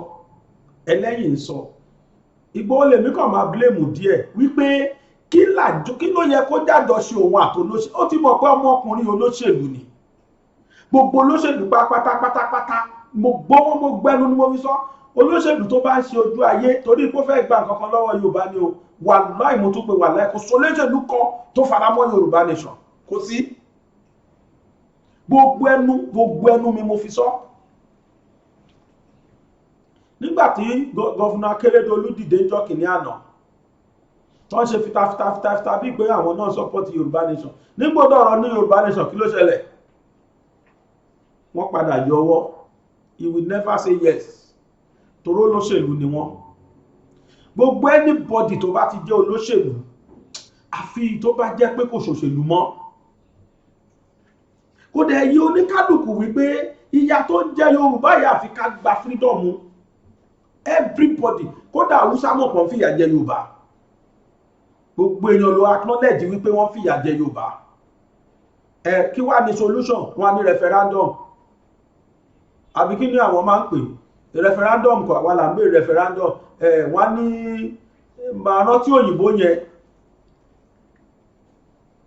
[SPEAKER 5] ẹlẹ́yìn ń sọ Ìgbòho lèmi kàn máa blame díẹ̀ wípé kí ló yẹ kó jájọ ṣe òun àtolóṣèlú ó ti mọ̀ pé ọmọkùnrin olóṣèlú ni gbogbo olóṣèlú pátápátá mo gbọ́wọ́ mo gbẹ́nu ni mo fi sọ olóṣèlú tó bá ń ṣe ojú ayé torí pé ó fẹ́ gba nǹkan kan lọ́wọ́ Yorùbá ni o wàláì mo tún pé wàláì kò sọ olóṣèlú kan tó faramọ́ Yorùbá nation kò sí gbogbo ẹnu mi mo fi sọ nígbàtí gọ́fúnà Akérédolú dìde jọ́ kìíní àná tó ń ṣe fitafita bí pé àwọn náà support Yorùbá nation nígbòdò ọ̀rọ̀ ní Yorùbá nation kí ló ṣẹlẹ̀ wọ́n padà yọwọ́ he will never say yes toró olóṣèlú ni wọ́n gbogbo anybody tó bá ti jẹ́ olóṣèlú àfi tó bá jẹ́ pé kò ṣòṣèlú mọ́ kò dẹ̀ yí oníkálùkù wípé ìyà tó ń jẹ Yorùbá yà àfi ká gba freedom everybody kódà Haúsá mọ̀ pọ̀ fìyà jẹ Yorùbá gbogbo èèyàn ló acknowledge wípé wọ́n fìyà jẹ Yorùbá kí wá ní solution wọ́n ní referendum àbí kí ni àwọn máa ń pè referendum kọ̀ àwa là ń bèèrè referendum wọ́n ní màá rántí òyìnbó yẹn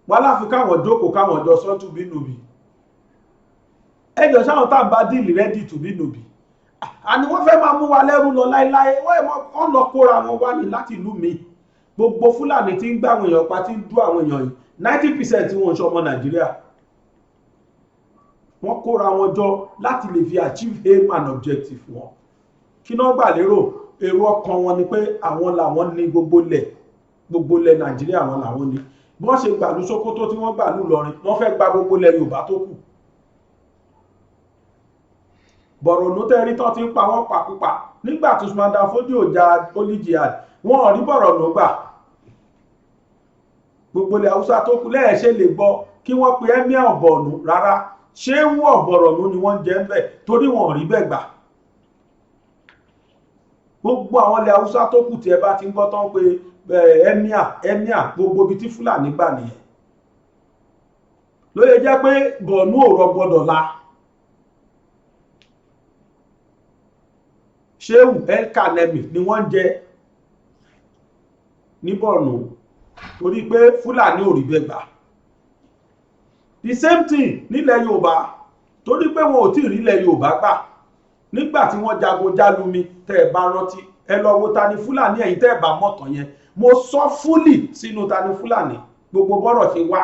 [SPEAKER 5] wọ́n láfi káwọn jókòó káwọn jọ sọ́tún bínúbí ẹjọ́ sáwọn tá à ń bá díìlì rẹ́dì tù bínúbí àní wọ́n fẹ́ máa mú wa lẹ́rú lọ láéláé wọ́n lọ kóra wọn wá ní láti ìlú mi gbogbo Fúlàní tí ń gbá àwọn èèyàn pa tí ń dú àwọn èèyàn yìí 90% tí wọ́n ń ṣọmọ Nàìjíríà wọ́n kóra wọn jọ láti lè fi achieve aim and objective wọn kí náà gbà lérò èrò ọkàn wọn ni pé àwọn làwọn ní gbogbo lẹ̀ Nàìjíríà àwọn làwọn ní bí wọ́n ṣe gbàlú Sókótó tí wọ́n gbàlú Ìlọrin wọ́n fẹ́ gba gbogbo lẹ̀ Yorùbá tó kù Bọ̀rọ̀nù tẹ́rí tán ti ń pa wọ́n pàkúpa nígbà tí Usman Dan Fodio jà Holy Jihad wọ́n ò rí Bọ̀rọ̀nù gbà gbogbo ilẹ̀ Haúsá tó kù lẹ́ẹ̀ṣẹ́ lè gbọ́ kí wọ́n pe Emir Borno rárá ṣé wọ́n bọ̀rọ̀nù ni wọ́n jẹ́ ń bẹ̀ torí wọn ò rí bẹ́ẹ̀ gbà. Gbogbo àwọn ilẹ̀ haúsá tó kù tí ẹ bá ti ń gbọ́ tán pé emir gbogbo ibi tí fúlàní gbà nìyẹn ló lè jẹ́ pé Borno ò rọgbọdọ̀ la. Shehu El-Kanemi ni wọ́n jẹ ní Borno torí pé fúlàní ò rí bẹ́ẹ̀ gbà. The same thing nílẹ̀ Yorùbá torí pé wọn ò tí ì rí ilẹ̀ Yorùbá gbà nígbà tí wọ́n jagun jálumi tẹ́ ẹ bá rántí ẹ lọ wo Tani Fúlàní ẹ̀yin tẹ́ ẹ bá mọ̀tàn yẹn mo sọ fúlì sínú Tani Fúlàní gbogbo bọ́rọ̀ ṣe wá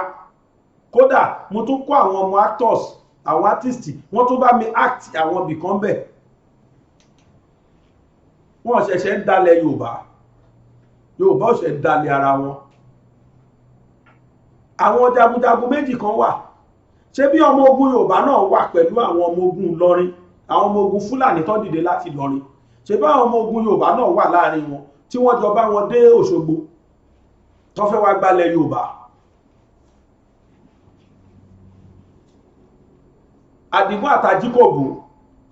[SPEAKER 5] kódà mo tún kó àwọn ọmọ actors àwọn artist wọ́n tún bá mi act àwọn ibìkan bẹ̀ wọ́n ṣẹ̀ṣẹ̀ ń dalẹ̀ Yorùbá ò ṣẹ̀ ń dalẹ̀ ara wọn. Àwọn jagunjagun méjì kan wà ṣé bí ọmọ ogun Yorùbá náà wà pẹ̀lú àwọn ọmọ ogun Ìlọrin àwọn ọmọ ogun Fúlàní tó dìde láti Ìlọrin ṣé bá àwọn ọmọ ogun Yorùbá náà wà láàrin wọn tí wọ́n jọ bá wọn dé Òṣogbo tó fẹ́ wá gbalẹ̀ Yorùbá. Àdìgún àtàjíkòbó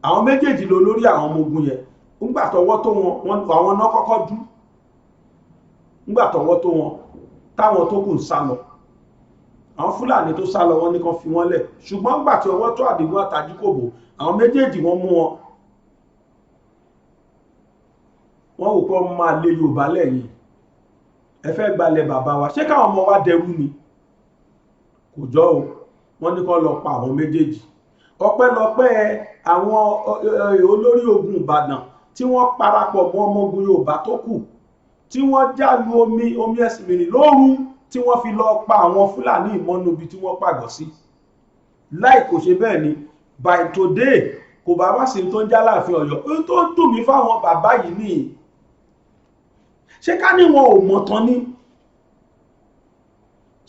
[SPEAKER 5] àwọn méjèèjì ló lórí àwọn ọmọ ogun yẹn ńgbà tọ́wọ́ tó wọn àwọn náà kọ́kọ́ dú ńgbà tọ́wọ́ tó wọn táwọn tó kù ń sá lọ àwọn Fúlàní tó sá lọ wọ́n ní kan fi wọ́n lẹ̀ ṣùgbọ́n ńgbà tí ọwọ́ tó Àdìgún àtàjíkòbó àwọn méjèèjì wọ́n mú wọn wọ́n wò pé ọmọ máa lé Yorùbá lẹ́yìn ẹ fẹ́ gbalẹ̀ bàbá wa ṣé káwọn ọmọ wa dẹrú ni kò jọ o wọ́n ní kó lọ pa àwọn méjèèjì ọpẹ́lọpẹ́ àwọn olórí ogun Ìbàdàn tí wọ́n parapọ̀ mọ́ ọmọ ogun Yorùbá tó kù tí wọ́n jálu omi ẹ̀sìn mìíràn lóru tí wọ́n fi lọ pa àwọn Fúlàní ìmọ́nú ibi tí wọ́n pàgọ́ sí láì kò ṣe bẹ́ẹ̀ ni by today kò bá wá sí tó ń já láàfin Ọ̀yọ́ ó tó ń dùn mí fáwọn bàbá yìí nìyí ṣé ká ní wọn ò mọ̀tàn ni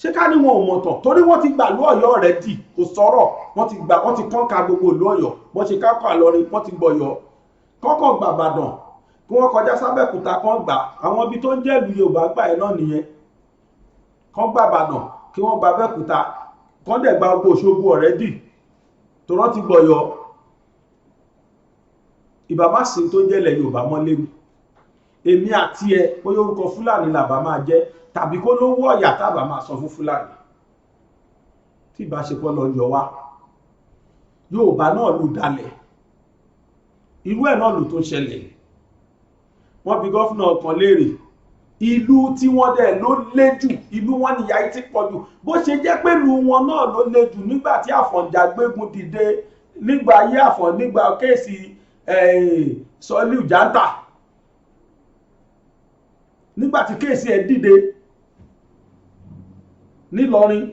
[SPEAKER 5] ṣé ká ní wọn ò mọ̀tàn torí wọ́n ti gbà lú Ọ̀yọ́ rẹ̀ dì kò sọ̀rọ̀ wọ́n ti kọ́ńkà gbogbo ìlú Ọ̀yọ́ wọ́n ṣe kákọ́ Ìlọrin wọ́n ti gbọ̀yọ́ kọ́kọ́ gbà Ìbàdàn kí wọ́n kọjá sábẹ́kúta kan gbà àwọn ibi tó ń jẹ́ ìlú Yorùbá gbà ẹ̀ náà nìyẹn kán gbà Ìbàdàn kí wọ́n gba Abẹ́òkúta kán dẹ̀ gba gbogbo Òṣogbo ọ̀rẹ́dì tó rán ti gbọ̀yọ́ ìbàbá sí tó ń jẹ́lẹ̀ Yorùbá mọ́lé mi èmi àti ẹ bóyá orúkọ Fúlàní làbá máa jẹ́ tàbí kó lówó ọ̀yà tábà máa sọ fún Fúlàní tí ìbáṣepọ̀ lọ yọ wá Yorùbá náà ló dalẹ̀ irú ẹ̀ náà ló tó ṣẹlẹ̀ wọ́n bi gọ́fúnà kan léèrè ìlú tí wọ́n dẹ̀ ló lé jù ìlú wọn nìyà yìí ti pọ̀ jù bó ṣe jẹ́ pé ìlú wọn náà ló lé jù nígbà tí Àfọ̀njá gbégun dìde nígbà ayé Àfọ̀n nígbà kéèsì Sọ́líù Jántà nígbà tí kéèsì ẹ̀ dìde nílọrin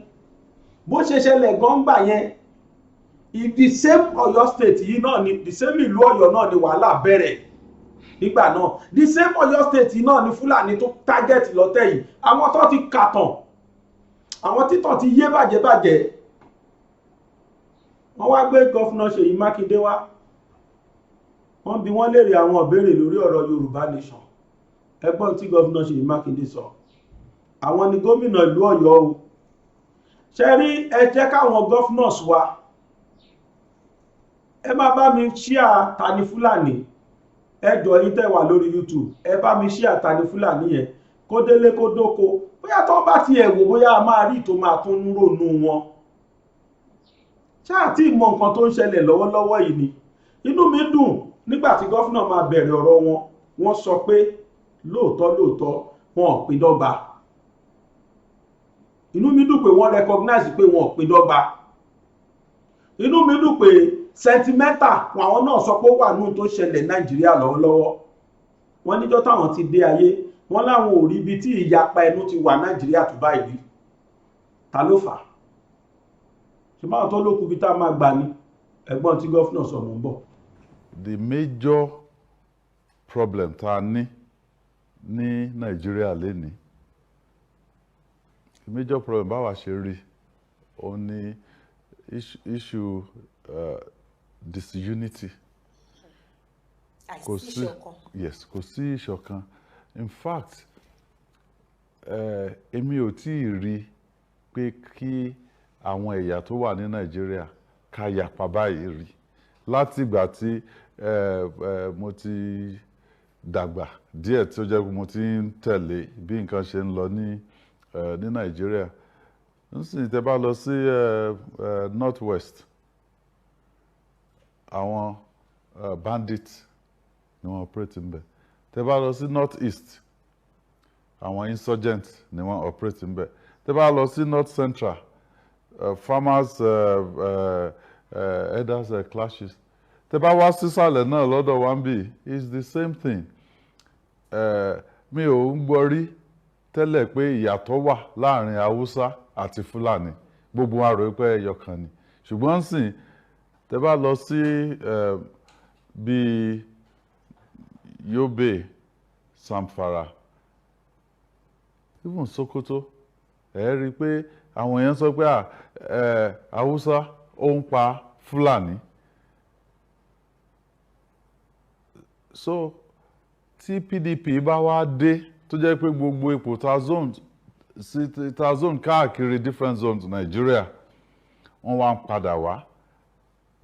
[SPEAKER 5] bó ṣe ṣẹlẹ̀ gọ́ngbà yẹn the same Ọ̀yọ́ state yìí náà ni the same ìlú Ọ̀yọ́ náà ni wàhálà bẹ̀rẹ̀ nígbà náà the same Ọ̀yọ́ state yìí náà ni Fúlàní tó target lọ́tẹ̀ yìí àwọn tó ti kàtàn àwọn títàn ti yé bàjẹ́bàjẹ́ wọ́n wá gbé gọ́fúnà Ṣèyí Mákindé wá wọ́n bi wọ́n léèrè àwọn ìbéèrè lórí ọ̀rọ̀ Yorùbá nation ẹgbọ́n tí gọ́fúnà Ṣèyí Mákindé sọ àwọn ni gómìnà ìlú Ọ̀yọ́ o ṣe rí ẹ jẹ́ káwọn gọ́fúnọ̀s wa ẹ má bá mi ṣíà Tani Fúlàní ẹ jọ yín tẹ́ wà lórí YouTube ẹ bá mi ṣíà Tani Fúlàní yẹn kó délé kó dóko bóyá tó bá ti ẹ̀wò bóyá a máa rí tó máa tún ń ronú wọn ṣáà tí mọ nǹkan tó ń ṣẹlẹ̀ lọ́wọ́lọ́wọ́ yìí ni inú mi dùn nígbà tí gọ́fúnà máa bẹ̀rẹ̀ ọ̀rọ̀ wọn wọ́n sọ pé lóòótọ́ wọn ò pín dọ́gba inú mi dùn pé wọ́n recognize pé wọn ò pín dọ́gba inú mi dùn pé sentimental àwọn náà sọ pé ó wà nínú tó ṣẹlẹ̀ Nàìjíríà lọ́wọ́lọ́wọ́ wọ́n níjọ́ táwọn ti dé ayé wọ́n láwọn ò rí ibi tí ìyapa ẹnu ti wà Nàìjíríà tó báyìí rí ta ló fà á ṣùgbọ́n tó lókun bí tá a máa gbà ní ẹ̀gbọ́n tí gọ́fúnà sọ mọ́ ń bọ̀.
[SPEAKER 8] The major problem tá a ní Nàìjíríà lénìí the major problem báwa ṣe rí ó ní issue disunity kò sí ìṣọ̀kan in fact èmi ò tí ì rí pé kí àwọn ẹ̀yà tó wà ní Nàìjíríà ká yapa báyìí rí láti ìgbà tí mo ti dàgbà díẹ̀ tí ó jẹ́ pé mo ti ń tẹ̀lé bí nǹkan ṣe ń lọ ní Nàìjíríà. Nísìnyí tẹ́ bá lọ sí North West, àwọn bandits ni wọ́n operate ń bẹ̀. Tẹ́ bá lọ sí North East, àwọn insurgents ni wọ́n operate ń bẹ̀. Tẹ́ bá lọ sí North Central, farmers elders clashes. Tẹ́ bá wá sísàlẹ̀ náà lọ́dọ̀ wa ń bì, it's the same thing. Mi ò ń gbọ́ rí tẹ́lẹ̀ pé ìyàtọ̀ wà láàrin Haúsá àti Fúlàní, gbogbo wa rò pé ẹyọ kan ni. Ṣùgbọ́n sìn tẹ́ bá lọ sí bíi Yobe, Zamfara, even Sokoto, rí i pé àwọn èèyàn sọ pé Haúsá ó ń pa Fúlàní. So tí PDP bá wá dé tó jẹ́ pé gbogbo ipò ta zone káàkiri different zones Nàìjíríà, wọ́n wá ń padà wá,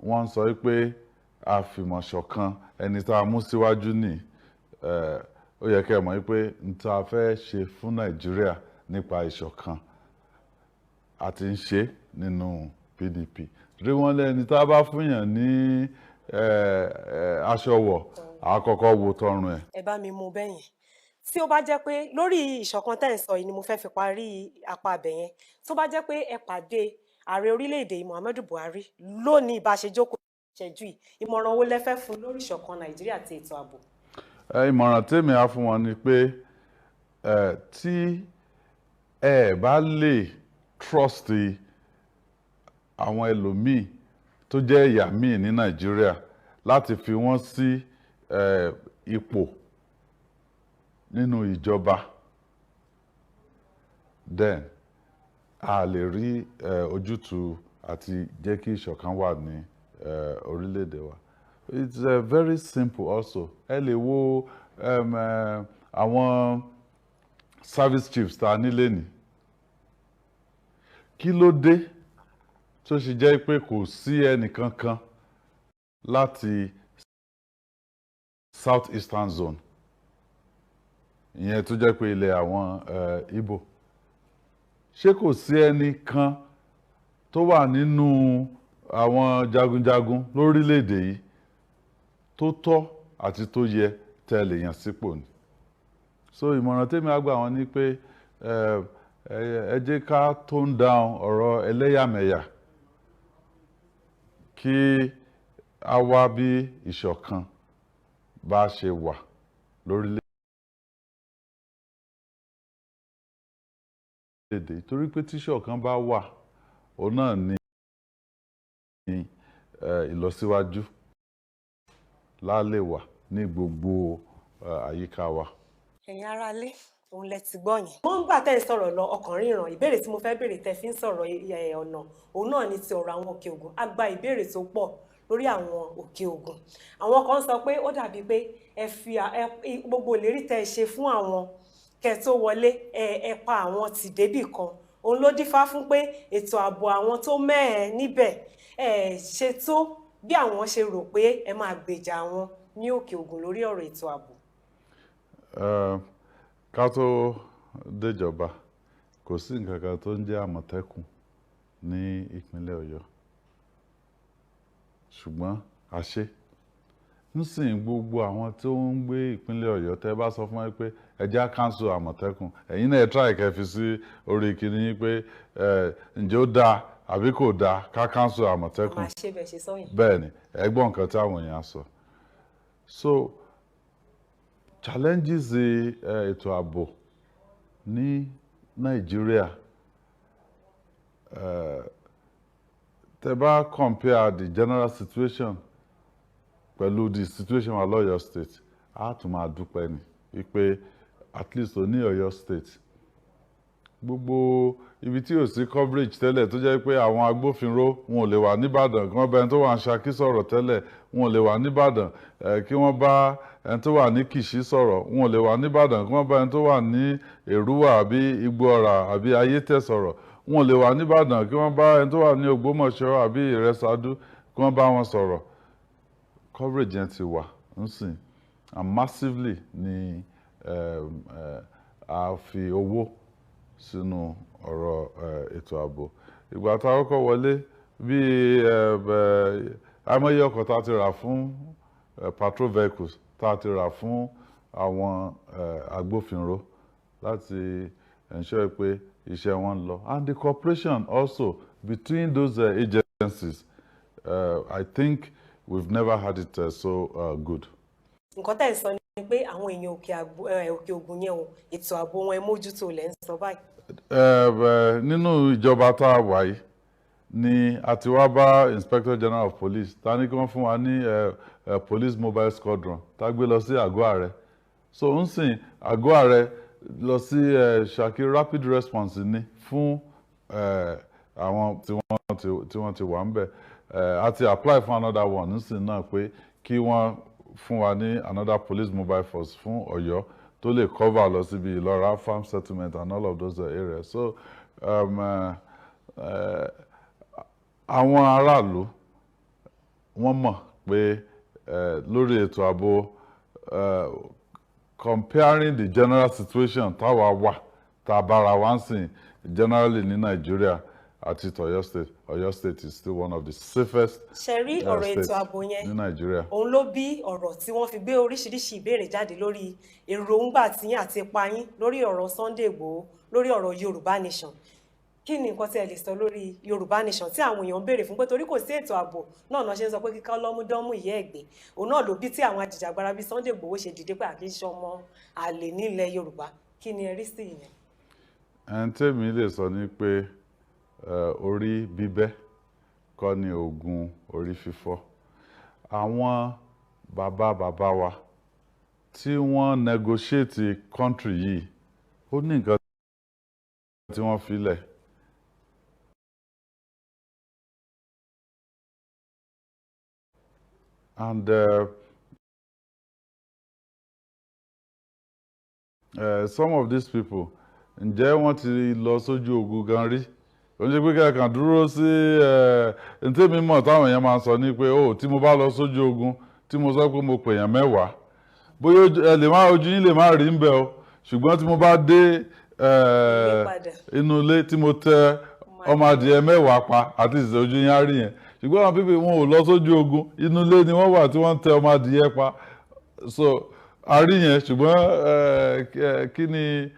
[SPEAKER 8] wọ́n ń sọ pé àfìmọ̀ṣọ̀kan ẹni tá a mú síwájú ní ó yẹ kẹ́ ẹ mọ̀ pé n ta fẹ́ ṣe fún Nàìjíríà nípa ìṣọ̀kan àti ń ṣe nínú PDP. Rí wọ́n lẹ́ni tá a bá fúnyàn ní aṣọ wọ̀ àkọ́kọ́ wo tọrùn ẹ̀.
[SPEAKER 9] Ẹ bá mi mú bẹ́yìn. Tí ó bá jẹ́ pé lórí ìṣọ̀kan tẹ́ ń sọ yìí ni mo fẹ́ fi parí apá abẹ yẹn, tó bá jẹ́ pé ẹ pàdé ààrẹ orílẹ̀-èdè Muhammadu Buhari lónìí bá ṣe jókòó ìṣẹ́jú yìí, ìmọ̀ràn wo lẹ fẹ́ fún lórí ìṣọ̀kan Nàìjíríà àti ètò ààbò?
[SPEAKER 8] Ìmọ̀ràn tèmi á fún wọn ni pé tí ẹ bá lè trust àwọn ẹlòmíì tó jẹ́ ẹ̀yà míì ní Nàìjíríà láti fi wọ́n sí ipò nínú ìjọba, then a lè rí ojútùú àti jẹ́ kí ìṣọ̀kan wà ní orílẹ̀-èdè wa. It's very simple also. Ẹ lè wo àwọn service chiefs tá a nílé ní. Kí ló dé tó ṣe jẹ́ pé kò sí ẹnìkankan láti South Eastern Zone, ìyẹn tó jẹ́ pé ilẹ̀ àwọn Ìgbò? Ṣé kò sí ẹnìkan tó wà nínú àwọn jagunjagun lórílẹ̀‐èdè yìí tó tọ́ àti tó yẹ tẹ́lẹ̀ yàn sípò ni? So ìmọ̀ràn tèmi á gbà wọ́n ní pé ẹ jẹ́ ká tone down ọ̀rọ̀ ẹlẹ́yàmẹ̀yà, kí a wá bí ìṣọ̀kan bá ṣe wà lórílẹ̀-èdè. Torí pé tí ìṣọ̀kan bá wà, òun náà ní ìlọsíwájú lálẹ́ wà ní gbogbo àyíká wa.
[SPEAKER 9] Ẹ̀yin aráalé, òun lẹ ti gbọ́ yẹn. Mo ń gbà tẹ́ ń sọ̀rọ̀ lọ ọkàn ríran. Ìbéèrè tí mo fẹ́ béèrè tẹ́ fi ń sọ̀rọ̀ ọ̀nà òun náà ni ti ọ̀rọ̀ àwọn òkè ògùn. A gba ìbéèrè tó pọ̀ lórí àwọn òkè ògùn. Àwọn kan sọ pé ó dàbí pé ẹ fi gbogbo ìlérí tẹ́ ẹ ṣe fún àwọn kẹ́ tó wọlé ẹ pa àwọn tì débì kan. Òun ló dífá fún pé ètò ààbò àwọn tó mẹ́ẹ̀ níbẹ̀ ṣe tó bí àwọn ṣe rò pé ẹ máa gbèjà àwọn ní òkè ògùn lórí ọ̀rọ̀ ètò ààbò.
[SPEAKER 8] Ká tó déjọba, kò sí nǹkan kan tó ń jẹ́ Àmọ̀tẹ́kùn ní ìpínlẹ̀ Ọ̀yọ́, ṣùgbọ́n a ṣe. Nísìnyí gbogbo àwọn tó ń gbé ìpínlẹ̀ Ọ̀yọ́ tẹ́ bá sọ fún wọn pé ẹ jẹ́ cancel Àmọ̀tẹ́kùn, ẹ̀yin náà try kẹ́ fi sí orí kìíní pé ǹjẹ́ ó dáa àbí kò dáa ká cancel Àmọ̀tẹ́kùn. Bẹ́ẹ̀ ni ẹ gbọ́ nǹkan tí àwọn èèyàn sọ. So challenges ètò ààbò ní Nàìjíríà, tẹ́ bá compare the general situation pẹ̀lú the situation wa l'Ọ̀yọ́ state, a tún máa dúpẹ́ ni wípé at least ó ní Ọ̀yọ́ state gbogbo ibi tí ò sí coverage tẹ́lẹ̀ tó jẹ́ pé àwọn agbófinró wọn ò lè wà níbàdàn kí wọ́n bá ẹni tó wà ní Ṣakí sọ̀rọ̀ tẹ́lẹ̀ wọn ò lè wà níbàdàn kí wọ́n bá ẹni tó wà ní Kìṣí sọ̀rọ̀ wọn ò lè wà níbàdàn kí wọ́n bá ẹni tó wà ní Èrúwà àbí Igbó Ọ̀rà àbí Ayétẹ̀ sọ̀rọ̀ wọn lè wà nìbàdàn kí wọ́n bá ẹni tó wà ní Ògbómọ̀ṣọ́ àbí Ìrẹsàdú kí wọ́n bá wọn sọ̀rọ̀. Coverage yẹn ti wà ń sìn, and massively ni a fi owó sínú ọ̀rọ̀ ètò ààbò. Ìgbà tá a kọ́kọ́ wọlé bí àìmọye ọkọ̀ tá a ti rà fún patrol vehicles, tá a ti rà fún àwọn agbófinró láti ensure pé iṣẹ́ wọn lọ, and the cooperation also between those agencies, I think we've never had it so good.
[SPEAKER 9] Nǹkan tẹ́ ẹ̀ sọ ni pé àwọn èèyàn Òkè Ògùn yẹn o ètò ààbò wọn ẹ mójútó lẹ́ ń sọ báyìí.
[SPEAKER 8] Nínú ìjọba tá a wà yìí ni a ti wá bá Inspector General of Police ta ní kí wọ́n fún wa ní police mobile squadron tá gbé lọ sí àgọ́ ààrẹ. So ń sìn àgọ́ ààrẹ lọ sí Ṣakí rapid response ní fún àwọn tí wọ́n ti wà ń bẹ̀. A ti apply for another one nísìnyí náà pé kí wọ́n fún wa ní another police mobile force fún Ọ̀yọ́ tó lè cover lọ síbi Ìlọ́ra farm settlement and all of those areas. So àwọn aráàlú wọ́n mọ̀ pé lórí ètò ààbò comparing the general situation táwa wà tá a bára wá ń sìn generally ní Nàìjíríà àti Ọ̀yọ́ state is still one of the safest
[SPEAKER 9] ṣẹ̀rí ọ̀rọ̀ ètò ààbò yẹn
[SPEAKER 8] ní Nàìjíríà.
[SPEAKER 9] Òun ló bí ọ̀rọ̀ tí wọ́n fi gbé oríṣiríṣi ìbéèrè jáde lórí èròǹgbà tiyín àti ipa yín lórí ọ̀rọ̀ Sunday Igboho lórí ọ̀rọ̀ Yorùbá Nation. Kí ni nǹkan tí ẹ lè sọ lórí Yorùbá Nation tí àwọn èèyàn ń béèrè fún pé torí kò sí ètò ààbò náà náà ṣe ń sọ pé kíkọ́ lọ́múdánmú ìyá ẹ̀gbẹ́ òun náà ló bí tí àwọn ajìjàgbara bíi Sunday Igboho ṣe dìde pé àkíyèsí ọmọ àlè nílẹ̀ Yorùbá. Kí ni ẹ rí sí ìyẹn?
[SPEAKER 8] Ẹn tèmi lè sọ ni pé orí bíbẹ́ kọ́ ni oògùn orí fífọ́. Àwọn bàbá wa tí wọ́n negotiate country yìí ó ní nǹkan tí wọ́n fi lẹ̀. And some of these people ǹjẹ́ wọ́n ti lọ sójú ogun gan rí? Ó ń ṣe pé kẹ́kàn dúró sí ntẹ́mi mọ̀ táwọn èèyàn máa ń sọ ní pé tí mo bá lọ sójú ogun tí mo sọ pé mo pèèyàn 10 bóyá ojú yín lè má rí ń bẹ̀ o ṣùgbọ́n tí mo bá dé inú ilé tí mo tẹ ọmọ adìẹ 10 pa àti ìṣẹ́ ojú yín á rí yẹn ṣùgbọ́n àwọn pípé wọn ò lọ sójú ogun inú ilé ni wọ́n wà tí wọ́n tẹ ọmọ adìẹ pa so a rí yẹn ṣùgbọ́n kí ni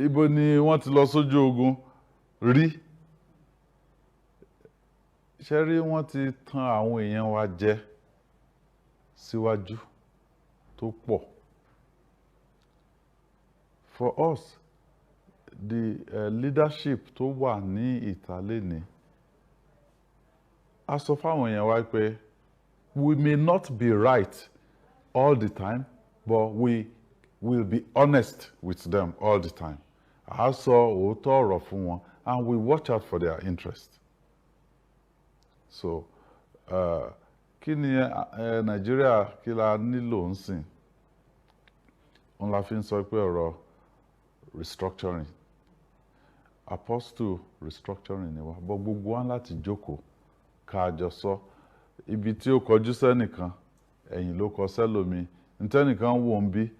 [SPEAKER 8] ibo ni wọ́n ti lọ sójú ogun rí. Ṣé rí wọ́n ti tan àwọn èèyàn wa jẹ síwájú tó pọ̀. For us, the leadership tó wà ní ìta lénìí a sọ fáwọn èèyàn wa pé we may not be right all the time, but we will be honest with them all the time. A sọ òótọ́ ọ̀rọ̀ fún wọn and we watch out for their interest. So kí ni Nàìjíríà kí la nílò ń sìn? Òun la fi ń sọ pé ọ̀rọ̀ restructuring. Apostle restructuring ni wa bọ́ gbogbo wa láti jókòó ká jọ sọ ibi tí ó kọjú sẹ́nìkan ẹ̀yìn ló kọ sẹ́lòmí ntẹ́nìkan wò ń bí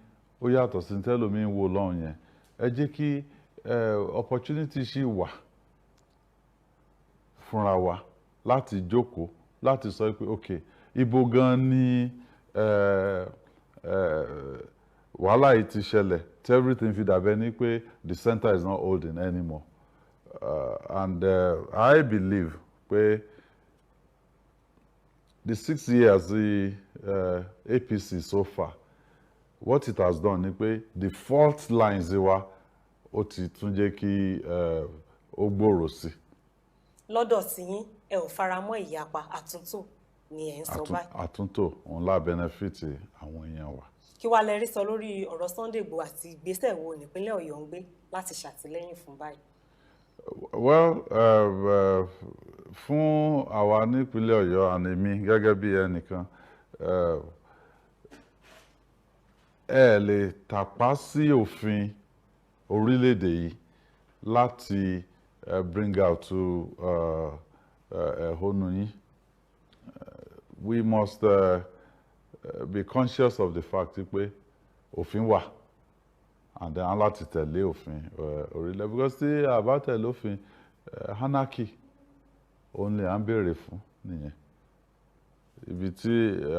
[SPEAKER 8] ó yàtọ̀ sí ntẹ́lòmí wò lọ́hùn yẹn ẹ jẹ́ kí opportunity ṣì wà fúnra wa láti jókòó láti sọ pé ok ibo gan ni wàhálà yìí ti ṣẹlẹ̀ tí everything fi dàbẹ́ ní pé the center is not holding anymore and I believe pé the 6 years the APC so far what it has done ni pé the fault lines wa ó ti tún jẹ́ kí ó gbòòrò sí.
[SPEAKER 9] Lọ́dọ̀ tí yín ẹ ò faramọ́ ìyapa àtúntò ni ẹ ń sọ báyìí.
[SPEAKER 8] Àtúntò òun la benefit àwọn èèyàn wa.
[SPEAKER 9] Kí wàá lẹ rí sọ lórí ọ̀rọ̀ Sunday Igboho àti ìgbésẹ̀ wo nípínlẹ̀ Ọ̀yọ́ ń gbé láti ṣàtìlẹ́yìn fún báyìí?
[SPEAKER 8] Well, fún àwa nípínlẹ̀ Ọ̀yọ́ àní mi gẹ́gẹ́ bí ẹnìkan ẹ lè tàpá sí òfin orílẹ̀-èdè yìí láti bring out to ẹ̀hónú yín. We must be conscious of the fact pé òfin wà and then láti tẹ̀lé òfin orílẹ̀, because tí a bá tẹ̀lé òfin anarchy òun lè à ń béèrè fún nìyẹn. Ibi tí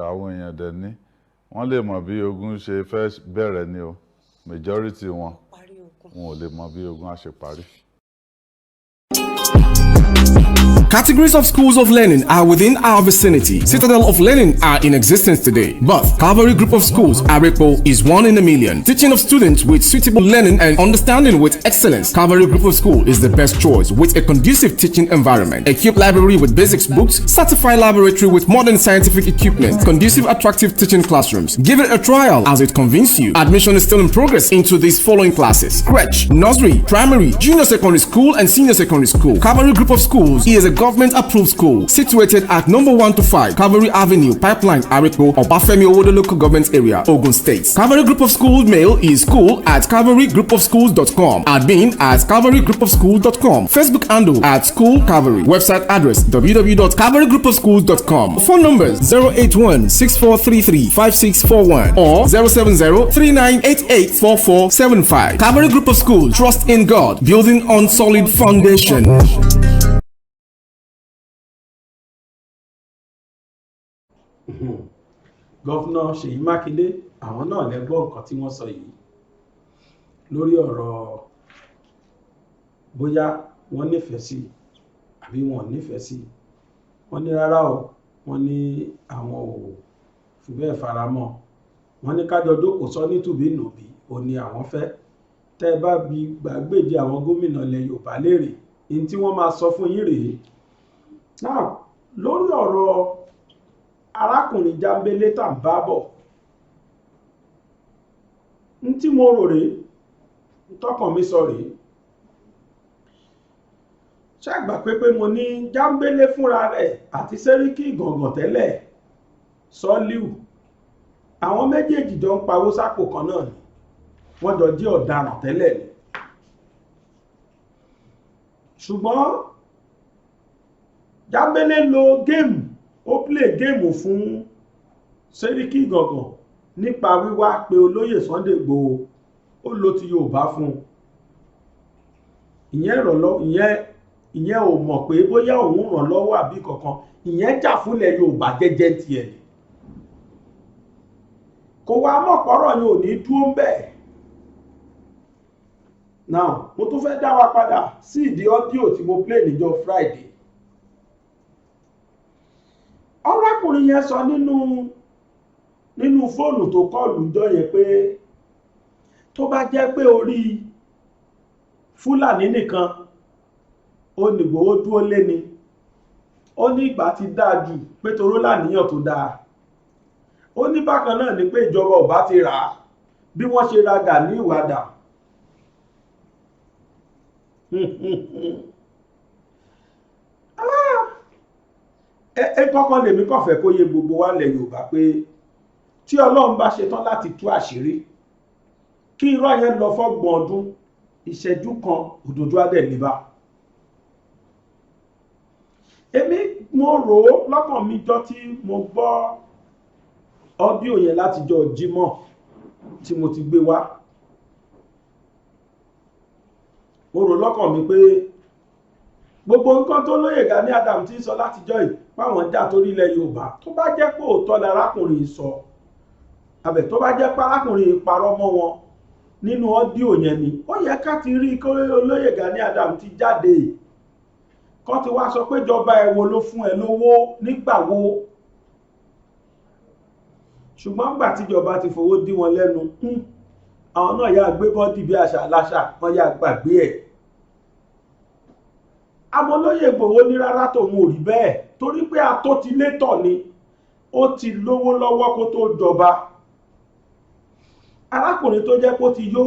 [SPEAKER 8] àwọn èèyàn dẹ̀ ní wọ́n lè mọ̀ bí ogun ṣe fẹ́ bẹ̀rẹ̀ ni o, majority wọn ò lè mọ̀ bí ogun á ṣe parí.
[SPEAKER 2] Categories of schools of learning are within our vicinity. Citadel of Learning are in existence today, but Calvary Group of Schools, Arepo, is one in a million. Teaching of students with suitable learning and understanding with excellence, Calvary Group of Schools is the best choice with a conducive teaching environment. Equipped library with basics books, certified laboratory with modern scientific equipment, conducive attractive teaching classrooms. Give it a trial as it convinces you. Admission is still in progress into these following classes: crèche, nursery, primary, junior secondary school, and senior secondary school. Calvary Group of Schools is a government-approved school situated at number 1 to 5 Calvary Avenue, Pipeline, Arepo, Obafemi Owodo Local Government Area, Ogun State. Calvary Group of Schools mail is school@calvarygroupofschools.com. admin@calvarygroupofschools.com. Facebook handle @school Calvary. Website address www.calvarygroupofschools.com. Phone numbers 081-6433-5641 or 070-3988-4475. Calvary Group of Schools. Trust in God, building on solid foundation.
[SPEAKER 5] Gọ́fúnà Ṣèyí Mákindé àwọn náà lẹ́gbọ́ nǹkan tí wọ́n sọ yìí lórí ọ̀rọ̀ bóyá wọ́n nífẹ̀ẹ́ sí àbí wọ́n nífẹ̀ẹ́ sí. Wọ́n ní rárá o, wọ́n ní àwọn ò fi bẹ́ẹ̀ faramọ́. Wọ́n ní kájọ jókòó sọ nítùbínùbí ò ní àwọn fẹ́. Tẹ́ ẹ bá bi gbàgbéde àwọn gómìnà ilẹ̀ Yorùbá léèrè ní tí wọ́n máa sọ fún yín rèé. Náà lórí ọ̀rọ̀ arákùnrin Jambele tá ń bá bọ̀, n tí mo rò rèé, tọkàn mi sọ rèé. Ṣàgbà pé mo ní Jambele fúnra rẹ̀ àti Sẹ́ríkì Ìgàngàn tẹ́lẹ̀ Sọ́líù, àwọn méjèèjì jọ ń pawó sápò kan náà ni, wọ́n jọ jẹ́ ọ̀daràn tẹ́lẹ̀ ni. Ṣùgbọ́n Jambele lo géèmù, ó play géèmù fún Sẹ́ríkì Ìgàngàn nípa wíwá pé olóyè Sunday Igboho, ó lo ti Yorùbá fún un. Ìyẹn ò mọ̀ pé bóyá òun ràn lọ́wọ́ àbí kankan, ìyẹn jà fúnlẹ̀ Yorùbá jẹ́jẹ́ tiẹ̀ ni. Kò wá mọ̀ pọ́rọ̀ ni ò ní dúró ń bẹ̀. Now mo tún fẹ́ dá wa padà sí ìdí ọ́díò tí mo play níjọ́ Friday. Ọ̀rẹ́kùnrin yẹn sọ nínú fóònù tó kọlù ńjọ́ yẹn pé tó bá jẹ́ pé orí Fúlàní nìkan ó ní Ìgbòho dúró lé ni, ó ní ìgbà ti dáa jù pé toró láníyàn tó dáa. Ó ní bákan náà ni pé ìjọba ò bá ti rà á bí wọ́n ṣe ra Gani Ìwàdà. Kọ́kọ́ lèmi kàn fẹ́ kó yé gbogbo wa lẹ̀ Yorùbá pé tí Ọlọ́run bá ṣetán láti tú àṣírí, kí irọ́ yẹn lọ fọ́gbọ̀n ọdún, ìṣẹ́jú kan òdòdó adẹ̀ níbà. Èmi mo rò ó lọ́kàn mi jọ tí mo gbọ́ ọ́díò yẹn látijọ́ Jímọ̀ tí mo ti gbé wá. Mo rò lọ́kàn mi pé gbogbo nǹkan tó lóyè Gani Adams ti sọ látijọ́ yìí páwọn jà torí ilẹ̀ Yorùbá, tó bá jẹ́ pé òótọ́ lárákùnrin sọ, àbẹ̀ tó bá jẹ́ pé arákùnrin parọ́ mọ́ wọn nínú ọ́díò yẹn ni, ó yẹ ká ti rí kó olóyè Gani Adams ti jáde kó ti wá sọ pé ìjọba ẹ̀ wo ló fún ẹ lówó nígbà wo. Ṣùgbọ́n gbà tíjọba ti fowó dí wọn lẹ́nu, àwọn náà yà gbé bọ́dì bí àṣà aláṣà, wọ́n yà gbàgbé ẹ̀. Amolóyè Ìgbòho ní rárá tòun ò rí bẹ́ẹ̀, torí pé atótilétọ̀ ni, ó ti lówó lọ́wọ́ kó tó jọba. Arákùnrin tó jẹ́ kó ti yó,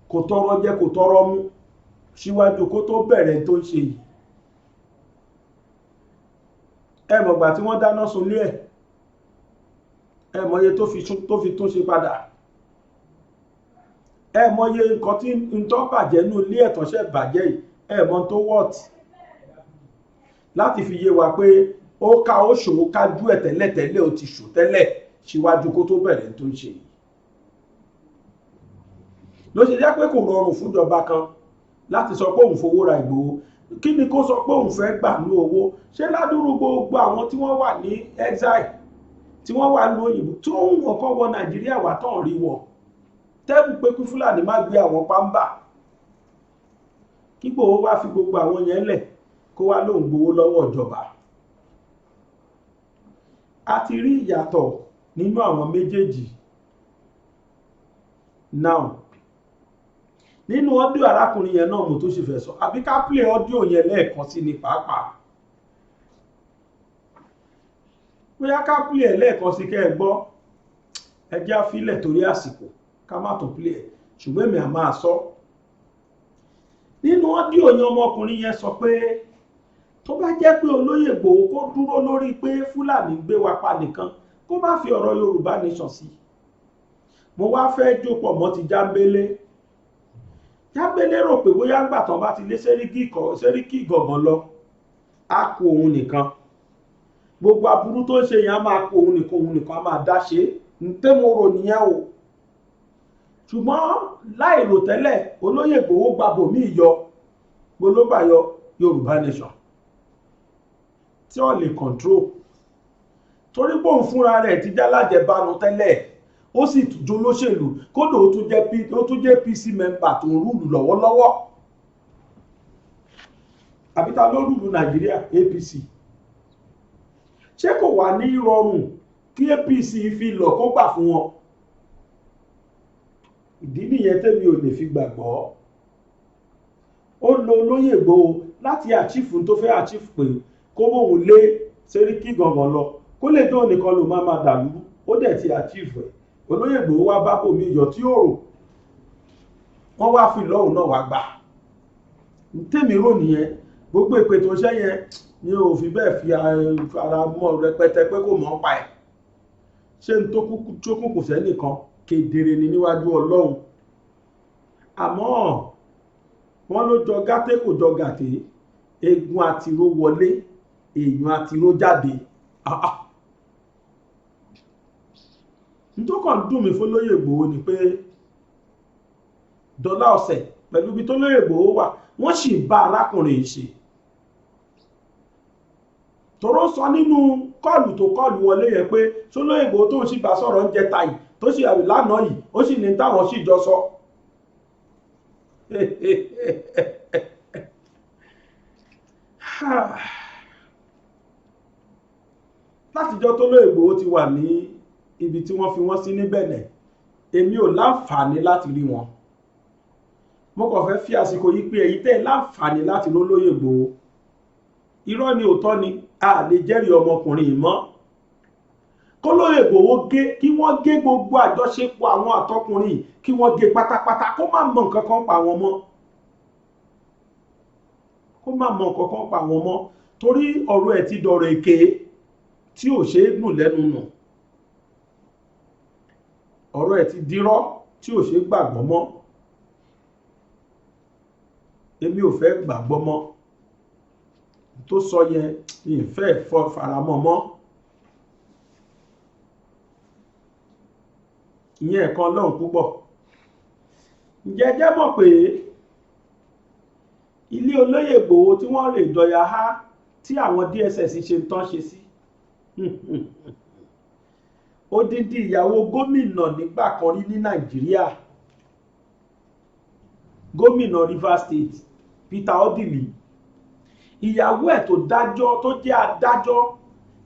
[SPEAKER 5] kò tọrọ jẹ kò tọrọ mu síwájú kó tó bẹ̀rẹ̀ tó ń ṣe yìí. Ẹ mọ̀gbà tí wọ́n dáná sunlé ẹ̀, ẹ mọ̀ye tó fi tún ṣe padà. ẹ mọye nǹkan tí ń tọ́ bàjẹ́ nínú ilé ẹ̀tọ́ṣẹ́ bàjẹ́ yìí ẹ mọ tó wọ́ọ̀tì láti fi yé wa pé ó ká ó ṣòwò kájú ẹ̀ tẹ́lẹ̀tẹ́lẹ̀ ó ti ṣò tẹ́lẹ̀ síwájú kó tó bẹ̀rẹ̀ tó ń ṣe yìí ló ṣe jẹ́ pé kò rọrùn fúnjọba kan láti sọ pé òun fowó ra Ìgbòho kí ni kó sọ pé òun fẹ́ gbà ní owó ṣé ládùúrú gbogbo àwọn tí wọ́n wà ní exile tí wọ́n wà ní òyìnbó tó ń wọ̀n kọ́ wọ Nàìjíríà wà tán rí wọ̀ tẹ́bù pé kí Fúlàní má gbé àwọn pàmbà kí Ìgbòho wá fi gbogbo àwọn yẹn lẹ̀ kó wá lóun gbowó lọ́wọ́ ìjọba a ti rí ìyàtọ̀ nínú àwọn méjèèjì now nínú ọdíò arákùnrin yẹn náà mo tó ṣe fẹ́ sọ àbí ká play ọdíò yẹn lẹ́ẹ̀kan sí ni pàápàá bóyá ká play ẹ̀ lẹ́ẹ̀kan sí kẹ́ ẹ gbọ́ ẹjẹ́ àfilẹ̀ torí àsìkò ká má tó play ẹ̀ ṣùgbọ́n èmi à máa sọ nínú ọdíò yẹn ọmọkùnrin yẹn sọ pé tó bá jẹ́ pé olóyè Ìgbòho kó dúró lórí pé Fúlàní gbé wa pa nìkan kó má fi ọ̀rọ̀ Yorùbá nation sí mo wá fẹ́ jópọ̀ mọ́ ti Jámbélé Jámbélé rò pé bóyá ń gbà tán bá ti lé Sẹ́ríkì Ìgàngán lọ á kó òun nìkan gbogbo aburú tó ń ṣe yẹn á máa kó òun nìkan á máa dá ṣe ń tẹ́ mo rò nìyẹn o ṣùgbọ́n láìrò tẹ́lẹ̀ olóyè Ìgbòho gbàbò mí yọ gbólógbà yọ Yorùbá nation tí wọ́n lè control torí pé òun fúnra rẹ̀ ti já lájẹbánu tẹ́lẹ̀ ó sì tùjó lóṣèlú kódò ó tún jẹ́ PC member tó ń rúlù lọ́wọ́lọ́wọ́ àbíta ló rúlù Nàìjíríà APC ṣé kò wà ní rọrùn kí APC fi lọ kó gbà fún wọn ìdí nìyẹn tẹ́mi ò lè fi gbàgbọ́ ó lo olóyè Ìgbòho láti àchífù tó fẹ́ àchífù pé kó bóun lé Sẹ́ríkì Ìgàngán lọ kó lè dán nìkan ló máa dàlú ó dẹ̀ ti àchífù ẹ̀ olóyè Ìgbòho wá bá bòmí ìyọ̀ tí ó rò wọ́n wá fi lọ́hùn náà wá gbà tèmi rò nìyẹn gbogbo ìpè tó ṣẹ́ yẹn ni ò fi bẹ́ẹ̀ fi ara mọ́ rẹpẹtẹ pé kò mọ́ pa ẹ̀ ṣé n tó kúkú sẹ́nìkan kedere ni níwájú Ọlọ́run àmọ́ wọ́n ló jọ gàté kò jọ gàté egun àtiró wọlé èèyàn àtiró jáde nítòkàn dùn mí fún lóyè Ìgbòho ni pé dọ́là ọ̀sẹ̀ pẹ̀lú ibi tó lóyè Ìgbòho wà wọ́n sì bá arákùnrin yìí ṣe tọ́rọ sọ nínú kọ́ọ̀lù tó kọ́ọ̀lù wọlé yẹn pé tó lóyè Ìgbòho tó ń sì bá sọ̀rọ̀ ń jẹ tayì tó sì àwì lánàá yìí ó sì ní táwọn sì jọ sọ látijọ́ tó lóyè Ìgbòho ti wà ní ibi tí wọ́n fi wọ́n sí ní Bẹ̀nẹ̀ èmi ò láǹfààní láti rí wọn mo kàn fẹ́ fi àsìkò yìí pé èyí tẹ́ láǹfààní láti lólóyè Ìgbòho irọ́ ni òótọ́ ni a lè jẹ́rìí ọmọkùnrin yìí mọ́ kó lóyè Ìgbòho kí wọ́n gé gbogbo àjọṣepọ̀ àwọn àtọkùnrin kí wọ́n gé pátápátá kó má mọ nǹkan kan pa wọn mọ́ torí ọ̀rọ̀ ẹ̀ ti dọ̀rọ̀ èké tí ò ṣe é gùn lẹ́nu nù ọ̀rọ̀ ẹ̀ ti dirọ́ tí ò ṣe é gbàgbọ́ mọ́ èmi ò fẹ́ gbàgbọ́ mọ́ tó sọ yẹn ìfẹ́ faramọ́ mọ́ ìyẹn ẹ̀kan lọ́hùn púpọ̀ ǹjẹ́ jẹ́ mọ̀ pé ilé olóyè Ìgbòho tí wọ́n lè dọ̀yà há tí àwọn DSS ṣe ń tán ṣe sí odidi ìyàwó gómìnà nígbà kan rí ní Nàìjíríà gómìnà Rivers State Peter Odili ìyàwó ẹ̀ tó dájọ́ tó jẹ́ adájọ́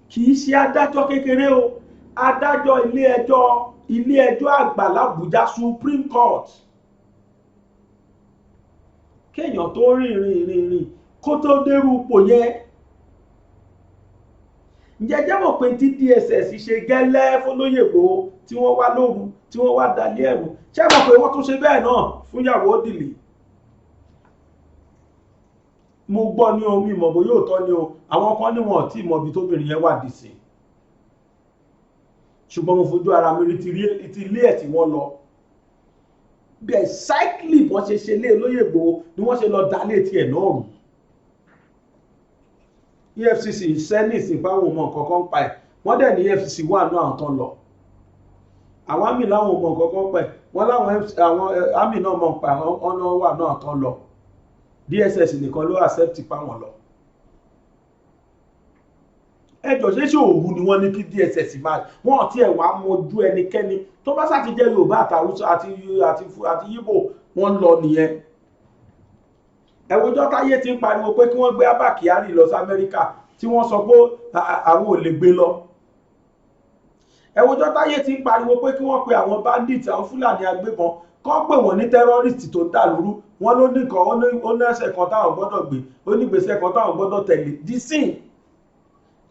[SPEAKER 5] kì í ṣe adájọ́ kékeré o adájọ́ ilé ẹjọ́ àgbà l'Àbújá Supreme Court kéèyàn tó rìn kó tó dérú ipò yẹn ǹjẹ́ mọ̀ pé tí DSS ṣe gẹ́lẹ́ fólóyè Ìgbòho tí wọ́n wá lóru tí wọ́n wá dalé ẹ̀rù ṣé mọ̀ pé wọ́n tún ṣe bẹ́ẹ̀ náà fún ìyàwó Odili mo gbọ́ ní omi ìmọ̀ bó yóò tọ́ ní o àwọn kan ní wọn tí ìmọ̀ ibi tóbìnrin yẹn wà dì sí ṣùgbọ́n mo fojú ara mi rí ti ilé ẹ̀ tí wọ́n lọ bẹ́ẹ̀ cycling wọ́n ṣe lé olóyè Ìgbòho ni wọ́n ṣe lọ dá létí ẹ̀ náà rù. EFCC senate ìpáwọn ọmọ kankan pa ẹ̀ wọ́n dẹ̀ ní EFCC wà náà àwọn tán lọ. àwọn àmì láwọn ọmọ kankan pa ẹ̀ wọ́n láwọn àmì náà mọ̀ pa ọ̀nà wà náà tán lọ. DSS nìkan ló accept pa wọn lọ. ẹjọ́ ṣe òru ni wọ́n ní kí DSS máa wọ́n ti ẹ̀ wá mọ́jú ẹnikẹ́ni tó bá sá ti jẹ́ Yorùbá àtàwùsọ àti Yíbò wọ́n lọ nìyẹn. ẹ̀wọ̀jọ́ táyé ti ń pariwo pé kí wọ́n gbé Abba Kyari lọ sí Amẹ́ríkà tí wọ́n sọ pé àwọn ò lè gbé lọ. ẹ̀wọ̀jọ́ táyé ti ń pariwo pé kí wọ́n pe àwọn bandits àwọn Fúlàní agbébọn kọ́ pé wọ́n ní terrorist tó ń dà lóru wọ́n ló ní kan ó ní ẹsẹ̀ kan táwọn gbọ́dọ̀ gbé ó ní gbèsè kan táwọn gbọ́dọ̀ tẹ̀lé dísìn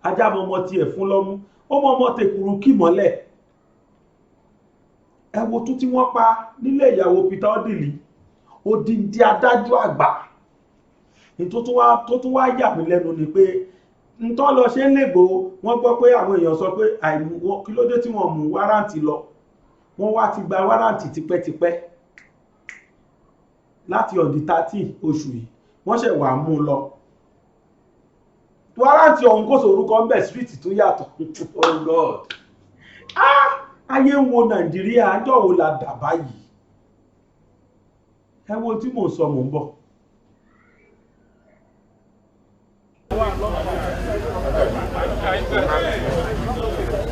[SPEAKER 5] ajá mọ́mọ́ tiẹ̀ fún lọ́mú ó mọ́mọ́ tẹ̀kùrú kì mọ́lẹ̀. ẹ wo tún tí wọ́n pa nílé ìyàwó Peter Odili odindi adájọ́ àgbà ní tó tún wá yà mí lẹ́nu ni pé ntọ́ lọ ṣe ń lègbò wọ́n gbọ́ pé àwọn èèyàn sọ pé kí ló dé tí wọ́n mú wárántì lọ wọ́n wá ti gba wárántì tipẹ́tipẹ́ láti ọ̀dí 30 oṣù yìí wọ́n ṣẹ̀ wà mú lọ. wárántì ọ̀hún kò sórúkọ ń bẹ̀ street tó yàtọ̀. Oh God, ayé ń wo Nàìjíríà àjọ wo la dà báyìí. ẹ wo tí mò ń sọ mò ń bọ̀.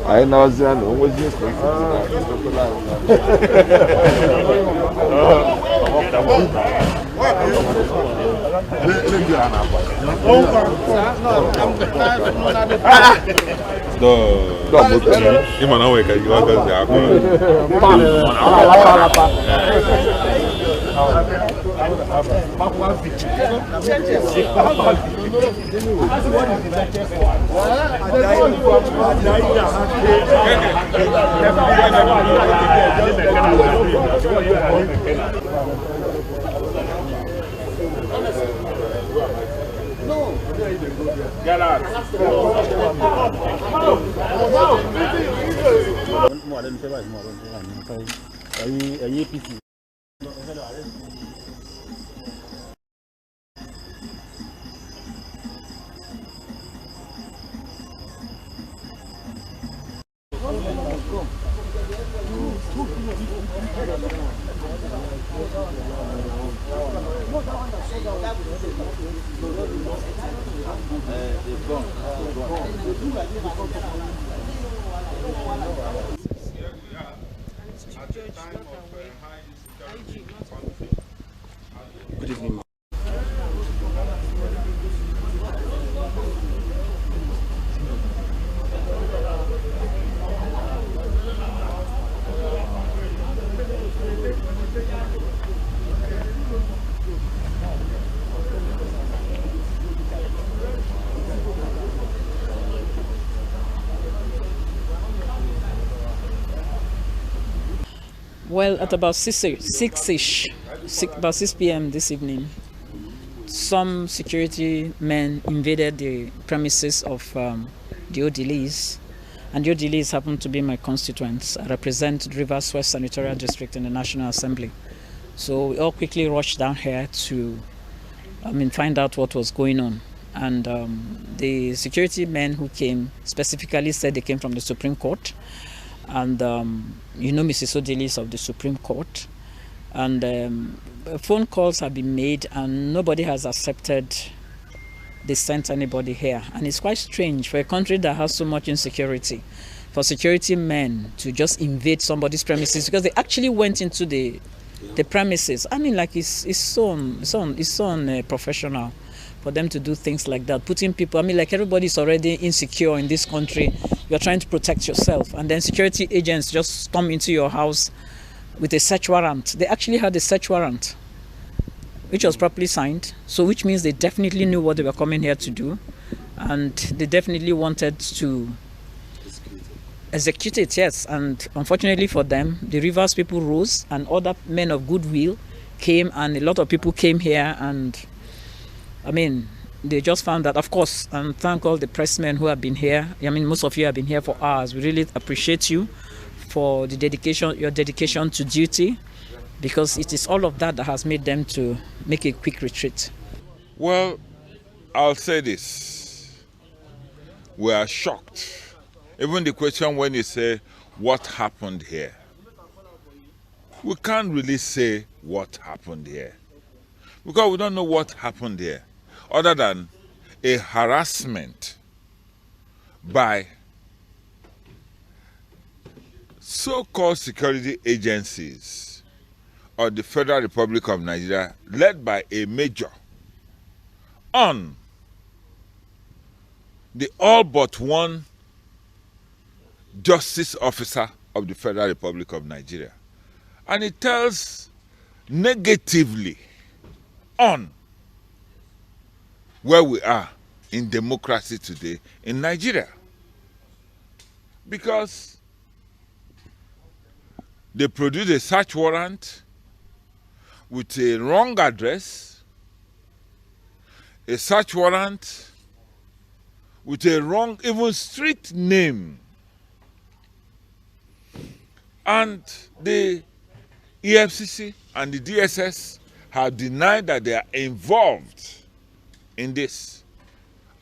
[SPEAKER 10] Aí nós já não vamos dizer
[SPEAKER 11] Good evening.
[SPEAKER 12] Well, at about 6 p.m. this evening, some security men invaded the premises of the Odilis, and the Odilis happen to be my constituents. I represent Rivers West Senatorial District in the National Assembly. So we all quickly rushed down here to find out what was going on. And the security men who came specifically said they came from the Supreme Court. And you know Mrs. Odilis of the Supreme Court. And phone calls have been made and nobody has accepted they sent anybody here. And it's quite strange for a country that has so much insecurity, for security men to just invade somebody's premises, because they actually went into the premises. I mean, like it's so unprofessional for them to do things like that, putting people, I mean, like everybody's already insecure in this country. You're trying to protect yourself, and then security agents just come into your house with a search warrant. They actually had a search warrant, which was properly signed, so which means they definitely knew what they were coming here to do, and they definitely wanted to execute it, yes. And unfortunately for them, the Rivers people rose, and other men of goodwill came, and a lot of people came here, and I mean, they just found that, of course, and thank all the pressmen who have been here. I mean, most of you have been here for hours. We really appreciate you for the dedication, your dedication to duty. because it is all of that that has made them to make a quick retreat.
[SPEAKER 10] Well, I'll say this. We are shocked. Even the question when you say, what happened here? We can't really say what happened here, because we don't know what happened here, other than a harassment by so-called security agencies of the Federal Republic of Nigeria, led by a major, on the all but one justice officer of the Federal Republic of Nigeria. And it tells negatively on where we are in democracy today in Nigeria. Because they produced a search warrant with a wrong address, a search warrant with a wrong, even street name. And the EFCC and the DSS have denied that they are involved in this.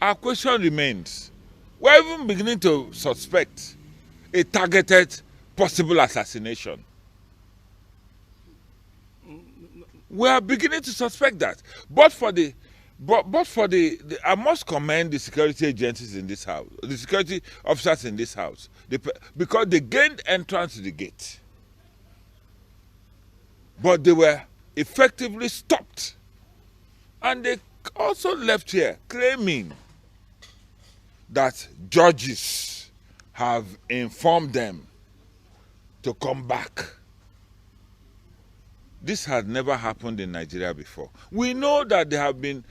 [SPEAKER 10] Our question remains, we're even beginning to suspect a targeted possible assassination. We are beginning to suspect that. But for the I must commend the security agencies in this house, the security officers in this house, because they gained entrance to the gate. But they were effectively stopped. And they also left here claiming that judges have informed them to come back. This had never happened in Nigeria before. We know that there have been,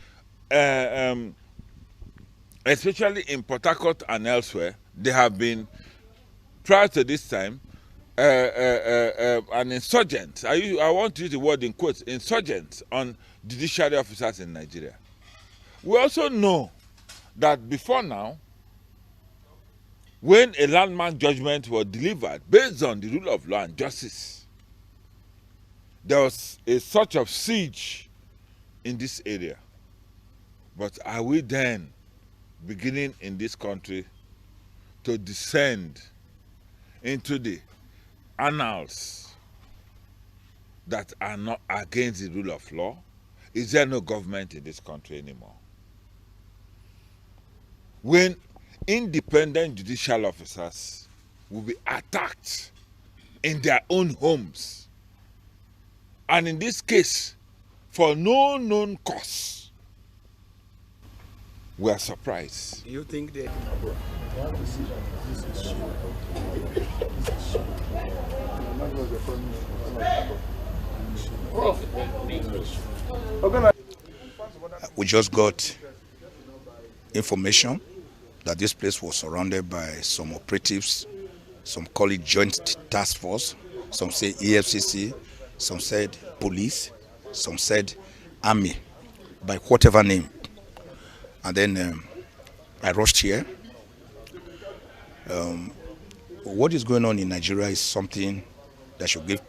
[SPEAKER 10] especially in Port Harcourt and elsewhere, there have been, prior to this time, an insurgent, I want to use the word in quotes, insurgents on judiciary officers in Nigeria. We also know that before now, when a landmark judgment was delivered based on the rule of law and justice, there was a sort of siege in this area. But are we then beginning in this country to descend into the annals that are not against the rule of law? Is there no government in this country anymore? When independent judicial officers will be attacked in their own homes, and in this case, for no known cause, we are surprised.
[SPEAKER 11] You think that
[SPEAKER 13] we just got information that this place was surrounded by some operatives, some call it joint task force, some say EFCC, some said police, some said army, by whatever name. And then I rushed here. What is going on in Nigeria is something that should give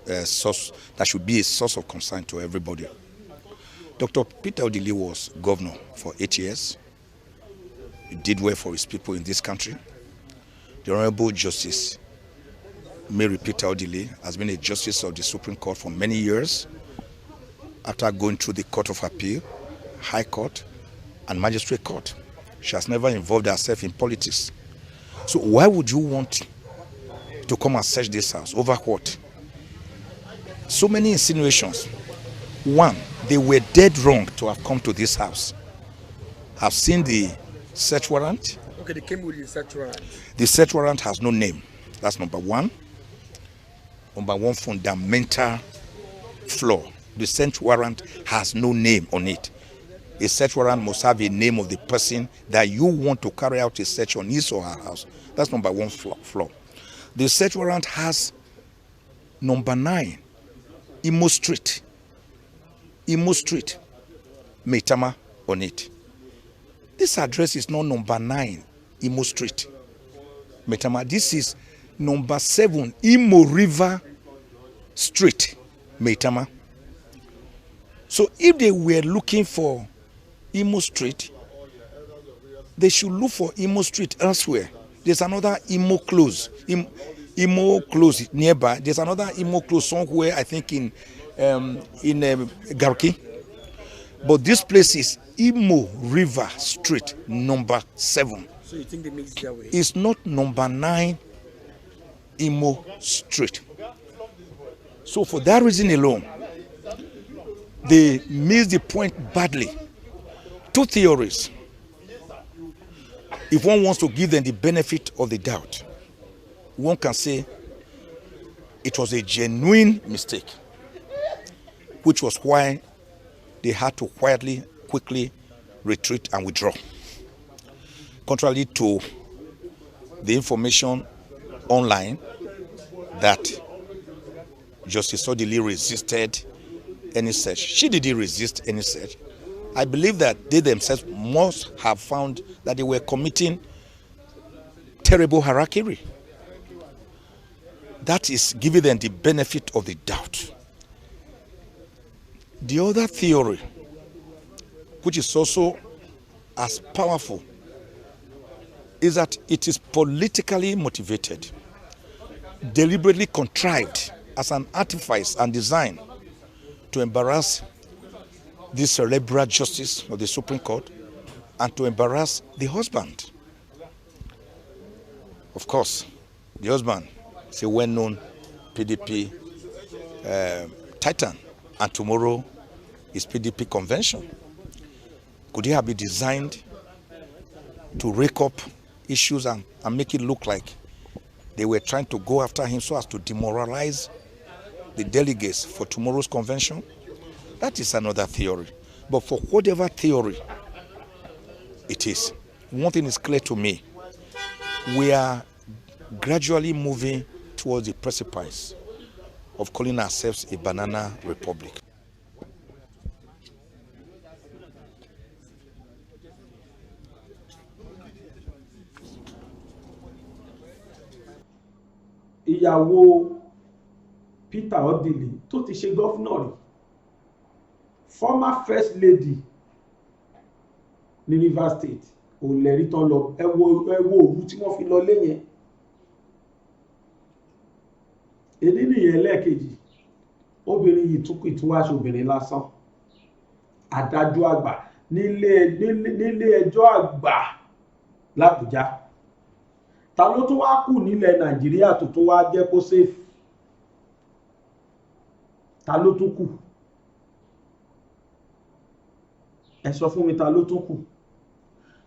[SPEAKER 13] that should be a source of concern to everybody. Dr. Peter Odili was governor for 8 years. He did well for his people in this country. The Honorable Justice Mary Peter Odili has been a justice of the Supreme Court for many years. After going through the Court of Appeal, High Court, and Magistrate Court, she has never involved herself in politics. So why would you want to come and search this house? Over what? So many insinuations. One, they were dead wrong to have come to this house. I've seen the search warrant.
[SPEAKER 11] Okay, they came with the search warrant.
[SPEAKER 13] The search warrant has no name. That's number one. Number one fundamental flaw. The search warrant has no name on it. A search warrant must have a name of the person that you want to carry out a search on his or her house. That's number one flaw. The search warrant has number 9, Imo Street, Maitama on it. This address is not number 9, Imo Street, Maitama. This is number 7, Imo River Street, Maitama. So if they were looking for Imo Street, they should look for Imo Street elsewhere. There's another Imo Close, Imo Close nearby. There's another Imo Close somewhere, I think in Garki. But this place is Imo River Street, number 7.
[SPEAKER 11] So you think they mixed their way?
[SPEAKER 13] It's not number 9 Imo Street. So for that reason alone, they missed the point badly. 2 theories. If one wants to give them the benefit of the doubt, one can say it was a genuine mistake, which was why they had to quickly retreat and withdraw. Contrary to the information online that Justice Odili resisted any search. She didn't resist any search. I believe that they themselves must have found that they were committing terrible harakiri. That is giving them the benefit of the doubt. The other theory, which is also as powerful, is that it is politically motivated, deliberately contrived as an artifice and design to embarrass the cerebral justice of the Supreme Court and to embarrass the husband. Of course, the husband is a well-known PDP titan, and tomorrow is PDP convention. Could it have been designed to rake up issues and make it look like they were trying to go after him so as to demoralize the delegates for tomorrow's convention? That is another theory. But for whatever theory it is, one thing is clear to me. We are gradually moving towards the precipice of calling ourselves a banana republic.
[SPEAKER 5] Ìyàwó Peter Odili tó ti ṣe gọ́fúnà rí, former first lady ní Rivers State, ò lẹ́rí tán lọ ẹ wo òru tí wọ́n fi lọ léyẹn. Èdè nìyẹn lẹ́ẹ̀kejì, obìnrin yìí tún kì í tún wá ṣobìnrin lásán, adájọ́ àgbà nílé ẹjọ́ àgbà l'Àbújá. Ta ló tún wá kù nílẹ̀ Nàìjíríà tó tún wá jẹ́ kó safe? Ta ló tún kù? Ẹ sọ fún mi, ta ló tún kù?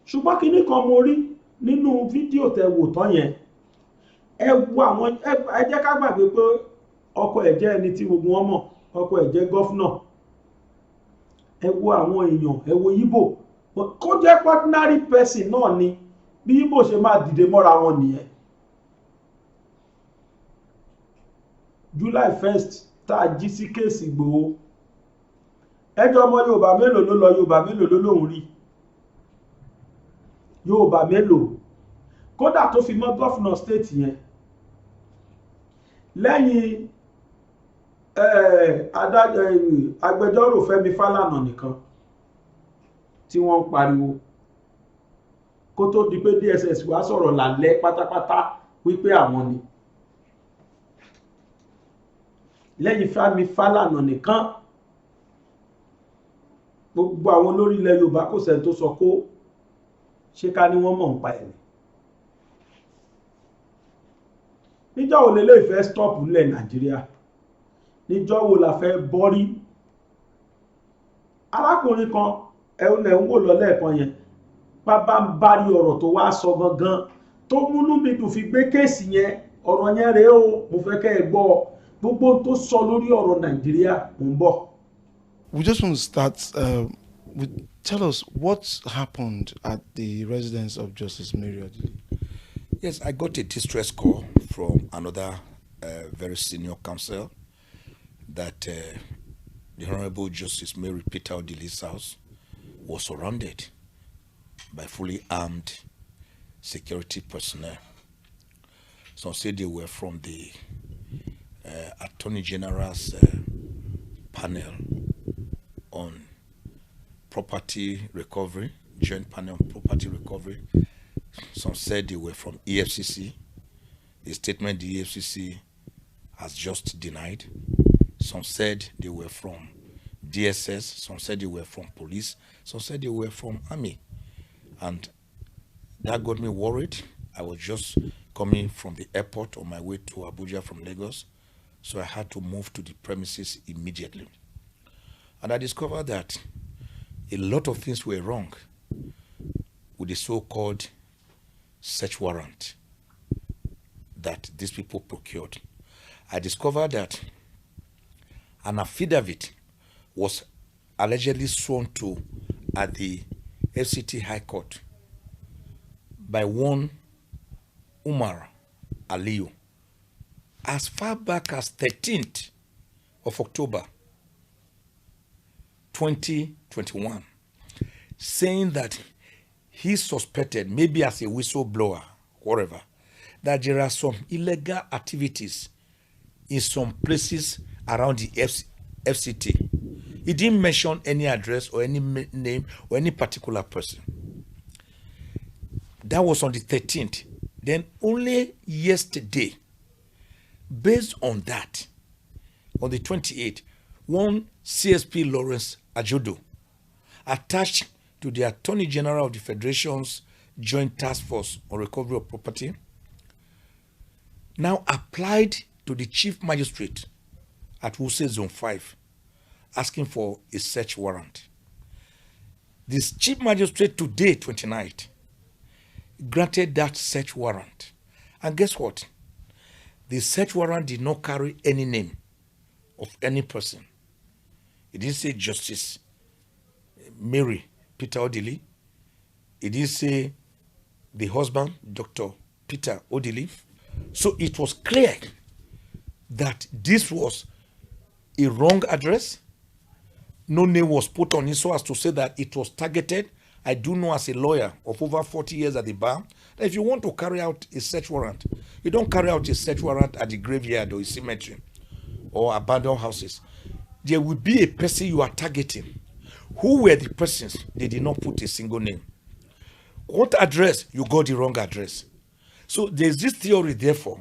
[SPEAKER 5] Ṣùgbọ́n kíní kan mo rí nínú fídíò tẹ́ wò tán yẹn. Ẹ wo àwọn ẹ jẹ́ ká gbàgbé pé ọkọ ẹ̀ jẹ́ ẹni tí gbogbo wọn mọ̀, ọkọ ẹ̀ jẹ́ gọ́fúnà. Ẹ wo àwọn èèyàn, ẹ wo Ìgbò. Kó jẹ́ ordinary person náà ni bí Ìgbò ṣe máa dìde mọ́ra wọn nìyẹn. July 1st tá a jí sí kéèsì Ìgbòho. Ẹjọ́ ọmọ Yorùbá mélòó ló lọ, Yorùbá mélòó ló lóhùn rí? Yorùbá mélòó? Kódà tó fi mọ́ gọ́fúnà state yẹn. Lẹ́yìn agbẹjọ́rò Fẹ́mi Fálànà nìkan tí wọ́n ń pariwo kó tó di pé DSS wá sọ̀rọ̀ lálẹ́ pátápátá wípé àwọn ni. Lẹ́yìn Fẹ́mi Fálànà nìkan, gbogbo àwọn olórí ilẹ̀ Yorùbá kò sẹ́ni tó sọ kó ṣé ká ní wọ́n mọ̀ ń pa ẹ̀mí. Níjọ́ wo lélẹ́ ìfẹ́ stop nílẹ̀ Nàìjíríà? Níjọ́ wo la fẹ́ bọ́rí? Arákùnrin kan ẹ̀hún ẹ̀ ń wò lọ lẹ́ẹ̀kan yẹn, bàbá ń bárí ọ̀rọ̀ tó wá sọ gangan tó múnú mi dùn fi gbé kéèsì yẹn. Ọ̀rọ̀ yẹn rèé o, mo fẹ́ kẹ́ ẹ gbọ́ gbogbo tó sọ lórí ọ̀rọ̀ Nàìjíríà. Mo ń bọ̀.
[SPEAKER 14] We just want to start tell us what happened at the residence of Justice Mary Odili.
[SPEAKER 13] Yes, I got a distress call from another very senior counsel that the Honorable Justice Mary Peter Odili's house was surrounded by fully armed security personnel. Some said they were from the Attorney General's panel on property recovery, joint panel on property recovery. Some said they were from EFCC, a statement the EFCC has just denied. Some said they were from DSS, some said they were from police, some said they were from army. And that got me worried. I was just coming from the airport on my way to Abuja from Lagos, so I had to move to the premises immediately. And I discovered that a lot of things were wrong with the so-called search warrant that these people procured. I discovered that an affidavit was allegedly sworn to at the FCT High Court by one Umar Aliyu as far back as 13th of October 2021, saying that he suspected, maybe as a whistleblower, whatever, that there are some illegal activities in some places around the FCT. He didn't mention any address or any name or any particular person. That was on the 13th. Then only yesterday, based on that, on the 28th, one CSP Lawrence Ajodo, attached to the Attorney General of the Federation's Joint Task Force on Recovery of Property, now applied to the Chief Magistrate at Wuse Zone 5, asking for a search warrant. This Chief Magistrate today, 29th, granted that search warrant. And guess what? The search warrant did not carry any name of any person. It didn't say Justice Mary Peter Odili. It didn't say the husband, Dr. Peter Odili. So it was clear that this was a wrong address. No name was put on it so as to say that it was targeted. I do know as a lawyer of over 40 years at the bar, that if you want to carry out a search warrant, you don't carry out a search warrant at the graveyard or a cemetery or abandoned houses. There will be a person you are targeting. Who were the persons? They did not put a single name. What address? You got the wrong address. So there's this theory, therefore,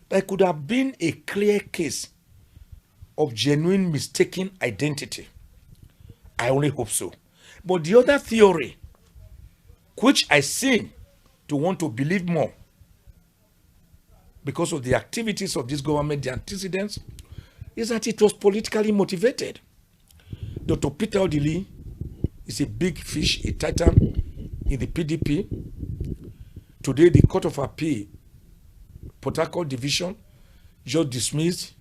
[SPEAKER 13] that could have been a clear case of genuine mistaken identity. I only hope so. But the other theory, which I seem to want to believe more because of the activities of this government, the antecedents, is that it was politically motivated. Dr. Peter Odili is a big fish, a titan in the PDP. Today, the Court of Appeal, Port Harcourt Division, just dismissed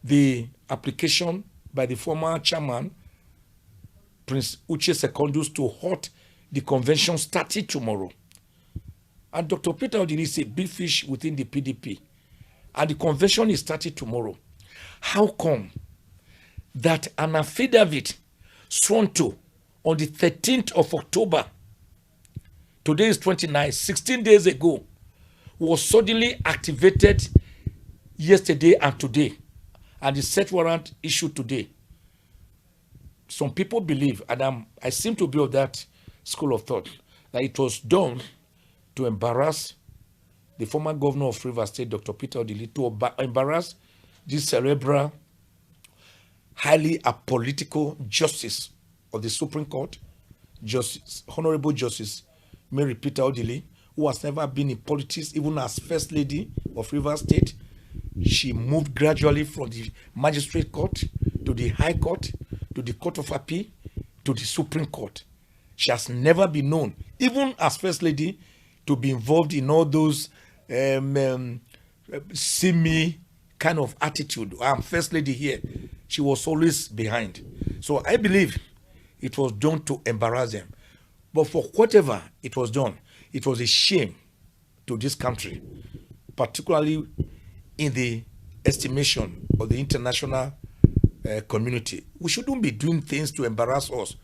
[SPEAKER 13] the application by the former chairman, Prince Uche Secondus, to halt the convention starting tomorrow. And Dr. Peter Odili is a big fish within the PDP. And the convention is starting tomorrow. How come that an affidavit sworn to on the 13th of October, today is 29, 16 days ago, was suddenly activated yesterday and today, and the search warrant issued today? Some people believe, and I seem to be of that school of thought, that it was done to embarrass the former governor of Rivers State, Dr. Peter Odili, to embarrass this cerebral, highly apolitical justice of the Supreme Court, Honorable Justice Mary Peter Odili, who has never been in politics, even as First Lady of Rivers State. She moved gradually from the Magistrate Court to the High Court, to the Court of Appeal, to the Supreme Court. She has never been known, even as First Lady, to be involved in all those see-me kind of attitude. I'm First Lady here. She was always behind. So I believe it was done to embarrass them. But for whatever it was done, it was a shame to this country, particularly in the estimation of the international community. We shouldn't be doing things to embarrass us.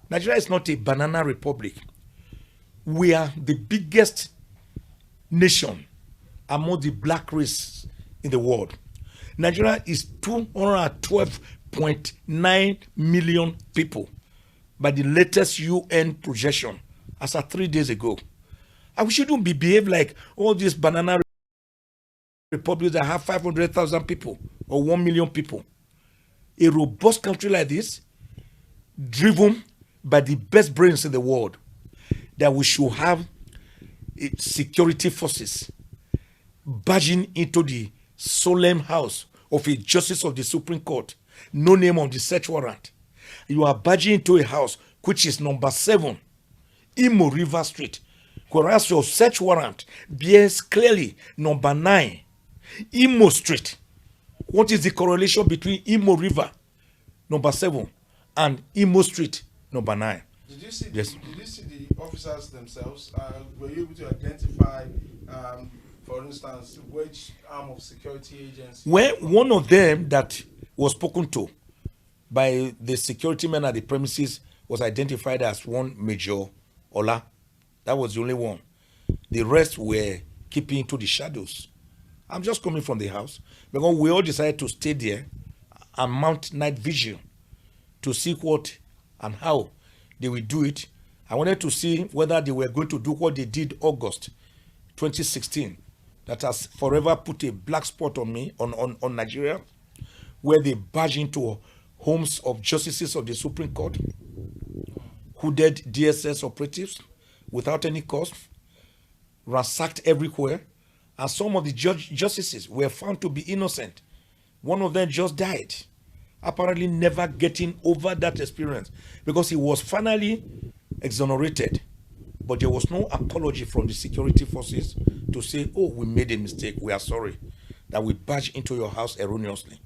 [SPEAKER 13] Nigeria is not a banana republic. We are the biggest nation among the black race in the world. Nigeria is 212
[SPEAKER 11] 1.9 million people by the latest UN projection as of 3 days ago. And we shouldn't behave like all these banana republics that have 500,000 people or 1 million people. A robust country like this, driven by the best brains in the world, that we should have security forces barging into the solemn house of a justice of the Supreme Court, no name on the search warrant. You are barging into a house which is number 7, Imo River Street, whereas your search warrant bears clearly number 9, Imo Street. What is the correlation between Imo River, number 7, and Imo Street, number 9?
[SPEAKER 14] Did you see?
[SPEAKER 11] Yes.
[SPEAKER 14] Did you see the officers themselves? Were you able to identify, for instance, which arm of security agency?
[SPEAKER 11] Well, one of them that was spoken to by the security men at the premises was identified as one Major Ola. That was the only one. The rest were keeping to the shadows. I'm just coming from the house because we all decided to stay there and mount night vigil to see what and how they will do it. I wanted to see whether they were going to do what they did August 2016, that has forever put a black spot on me, on Nigeria, where they barge into homes of justices of the Supreme Court, hooded DSS operatives without any cause, ransacked everywhere, and some of the justices were found to be innocent. One of them just died, apparently never getting over that experience because he was finally exonerated. But there was no apology from the security forces to say, oh, we made a mistake, we are sorry that we barged into your house erroneously.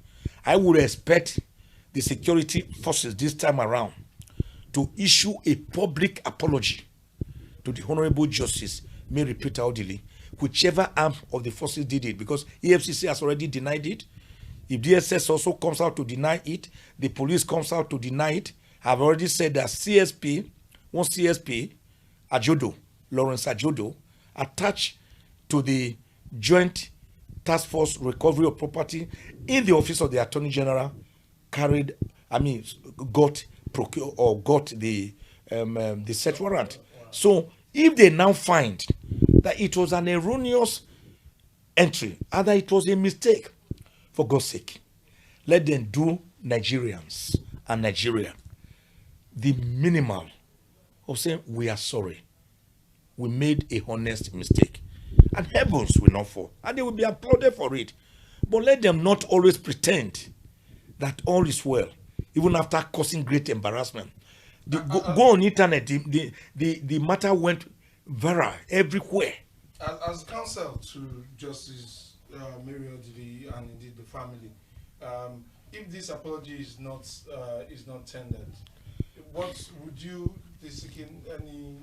[SPEAKER 11] I would expect the security forces this time around to issue a public apology to the Honorable Justice Mary Peter Odili, whichever arm of the forces did it, because EFCC has already denied it. If DSS also comes out to deny it, the police comes out to deny it. I've already said that one CSP, Ajodo, Lawrence Ajodo, attached to the Joint Task Force Recovery of Property in the Office of the Attorney General, got the search warrant. So if they now find that it was an erroneous entry, either it was a mistake, for God's sake, let them do Nigerians and Nigeria the minimal of saying, we are sorry. We made a honest mistake. And heavens will not fall. And they will be applauded for it. But let them not always pretend that all is well, even after causing great embarrassment. Go on internet, the matter went viral everywhere.
[SPEAKER 14] As counsel to Justice Mary Odili and indeed the family, if this apology is not tendered, what would you be seeking? Any?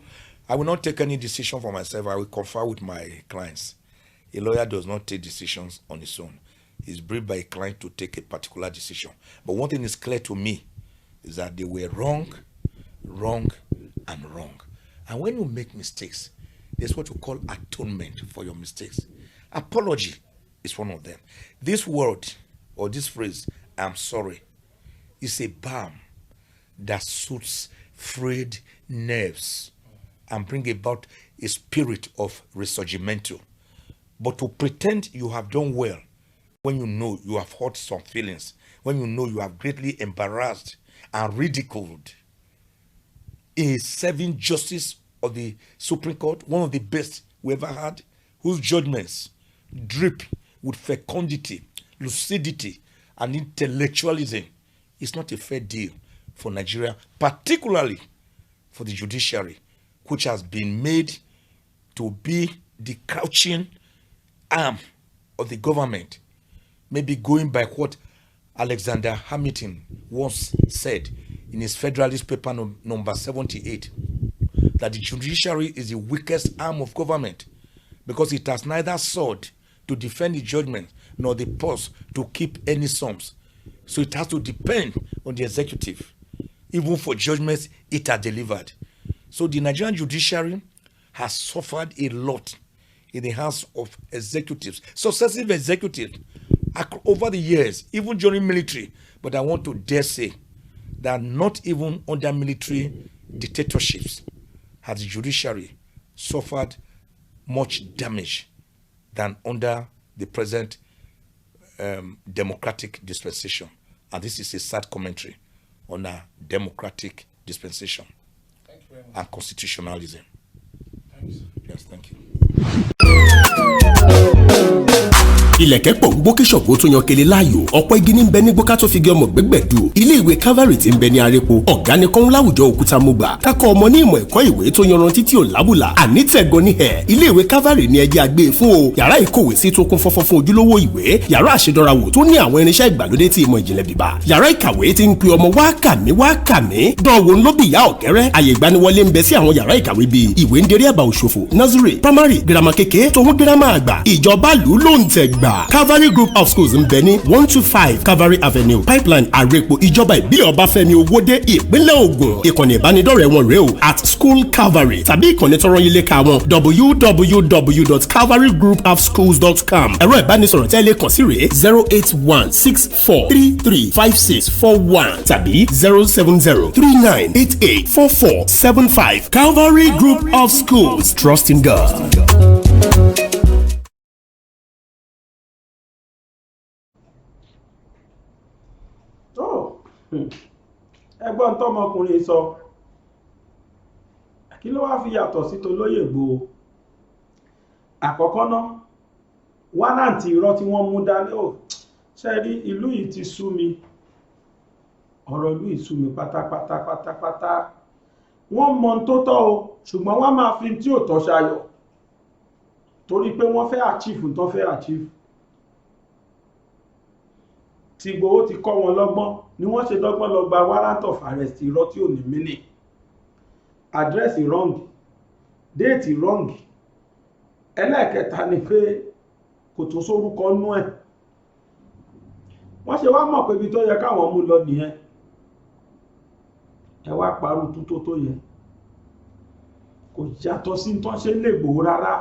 [SPEAKER 11] I will not take any decision for myself. I will confer with my clients. A lawyer does not take decisions on his own. He's briefed by a client to take a particular decision. But one thing is clear to me is that they were wrong, and wrong. And when you make mistakes, there's what you call atonement for your mistakes. Apology is one of them. This word or this phrase, I'm sorry, is a balm that soothes frayed nerves and bring about a spirit of risorgimento. But to pretend you have done well when you know you have hurt some feelings, when you know you have greatly embarrassed and ridiculed a serving justice of the Supreme Court, one of the best we ever had, whose judgments drip with fecundity, lucidity, and intellectualism, is not a fair deal for Nigeria, particularly for the judiciary, which has been made to be the crouching arm of the government, maybe going by what Alexander Hamilton once said in his Federalist paper number 78, that the judiciary is the weakest arm of government because it has neither sword to defend the judgment nor the purse to keep any sums. So it has to depend on the executive, even for judgments it has delivered. So the Nigerian judiciary has suffered a lot in the hands of executives, successive executives, over the years, even during military, but I want to dare say that not even under military dictatorships has the judiciary suffered much damage than under the present democratic dispensation. And this is a sad commentary on our democratic dispensation and constitutionalism.
[SPEAKER 14] Thanks.
[SPEAKER 11] Yes, thank you.
[SPEAKER 2] Ilẹ̀kẹ̀ pọ̀ gbó kí ṣọ̀gbó tó yan kele láàyò ọ̀pọ̀ igi ní bẹ ní gbó ká tó fi gé ọmọ gbẹ́gbẹ̀dù ilé ìwé Calvary tí ń bẹ ní Arépo ọ̀gá ni kọ́ń láwùjọ òkúta mọ́gbà kákọ́ ọmọ ní ìmọ̀ ẹ̀kọ́ ìwé tó yanrantí tí ò lábùlà àní tẹ̀gọ́ ní ẹ̀ ilé ìwé Calvary ní ẹjẹ́ àgbé fún o yàrá ìkówé sí tó kún fọ́fọ́ fún ojúlówó ìwé yàrá àṣedọ́rawò tó ní àwọn irinṣẹ́ ìgbàlódé tí ìmọ̀ ìjìnlẹ̀ bíbá yàrá ìkàwé tí ń pe ọmọ wá kàmí dánwò ńlọ́bì ìyá ọ̀kẹ́rẹ́ àyè ìgbaniwọlé ń bẹ sí àwọn yàrá ìkàwé bíi ìwé ń derí àbá òṣòfò nursery primary girama kékeré tòun girama àgbà ìjọba lù ló ń tẹ̀ gbà Calvary Group of Schools ń bẹ ní 125 Calvary Avenue Pipeline Arepo ìjọba ìbílẹ̀ Ọbáfẹ́mi Owódé ìpínlẹ̀ Ògùn ìkànnì ìbánidọ́rẹ̀ẹ́ wọn rèé o @School Calvary tàbí ìkànnì tọrọ yín léka wọn www.calvarygroupofschools.com ẹ̀rọ ìbánisọ̀rọ̀ tẹ́lẹ̀ kàn sí rèé 08164335641 tàbí 07039884475 Calvary Group of Schools, trust in God.
[SPEAKER 5] Ẹgbọ́n tọmọkùnrin sọ kí ló wá fi yàtọ̀ sí tolóyè Ìgbòho àkọ́kọ́ náà wánàntì irọ́ tí wọ́n mú dání ò ṣe rí ìlú yìí ti sú mi ọ̀rọ̀ ìlú yìí sú mi pátápátá wọ́n mọ tó tọ́ o ṣùgbọ́n wọ́n máa fi tí ò tọ́ ṣayọ̀ torí pé wọ́n fẹ́ achieve tó fẹ́ achieve tí Ìgbòho ti kọ́ wọn lọ́gbọ́n ni wọ́n ṣe dọ́gbọ́n lọ gba warrant of arrest irọ́ tí ò ní mínì address wrong date wrong ẹlẹ́ẹ̀kẹta ni pé kò tó sórúkọ nú ẹ̀ wọ́n ṣe wá mọ̀ pé ibi tó yẹ káwọn mú lọ nìyẹn ẹ wá parú tútó tó yẹ kò yàtọ̀ sí tó ṣe lè Ìgbòho rárá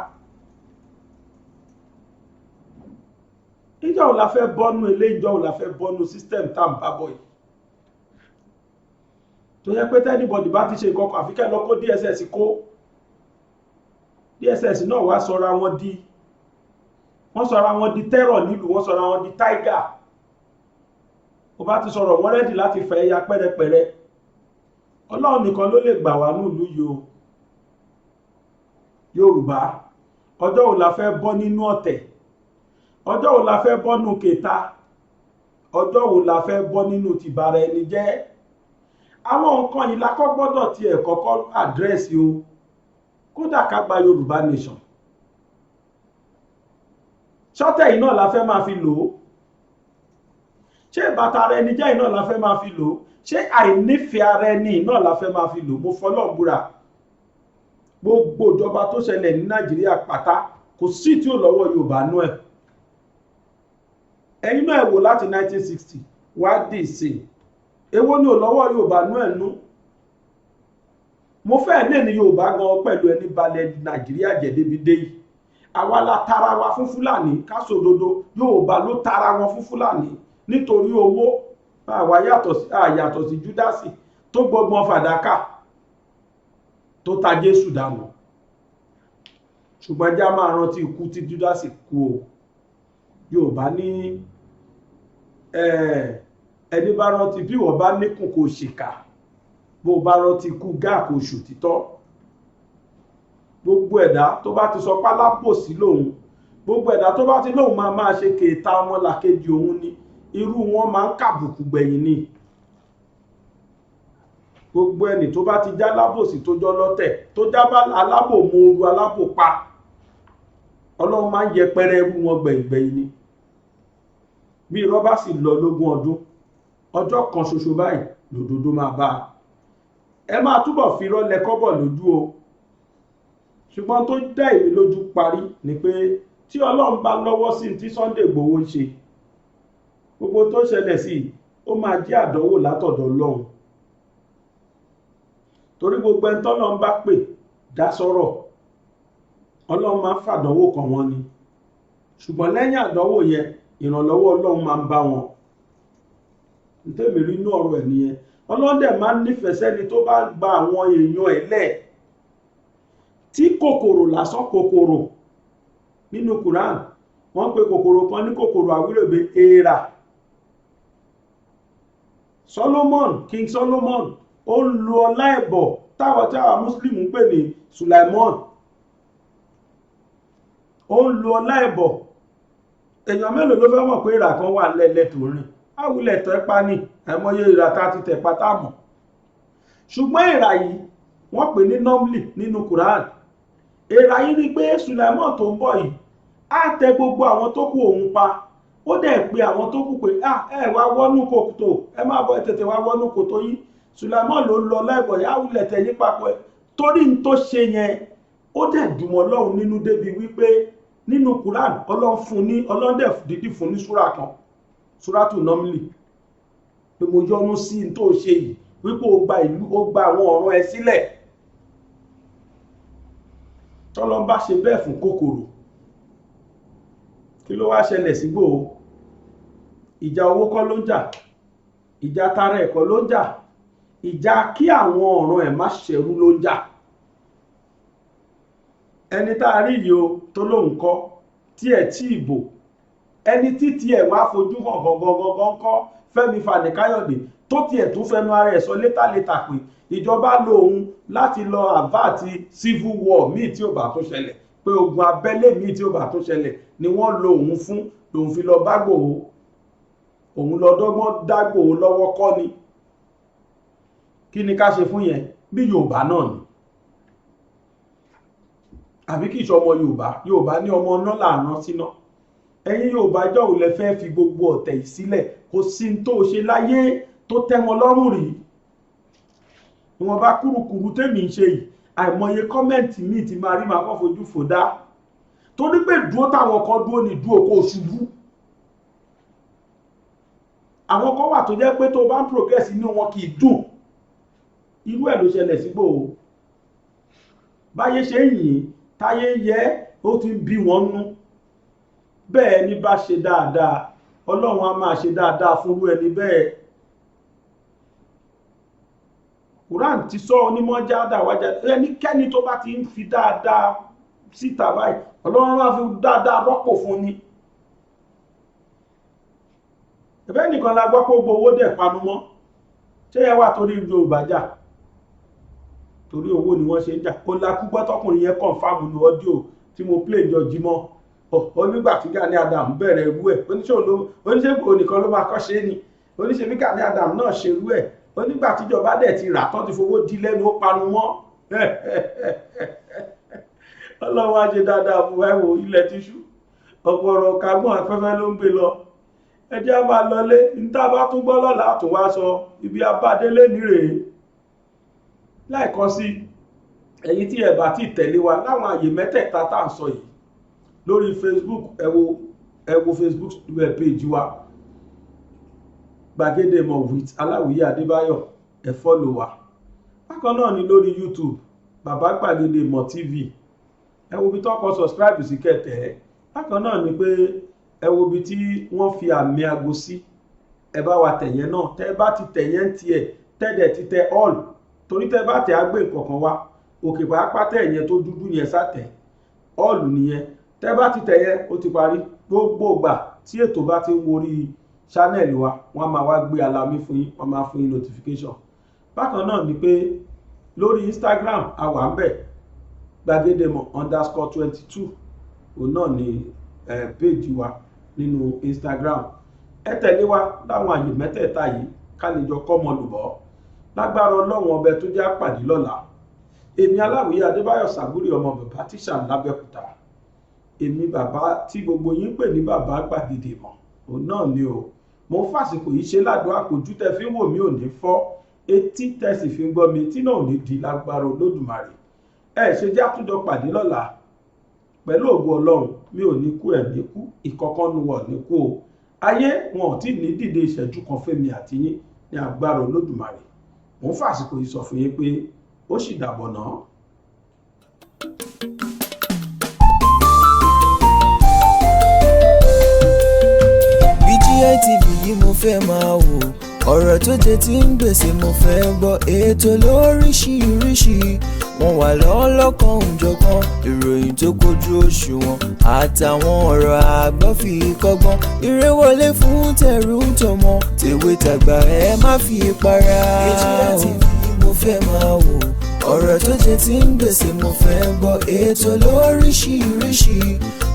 [SPEAKER 5] ìjọ́ ò la fẹ́ bọ́nú ilé ìjọ́ ò la fẹ́ bọ́nú system tá ń bá bọ̀ yìí tó yẹ pé tẹ́nibọ̀dì bá ti ṣe ìkọkọ̀ àfikẹ́ lọ kó DSS kó DSS náà wá sọra wọn di terror nílùú wọ́n sọra wọn di tiger ó bá ti sọ̀rọ̀ wọ́n rẹ́dì láti fẹ́ ya pẹ́rẹpẹ̀rẹ Ọlọ́run nìkan ló lè gbà wá nílùú yìí Yorùbá ọjọ́ ò la fẹ́ bọ́ nínú ọ̀tẹ̀ ọjọ́ ò la fẹ́ bọ́ nínú kẹta ọjọ́ ò la fẹ́ bọ́ nínú tìbára ẹni jẹ́ àwọn nǹkan yìí lákọ́ gbọ́dọ̀ ti ẹ̀ kọ́kọ́ àdírẹ́sì o kódà ká gba Yorùbá nation ṣọ́tẹ̀ yìí náà la fẹ́ máa fi lò ó ṣé ìbáta ara ẹni jẹ́ iná la fẹ́ máa fi lò ó ṣé àìnífẹ̀ẹ́ ara ẹni náà la fẹ́ máa fi lò ó mo fọlọ́run búra gbogbo ìjọba tó ṣẹlẹ̀ ní Nàìjíríà pátá kò sí tí ò lọ́wọ́ Yorùbá nú ẹ̀ ẹ̀yin náà ẹ wò láti 1960 wá dì sí èwo ni ò lọ́wọ́ Yorùbá nú ẹ̀ nú mo fẹ́ lè ní Yorùbá gan pẹ̀lú ẹni balẹ̀ Nàìjíríà jẹ̀débi dé yìí àwa la tara wa fún Fúlàní ká sòdodo Yorùbá ló tara wọn fún Fúlàní nítorí owó àwa yàtọ̀ sí Júdásì tó gbọgbọ́n fàdákà tó ta Jésù dànù ṣùgbọ́n já máa rántí ikú tí Júdásì kú o Yorùbá ní ẹni bá rántí bí wọ́n bá níkùn kò ṣìkà bó bá rántí ikú gáà kò ṣòtítọ́ gbogbo ẹ̀dá tó bá ti sọ pálábòsí lòun gbogbo ẹ̀dá tó bá ti lóun máa ṣe kèéta ọmọlàkejì òun ni irú wọn máa ń kàbùkù gbẹ̀yìn ni gbogbo ẹni tó bá ti já lábòsí tó jọ lọ́tẹ̀ tó já alábò mọ oru alábò pa Ọlọ́run máa ń yẹpẹrẹ irú wọn gbẹ̀yìn ni bí irọ́ bá sì lọ lógún ọdún ọjọ́ kan ṣoṣo báyìí lòdòdó máa bá ẹ máa túbọ̀ fi irọ́ lẹ kọ́bọ̀ lójú o ṣùgbọ́n tó dá èmi lójú parí ni pé tí Ọlọ́run bá lọ́wọ́ sí tí Sunday Igboho ń ṣe gbogbo tó ṣẹlẹ̀ sí ó máa jẹ́ àdánwò látọ̀dọ̀ Ọlọ́run torí gbogbo ẹni tọ́lọ́run bá pè dá sọ́rọ̀ Ọlọ́run máa ń fàdánwò kàn wọ́n ni ṣùgbọ́n lẹ́yìn àdánwò yẹn ìrànlọ́wọ́ ọlọ́run máa ń bá wọn ntẹ́mi rí inú ọ̀rọ̀ ẹ̀ nìyẹn. Ọlọ́run dẹ̀ máa ń nífẹ̀ẹ́ sẹ́ni tó bá gba àwọn èèyàn ẹ̀ lẹ̀ tí kòkòrò lásán kòkòrò nínú Quran wọ́n pe kòkòrò kan ní kòkòrò àwírèbe èèrà. King Solomon ó ń lo ọlá ẹ̀bọ̀ táwa Muslim ń pè ní Sulaimon, ó ń lo ọlá ẹ̀bọ̀. Èèyàn mélòó ló fẹ́ mọ̀ pé èèrà kan wà lẹ́lẹ́ tó rìn? Àwùlẹ̀ tẹ́ pa ní àìmọye èèrà tá ti tẹ̀ pátá mọ̀. Ṣùgbọ́n èèrà yìí wọ́n pè ní normally nínú Quran. Èèrà yìí ni pé Sulaimon tó ń bọ̀ yìí á tẹ gbogbo àwọn tó kù òun pa. Ó dẹ̀ pé àwọn tó kù pé ẹ wá wọnú kòtò, ẹ má bọ̀ tètè wá wọnú kòtò yìí. Sulaimon ló lọ láìbọ̀ yá àwùlẹ̀ tẹ̀ yí papọ̀ ẹ̀. Torí n tó ṣe yẹn ó dẹ̀ dùn mọ́ Ọlọ́run nínú débi wípé nínú Quran Ọlọ́run dẹ̀ dídì fún ní súrà kan, súrátù Namli, pé mo yọ́nú sí n tó ṣe yìí wípé ó gba àwọn ọ̀ràn ẹ sílẹ̀. Tọ́lọ́run bá ṣe bẹ́ẹ̀ fún kòkòrò, kí ló wá ṣẹlẹ̀ sígbò? Ìjà owó kọ́ ló ń jà, ìjà tara ẹ̀kọ́ ló ń jà, ìjà kí àwọn ọ̀ràn ẹ̀ má ṣẹrú ló ń jà. Ẹni tá a rí yìí o tó lóun kọ́ tí ẹ̀ tí ìbò, ẹni títí ẹ̀ wá fojú hàn gangan kọ́ Fẹ́mi Fani-Káyọ̀dé tó tiẹ̀ tún fẹnu ara ẹ̀ sọ létà pé ìjọba lo òun láti lọ àváàtì civil war míì tí ò bá tó ṣẹlẹ̀, pé ogun abẹ́lé míì tí ò bá tó ṣẹlẹ̀ ni wọ́n lo òun fún, lòun fi lọ bá Ìgbòho, òun lọ dọ́gbọ́n dá Ìgbòho lọ́wọ́ kọ́ ni. Kí ni ká ṣe fún yẹn? Bí Yorùbá náà ni, àbí kì í ṣe ọmọ Yorùbá ní ọmọ náà làánà síná. Ẹ̀yin Yorùbá jọ̀ọ́ lẹ fẹ́ fi gbogbo ọ̀tẹ̀ yìí sílẹ̀, kò sí n tó ṣe láyé tó tẹ́ wọn lọ́rùn rí. Ìwọ̀n bá kúrukùru tèmi ń ṣe yìí, àìmọye kọ́mẹ̀ntì míì ti máa rí máa kọ́ fojú fò dá. Torí pé dúró táwọn kan dúró ní dúró kó ṣubú. Àwọn kan wà tó jẹ́ pé tó bá ń progress inú wọn kì í dùn. Irú ẹ̀ ló ṣẹlẹ̀ sígbò o. Báyé ṣe yìn táyé yẹ ó ti ń bí wọn nú. Bẹ́ẹ̀ ni bá ṣe dáadáa Ọlọ́run á máa ṣe dáadáa fúnrú ẹni bẹ́ẹ̀. Quran ti sọ onímọ̀já dáwájá ẹnikẹ́ni tó bá ti ń fi dáadáa síta báyìí Ọlọ́run máa fi dáadáa rọ́pò fún ni. Ẹ̀bẹ̀ nìkan la gbọ́ pé gbogbo owó dẹ̀ panu mọ́. Ṣé ẹ wà torí Yorùbá jà? Torí owó ni wọ́n ṣe ń jà. Ó lakú gbọ́ tọkùnrin yẹn kọ̀ǹfàmù ní ọ́díò tí mo play jọ Jímọ̀. Onígbà tí Gani Adam bẹ̀rẹ̀ irú ẹ̀, oníṣègùn nìkan ló máa kọ́ ṣe ni, oníṣègùn Gani Adam náà ṣe irú ẹ̀, onígbà tíjọba dẹ̀ ti rà tán ti fowó di lẹ́nu ó panu mọ́. Ọlọ́run á ṣe dáadáa fún ẹ̀wò ilẹ̀ tíṣú, ọ̀pọ̀ ọ̀rọ̀ kagbọ́n afẹ́fẹ́ ló ń gbé lọ. Ẹ jẹ́ á máa lọlé, níta bá tún gbọ́ lọ́la tó wá sọ ibi abádélé nírèé. Láìkọ́ sí ẹ̀yin tí ẹ bá ti tẹ̀lé wa láwọn àyè mẹ́tẹ̀ẹ̀ta tá à ń sọ yìí lórí Facebook, ẹ wo Facebook page wa Gbàgede Ìmọ̀ with Aláwìyé Adébáyọ̀, ẹ follow wa. Bákan náà ni lórí YouTube Bàbá Gbàgede Ìmọ̀ TV, ẹ wo bí tó kọ subscribe sí kẹtẹ. Bákan náà ni pé ẹ wo bí tí wọ́n fi àmì aago sí, ẹ bá wa tẹ̀yẹn náà. Tẹ́ bá ti tẹ̀yẹn tiẹ̀ tẹ́dẹ̀ ti tẹ all, torí tẹ́ bá tẹ̀ á gbé nǹkan wá òkè pàápàá tẹ̀yẹn tó dúdú yẹn sátẹ̀ all nìyẹn. Tẹ́ bá ti tẹ̀yẹn ó ti parí. Gbogbo ìgbà tí ètò bá ti ń worí channel wa wọ́n máa wá gbé alamí fún yín, wọ́n máa fún yín notification. Bákan náà ni pé lórí Instagram a wà ń bẹ̀ Gbàgédémọ̀ _22 òun náà ni page wa nínú Instagram. Ẹ tẹ̀lé wa láwọn àyè mẹ́tẹ̀ẹ̀ta yìí ká lè jọ kọ́ mọlùbọ́. Lágbára Ọlọ́run ọbẹ̀ tó jẹ́ àpàdé lọ́la. Èmi Aláwìyé Adébáyọ̀ Sàbúrì ọmọ bàbá tíṣà lábẹ́òkúta. Èmi bàbá tí gbogbo yín pè ní bàbá Gbàgede Ìmọ̀ òun náà ni o. Mo fàsìkò yìí ṣe ládùn àpòjú tẹ fi ń wò mí ò ní fọ́, etí tẹ sì fi ń gbọ́ mi etí náà ò ní di lágbára Olódùmarè. Ẹ ṣe jẹ́ àtúnjọ pàdé lọ́la pẹ̀lú ògo Ọlọ́run. Mi ò ní kú ẹ̀ ní kú, ìkọ̀kan nu wọ̀ ní kú o. Ayé wọn ò tí ní dìde ìṣẹ́jú kan fẹ́mi àti yín ní agbára Olódùmarè. Mo ń fàsìkò yìí sọ fún yín pé ó sì dàbọ̀ náà.
[SPEAKER 1] yìí mo fẹ́ máa wò ọ̀rọ̀ tó jẹ tí ń gbèsè mo fẹ́ gbọ́ ètò lóríṣiríṣi wọ́n wà lọ́lọ́kan òjọ̀kan ìròyìn tó kojú òṣùwọ̀n àtàwọn ọ̀rọ̀ àgbọ́ fi kọ́gbọ́n eré wọlé fún tẹ̀rù tọmọ tèwe tàgbà ẹ má fi para. BGI TV mo fẹ́ máa wò ọ̀rọ̀ tó jẹ tí ń gbèsè mo fẹ́ gbọ́ ètò lóríṣiríṣi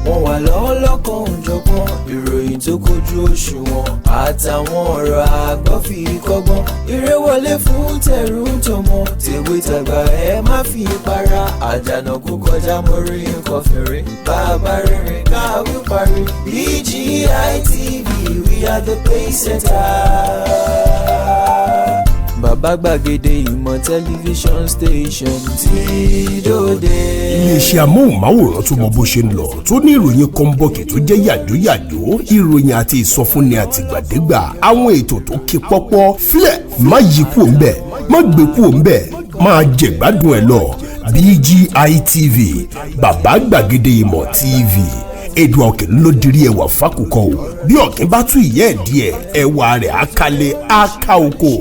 [SPEAKER 1] wọ́n wà lọ́lọ́kan òjọ̀kan ìròyìn tó kojú òṣùwọ̀n àtàwọn ọ̀rọ̀ àgbọ́ fi kọ́gbọ́n eré wọlé fún tẹ̀rù tọmọ tèwe tàgbà ẹ má fi para àdànà kó kọjá mórí nǹkan fèrè bàbá rere káwí parí BGI TV we are the pace setters. Bàbá gbàgede ìmọ̀ tẹlifíṣọ̀n station tí dòde.
[SPEAKER 2] iléeṣẹ́ amóhùnmáwòrán tó mọ bó ṣe ń lọ tó ní ìròyìn kọ́ńbọ̀kì tó jẹ́ yàjóyàjó ìròyìn àti ìsọfúnni àtìgbàdégbà àwọn ètò tó ké pọ́pọ́ filẹ̀ má yí kúò ń bẹ̀ má gbé kúò ń bẹ̀ máa jẹ̀gbádùn ẹ̀ lọ BGI TV bàbá gbàgede ìmọ̀ TV èdè ọ̀kìn ló dirí ẹwà fákòkò o bí ọ̀kìn bá tú ìyẹ́ ẹ̀ díẹ̀ ẹwà rẹ̀ àkàlẹ̀ àkà oko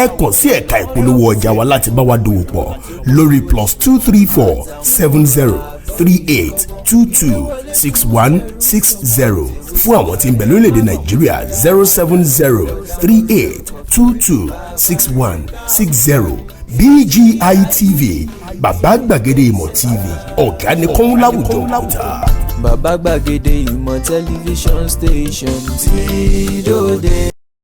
[SPEAKER 2] ẹ kàn sí ẹ̀ka ìpolówó ọjà wa láti bá wa dòwò pọ̀ lórí +234 70 38 22 61 60 fún àwọn tí ń bẹ lórílẹ̀‐èdè Nàìjíríà 070 38 22 61 60 BGI TV bàbá gbàgede ìmọ̀ TV ọ̀gá ni kọ́ń láwùjọ òkúta.
[SPEAKER 1] Bàbá gbàgede ìmọ̀ tẹlifíṣọ̀n station tí dòde.